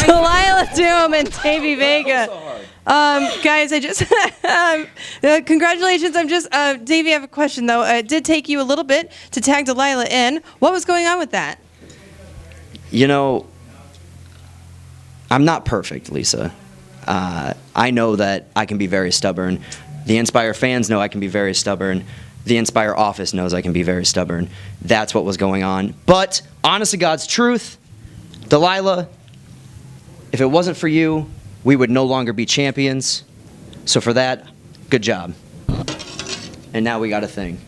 Delilah Doom and Davey Vega. Guys, I just congratulations. Davey, I have a question though. It did take you a little bit to tag Delilah in. What was going on with that? You know, I'm not perfect, Lisa. I know that I can be very stubborn. The Inspire fans know I can be very stubborn. The Inspire office knows I can be very stubborn. That's what was going on. But honest to God's truth, Delilah, if it wasn't for you, we would no longer be champions. So for that, good job. And now we got a thing.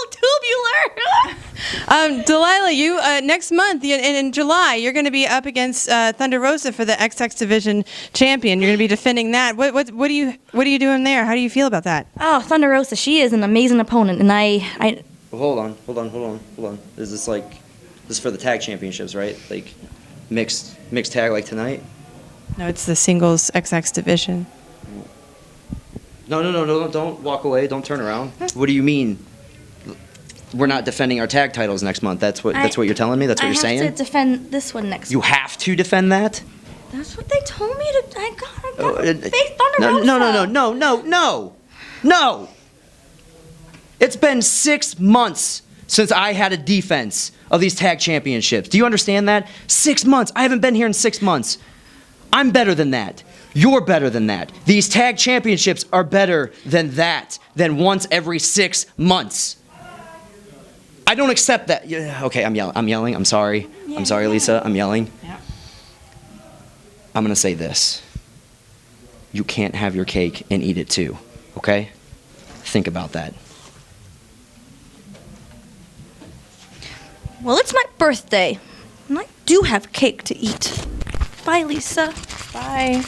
Tubular! Delilah, you next month in July, you're going to be up against Thunder Rosa for the XX Division champion. You're going to be defending that. What are you doing there? How do you feel about that? Oh, Thunder Rosa, she is an amazing opponent, and I. Well, hold on. Is this for the tag championships, right? Like mixed tag like tonight? No, it's the singles XX Division. No, don't walk away. Don't turn around. What do you mean? We're not defending our tag titles next month. That's what you're telling me? That's what you're saying? I have to defend this one next You month. have to defend that? That's what they told me to. I got to face Thunder Rosa. No. It's been 6 months since I had a defense of these tag championships. Do you understand that? 6 months. I haven't been here in 6 months. I'm better than that. You're better than that. These tag championships are better than that, than once every 6 months. I don't accept that. Yeah, okay, I'm yelling. I'm sorry. I'm sorry, Lisa. I'm yelling. Yeah. I'm going to say this. You can't have your cake and eat it too, okay? Think about that. Well, it's my birthday, and I do have cake to eat. Bye, Lisa. Bye.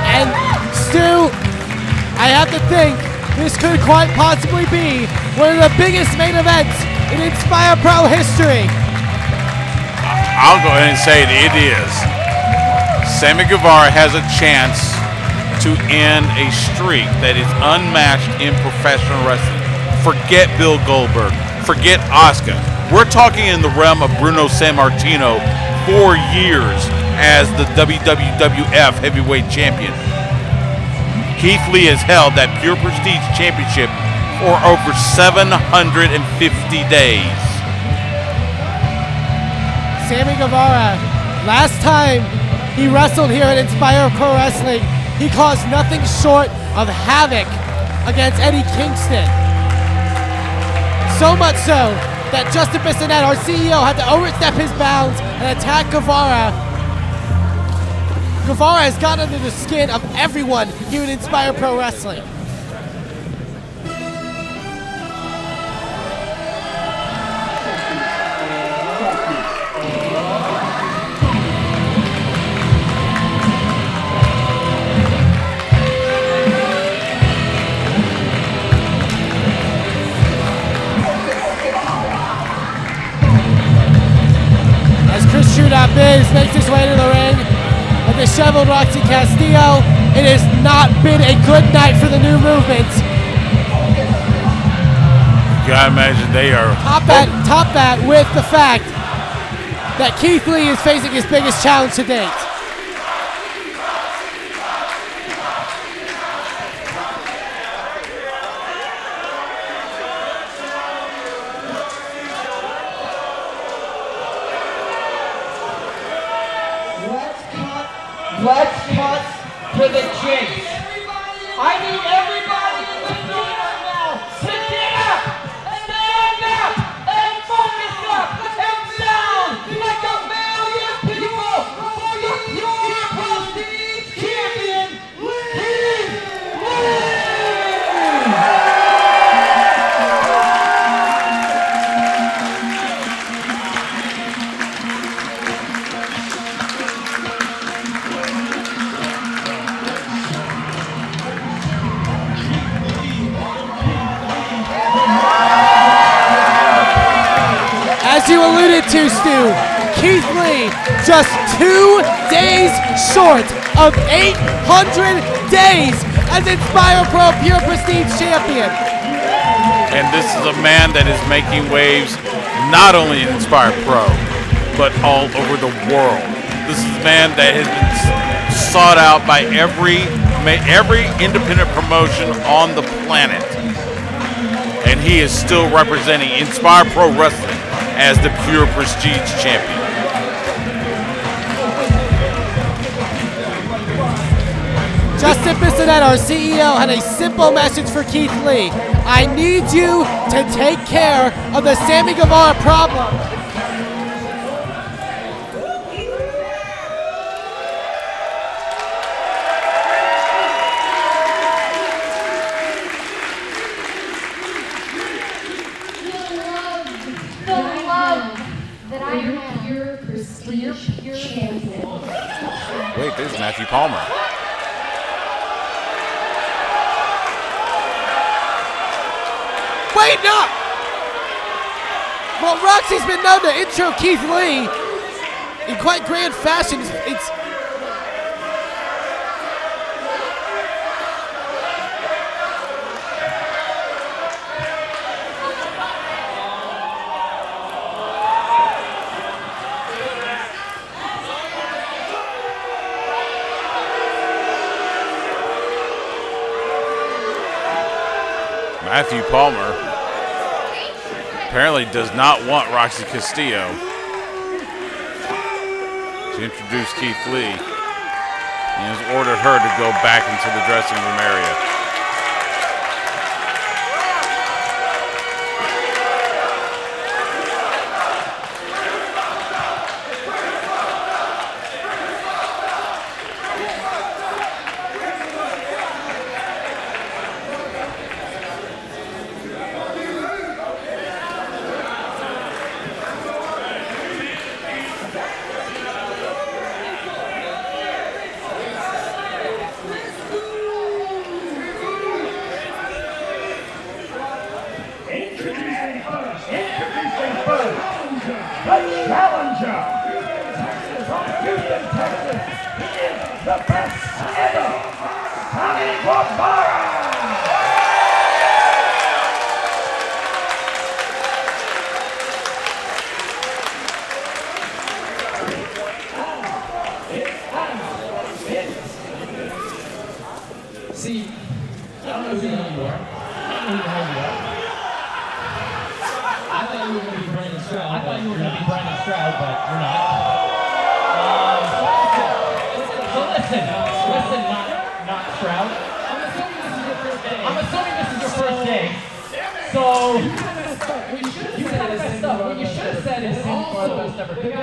And Stu, I have to think this could quite possibly be one of the biggest main events in Inspire Pro history. I'll go ahead and say it is. Sammy Guevara has a chance to end a streak that is unmatched in professional wrestling. Forget Bill Goldberg. Forget Asuka. We're talking in the realm of Bruno Sammartino 4 years as the WWF Heavyweight Champion. Keith Lee has held that Pure Prestige Championship for over 750 days. Sammy Guevara, last time he wrestled here at Inspire Pro Wrestling, he caused nothing short of havoc against Eddie Kingston. So much so that Justin Bissonette, our CEO, had to overstep his bounds and attack Guevara. Guevara has gotten under the skin of everyone here at Inspire Pro Wrestling. Miz makes his way to the ring. A disheveled Roxy Castillo. It has not been a good night for the new movement. You gotta imagine they are. Top that with the fact that Keith Lee is facing his biggest challenge to date. Let's cut to the chase. I need everybody in the room right now to get up, stand up, and focus up, and sound like a million people for your prestige champion, Keith Lee! As you alluded to, Stu, Keith Lee just 2 days short of 800 days as Inspire Pro Pure Prestige Champion. And this is a man that is making waves not only in Inspire Pro, but all over the world. This is a man that has been sought out by every independent promotion on the planet. And he is still representing Inspire Pro Wrestling as the Pure Prestige Champion. Justin Bissonette, our CEO, had a simple message for Keith Lee. I need you to take care of the Sammy Guevara problem. Wait, there's Matthew Palmer. Wait, no! Well, Roxy's been known to intro Keith Lee in quite grand fashion. It's Matthew Palmer apparently does not want Roxy Castillo to introduce Keith Lee. He has ordered her to go back into the dressing room area.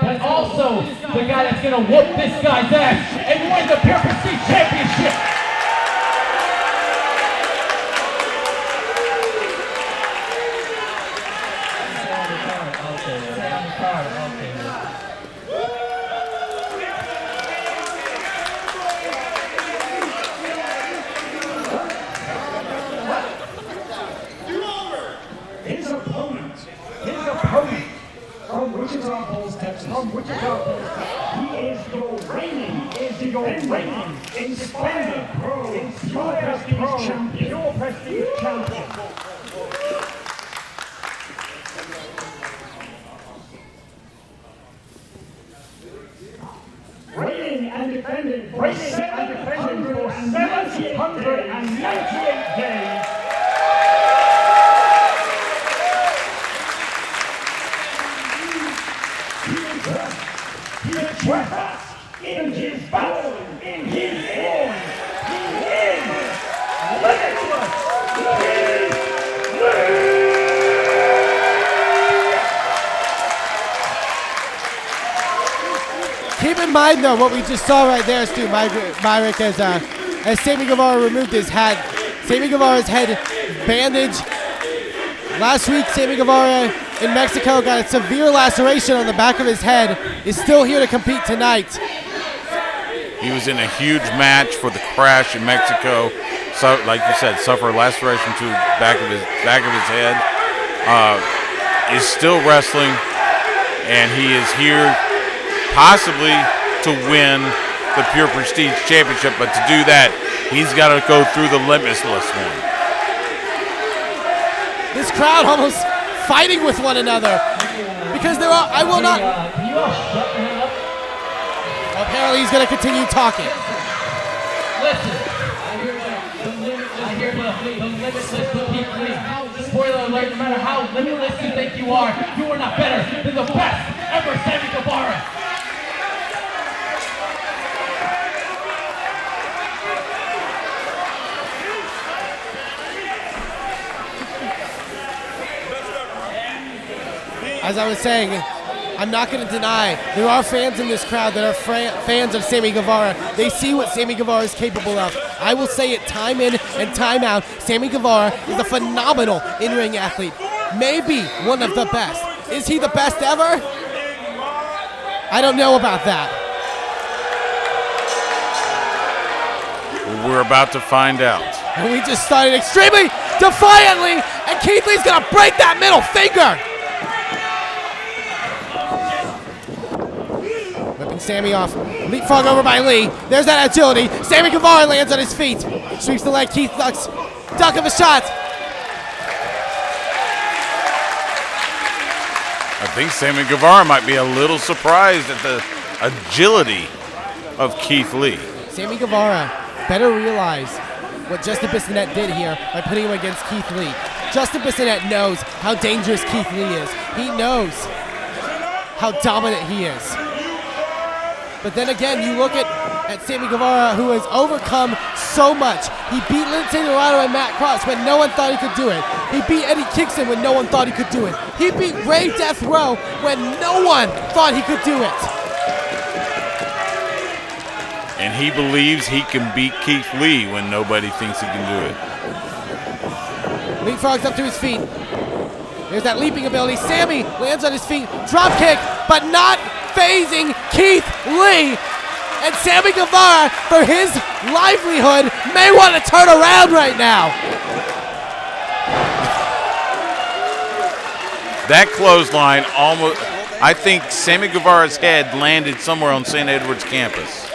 But also the guy that's gonna whoop this guy's ass and win the Pure Prestige Championship. From Wichita Falls, Texas. From Wichita Falls, Texas. He is the reigning, Inspire Pro, Pure Prestige Champion. Reigning and defending for 798 days. He is breath in his bone, in his horn. He is limitless. Keep in mind, though, what we just saw right there, Stu Myrick, as Sammy Guevara removed his hat. Sammy Guevara's head bandaged. Last week, Sammy Guevara in Mexico got a severe laceration on the back of his head. Is still here to compete tonight. He was in a huge match for the Crash in Mexico. So, like you said, suffered a laceration to the back of his head. Is still wrestling, and he is here possibly to win the Pure Prestige Championship. But to do that, he's got to go through the Limitless one. This crowd almost fighting with one another because there are. I will not. Can you all shut the hell up? Apparently, he's going to continue talking. Listen, I hear the limitless will keep clean. Spoiler alert, no matter how limitless you think you are not better than the best ever, Sammy Guevara. As I was saying, I'm not going to deny there are fans in this crowd that are fans of Sammy Guevara. They see what Sammy Guevara is capable of. I will say it time in and time out. Sammy Guevara is a phenomenal in-ring athlete. Maybe one of the best. Is he the best ever? I don't know about that. We're about to find out. And we just started extremely defiantly, and Keith Lee's going to break that middle finger. Sammy off. Leapfrog over by Lee. There's that agility. Sammy Guevara lands on his feet. Sweeps the leg. Keith ducks. Duck of a shot. I think Sammy Guevara might be a little surprised at the agility of Keith Lee. Sammy Guevara better realize what Justin Bissonnette did here by putting him against Keith Lee. Justin Bissonnette knows how dangerous Keith Lee is. He knows how dominant he is. But then again, you look at Sammy Guevara, who has overcome so much. He beat Lindsay Dorado and Matt Cross when no one thought he could do it. He beat Eddie Kingston when no one thought he could do it. He beat Ray Death Row when no one thought he could do it. And he believes he can beat Keith Lee when nobody thinks he can do it. Leapfrogs up to his feet. There's that leaping ability. Sammy lands on his feet. Drop kick, but not phasing Keith Lee. And Sammy Guevara, for his livelihood, may want to turn around right now. That clothesline almost, I think Sammy Guevara's head landed somewhere on St. Edward's campus.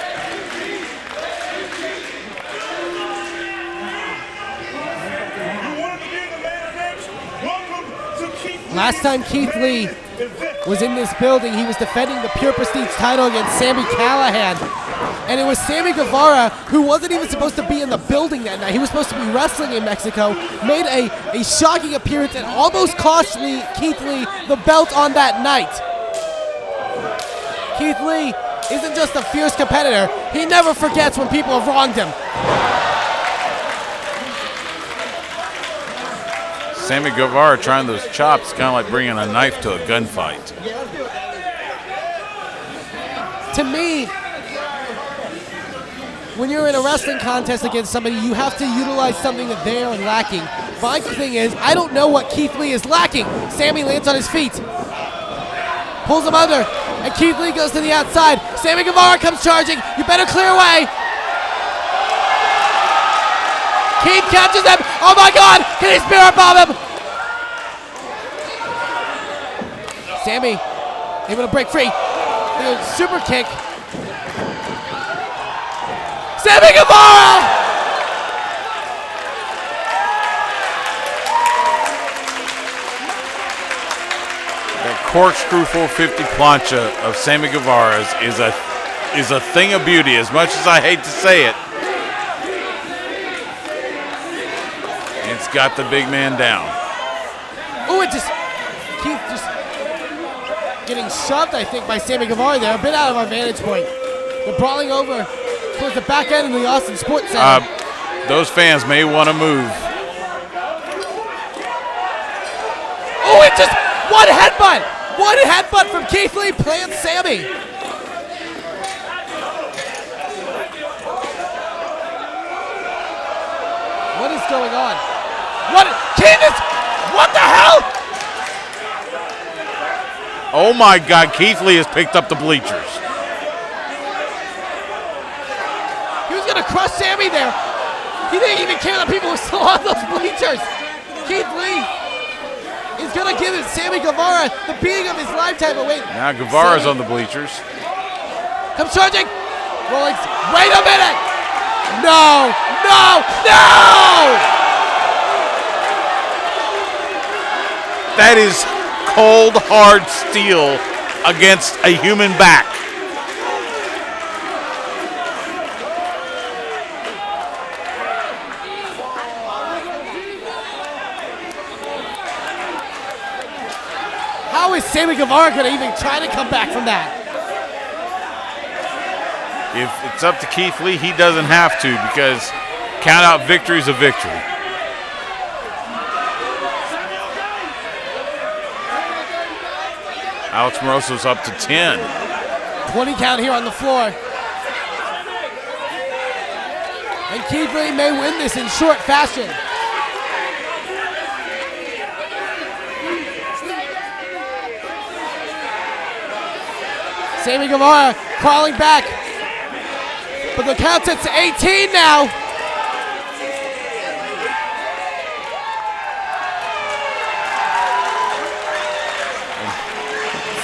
Last time Keith Lee was in this building, he was defending the Pure Prestige title against Sami Callihan. And it was Sammy Guevara, who wasn't even supposed to be in the building that night. He was supposed to be wrestling in Mexico, made a shocking appearance and almost cost Keith Lee the belt on that night. Keith Lee isn't just a fierce competitor. He never forgets when people have wronged him. Sammy Guevara trying those chops, kind of like bringing a knife to a gunfight. To me, when you're in a wrestling contest against somebody, you have to utilize something that they are lacking. My thing is, I don't know what Keith Lee is lacking. Sammy lands on his feet, pulls him under, and Keith Lee goes to the outside. Sammy Guevara comes charging. You better clear away. Keith catches him. Oh my God! Can he spirit bomb him? Sammy Able to break free. Super kick. Sammy Guevara! That corkscrew 450 plancha of Sammy Guevara's is a thing of beauty, as much as I hate to say it. It's got the big man down. Oh, Keith just getting shoved, I think, by Sammy Guevara there. A bit out of our vantage point. They're brawling over towards the back end of the Austin Sports Center. Those fans may want to move. Oh, it just one headbutt. One headbutt from Keith Lee plants Sammy. What is going on? Candice, what the hell? Oh my God, Keith Lee has picked up the bleachers. He was gonna crush Sammy there. He didn't even care that people were still on those bleachers. Keith Lee is gonna give Sammy Guevara the beating of his lifetime. But wait. Now Guevara's on the bleachers. Comes charging. Rolling. Wait a minute. No. That is cold, hard steel against a human back. How is Sammy Guevara going to even try to come back from that? If it's up to Keith Lee, he doesn't have to, because count out victory is a victory. Alex Moroso's up to 10. 20 count here on the floor. And Keith Lee may win this in short fashion. Sammy Guevara crawling back. But the count's at 18 now.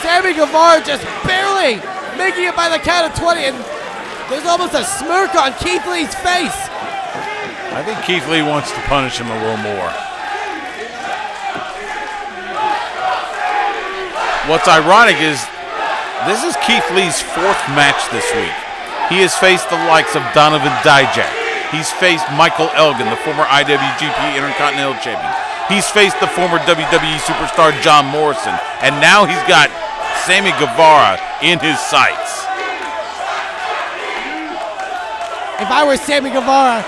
Sammy Guevara just barely making it by the count of 20, and there's almost a smirk on Keith Lee's face. I think Keith Lee wants to punish him a little more. What's ironic is this is Keith Lee's fourth match this week. He has faced the likes of Donovan Dijak. He's faced Michael Elgin, the former IWGP Intercontinental Champion. He's faced the former WWE superstar John Morrison. And now he's got Sammy Guevara in his sights. If I were Sammy Guevara,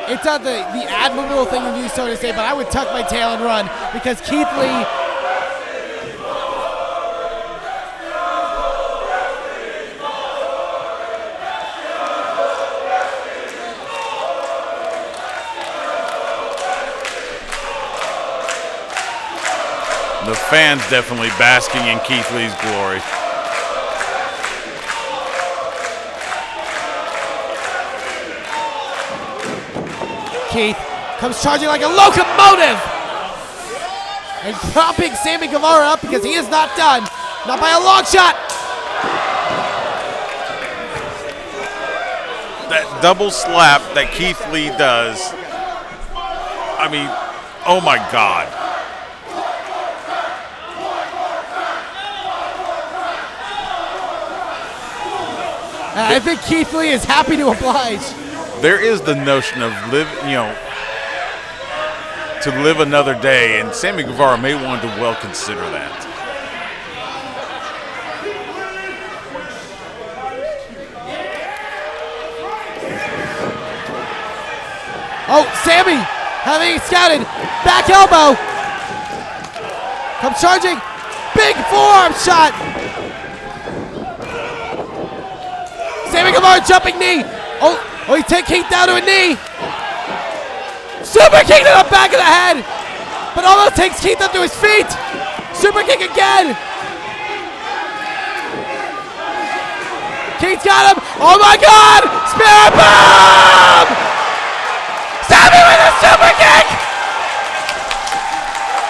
it's not the admirable thing to do, so to say, but I would tuck my tail and run, because Keith Lee... The fans definitely basking in Keith Lee's glory. Keith comes charging like a locomotive and propping Sammy Guevara up, because he is not done. Not by a long shot. That double slap that Keith Lee does, I mean, oh my God. I think Keith Lee is happy to oblige. There is the notion of to live another day, and Sammy Guevara may want to well consider that. Oh, Sammy having it scouted. Back elbow. Comes charging. Big forearm shot. Sammy Guevara jumping knee. Oh, he takes Keith down to a knee. Super kick to the back of the head. But almost takes Keith up to his feet. Super kick again. Keith's got him. Oh my God. Spirit bomb. Sammy with a super kick.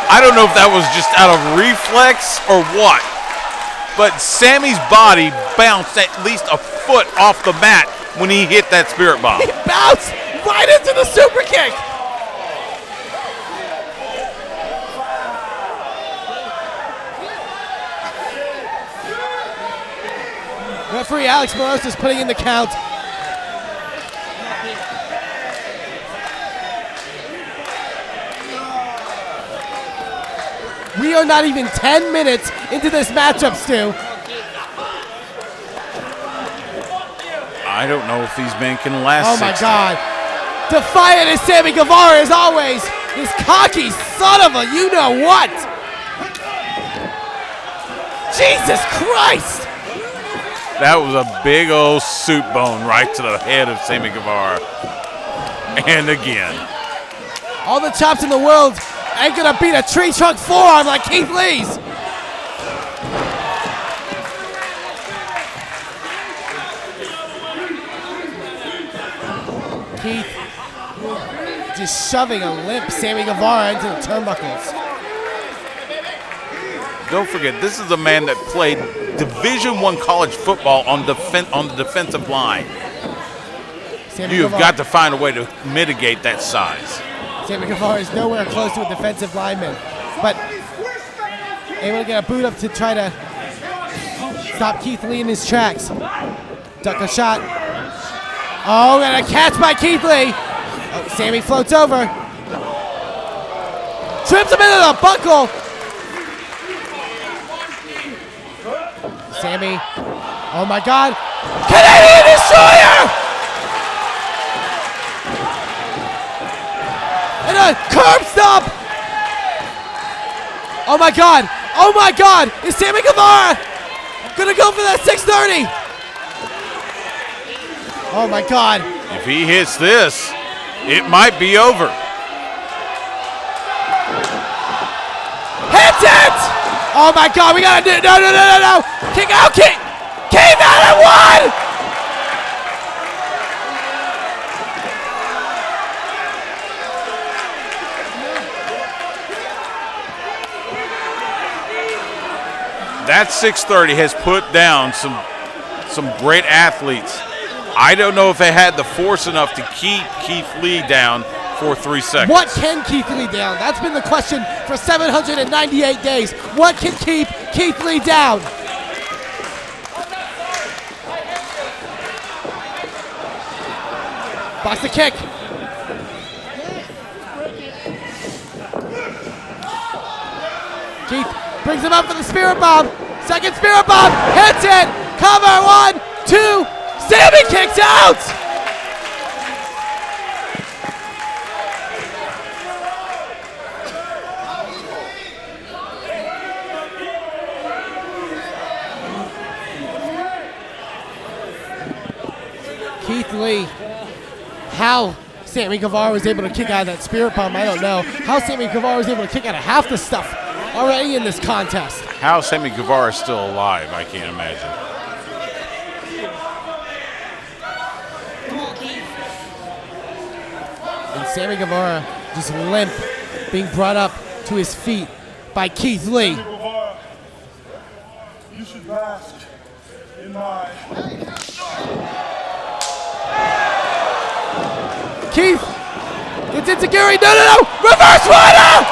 I don't know if that was just out of reflex or what, but Sammy's body bounced at least a foot off the mat when he hit that spirit bomb. He bounced right into the super kick. Referee Alex Moroz is putting in the count. We are not even 10 minutes into this matchup, Stu. I don't know if these men can last. Oh my 60. God. Defiant as Sammy Guevara as always. This cocky son of a you-know-what. Jesus Christ. That was a big old soup bone right to the head of Sammy Guevara. And again. All the chops in the world ain't gonna beat a tree trunk forearm like Keith Lee's. Keith just shoving a limp Sammy Guevara into the turnbuckles. Don't forget, this is a man that played Division I college football on the defensive line. You've got to find a way to mitigate that size. Sammy Guevara is nowhere close to a defensive lineman, but able to get a boot up to try to stop Keith Lee in his tracks. Duck a shot. Oh, and a catch by Keith Lee. Oh, Sammy floats over. Trips him into the buckle. Sammy, oh my God, Canadian Destroyer! And a curb stop! Oh my God, is Sammy Guevara gonna go for that 630? Oh my God. If he hits this, it might be over. Hits it! Oh my God, we gotta do, no. Kick out, Keith out at one! That 630 has put down some great athletes. I don't know if they had the force enough to keep Keith Lee down for 3 seconds. What can keep Lee down? That's been the question for 798 days. What can keep Keith Lee down? Box the kick. Keith brings him up for the spirit bomb. Second spirit bomb, hits it. Cover, 1, 2. Sammy kicks out. Keith Lee. How Sammy Guevara was able to kick out of that spirit bomb, I don't know. How Sammy Guevara was able to kick out of half the stuff already in this contest. How Sammy Guevara is still alive, I can't imagine. And Sammy Guevara just limp, being brought up to his feet by Keith Lee. You should bask in my... Keith gets into Gary. No. Reverse rider.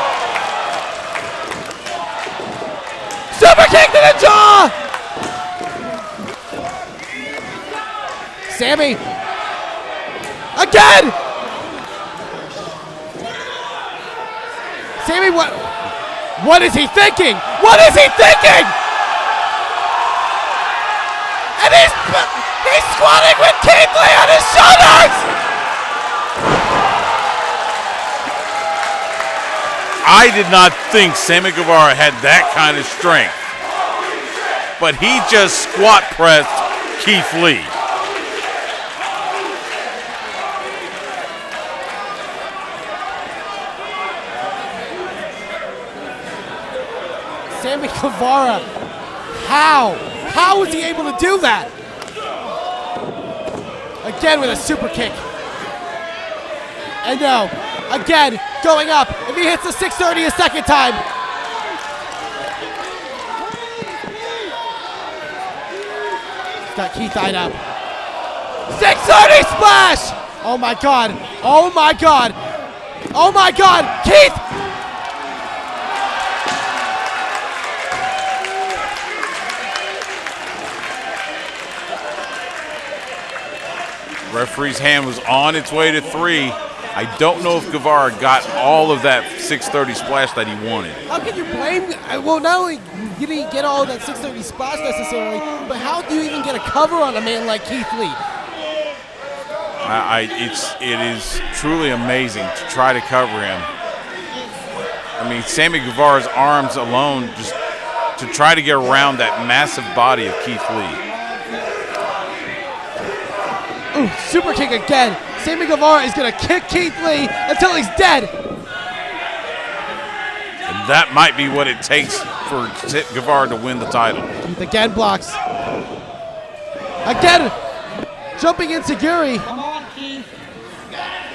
Super kick to the jaw. Sammy. Again. Sammy, what is he thinking? What is he thinking? And he's squatting with Keith Lee on his shoulders. I did not think Sammy Guevara had that kind of strength, but he just squat pressed Keith Lee. Sammy Guevara, how was he able to do that? Again with a super kick. And no, again, going up. If he hits the 630 a second time. Got Keith tied up. 630 splash! Oh my God. Oh my God. Oh my God. Keith! Referee's hand was on its way to 3. I don't know if Guevara got all of that 630 splash that he wanted. How can you blame? Well, not only did he get all of that 630 splash necessarily, but how do you even get a cover on a man like Keith Lee? It is truly amazing to try to cover him. I mean, Sammy Guevara's arms alone, just to try to get around that massive body of Keith Lee. Ooh, super kick again. Sammy Guevara is going to kick Keith Lee until he's dead. And that might be what it takes for Guevara to win the title. Keith again blocks. Again, jumping insecurity.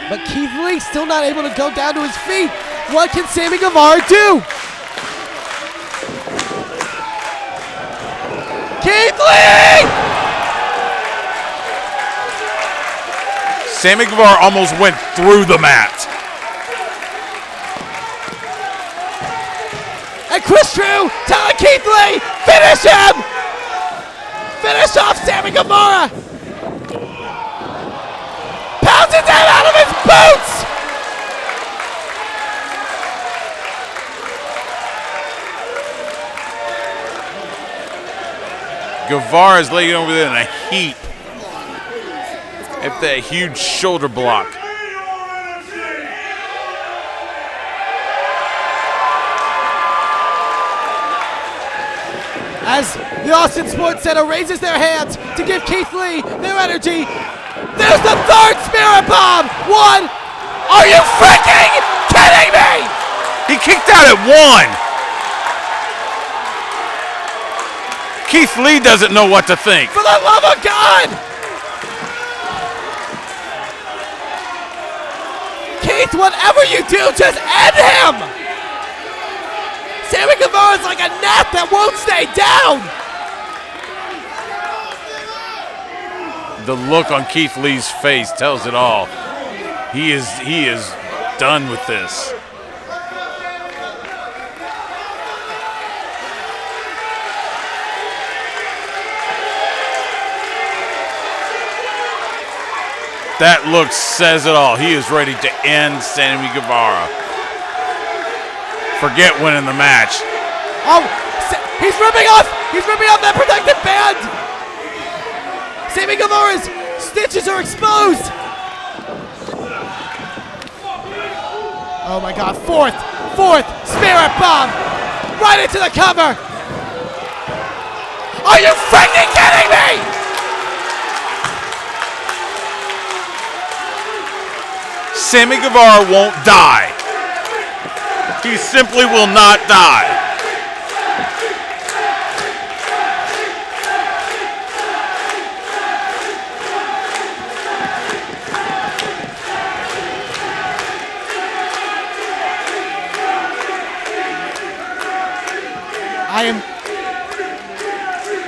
But Keith Lee still not able to go down to his feet. What can Sammy Guevara do? Keith Lee! Sammy Guevara almost went through the mat. And Chris True telling Keith Lee, finish him! Finish off Sammy Guevara! Pounds it down out of his boots! Guevara is laying over there in a heap at that huge shoulder block. As the Austin Sports Center raises their hands to give Keith Lee their energy, there's the third Spirit Bomb! 1! Are you freaking kidding me? He kicked out at 1! Keith Lee doesn't know what to think. For the love of God! Keith, whatever you do, just end him! Sammy Guevara's like a gnat that won't stay down! The look on Keith Lee's face tells it all. He is done with this. That look says it all. He is ready to end Sammy Guevara. Forget winning the match. Oh, he's ripping off that protective band. Sammy Guevara's stitches are exposed. Oh my God, fourth Spirit Bomb, right into the cover. Are you freaking kidding me? Sammy Guevara won't die. He simply will not die.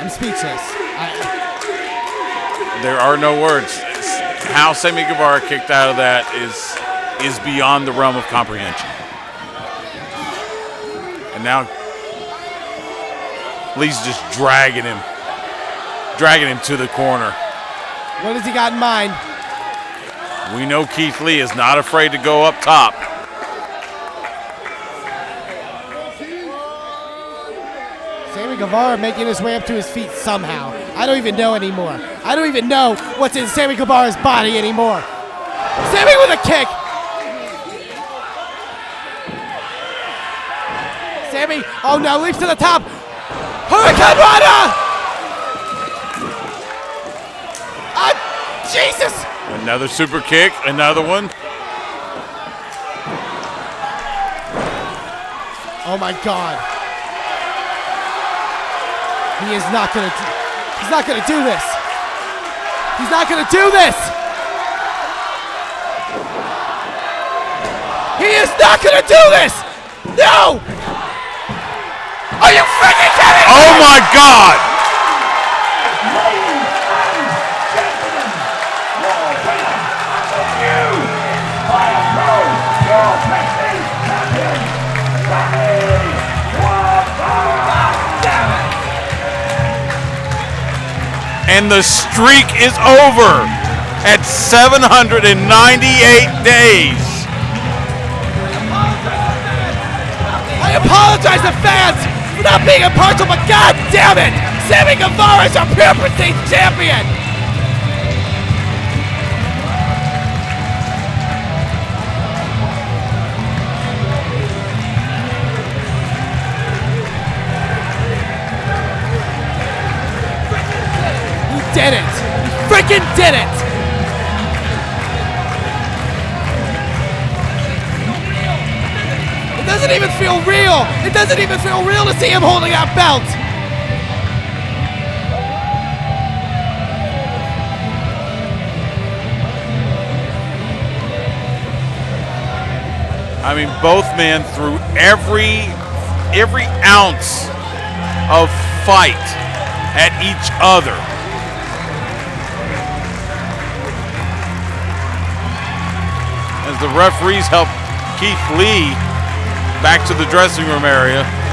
I'm speechless. There are no words. How Sammy Guevara kicked out of that is beyond the realm of comprehension. And now Lee's just dragging him to the corner. What has he got in mind? We know Keith Lee is not afraid to go up top. Sammy Guevara making his way up to his feet somehow. I don't even know anymore. I don't even know what's in Sammy Guevara's body anymore. Sammy with a kick. Sammy, oh no, leaps to the top. Hurricane Rana! Ah, Jesus! Another super kick, another one. Oh my God. He's not gonna do this. He's not gonna do this. He is not gonna do this. No! Are you freaking kidding me? Oh my God! And the streak is over at 798 days. I apologize to fans for not being impartial, but god damn it! Sammy Guevara is our pure prestige champion! You did it! You freaking did it! It doesn't even feel real! It doesn't even feel real to see him holding that belt! I mean, both men threw every ounce of fight at each other. As the referees help Keith Lee back to the dressing room area.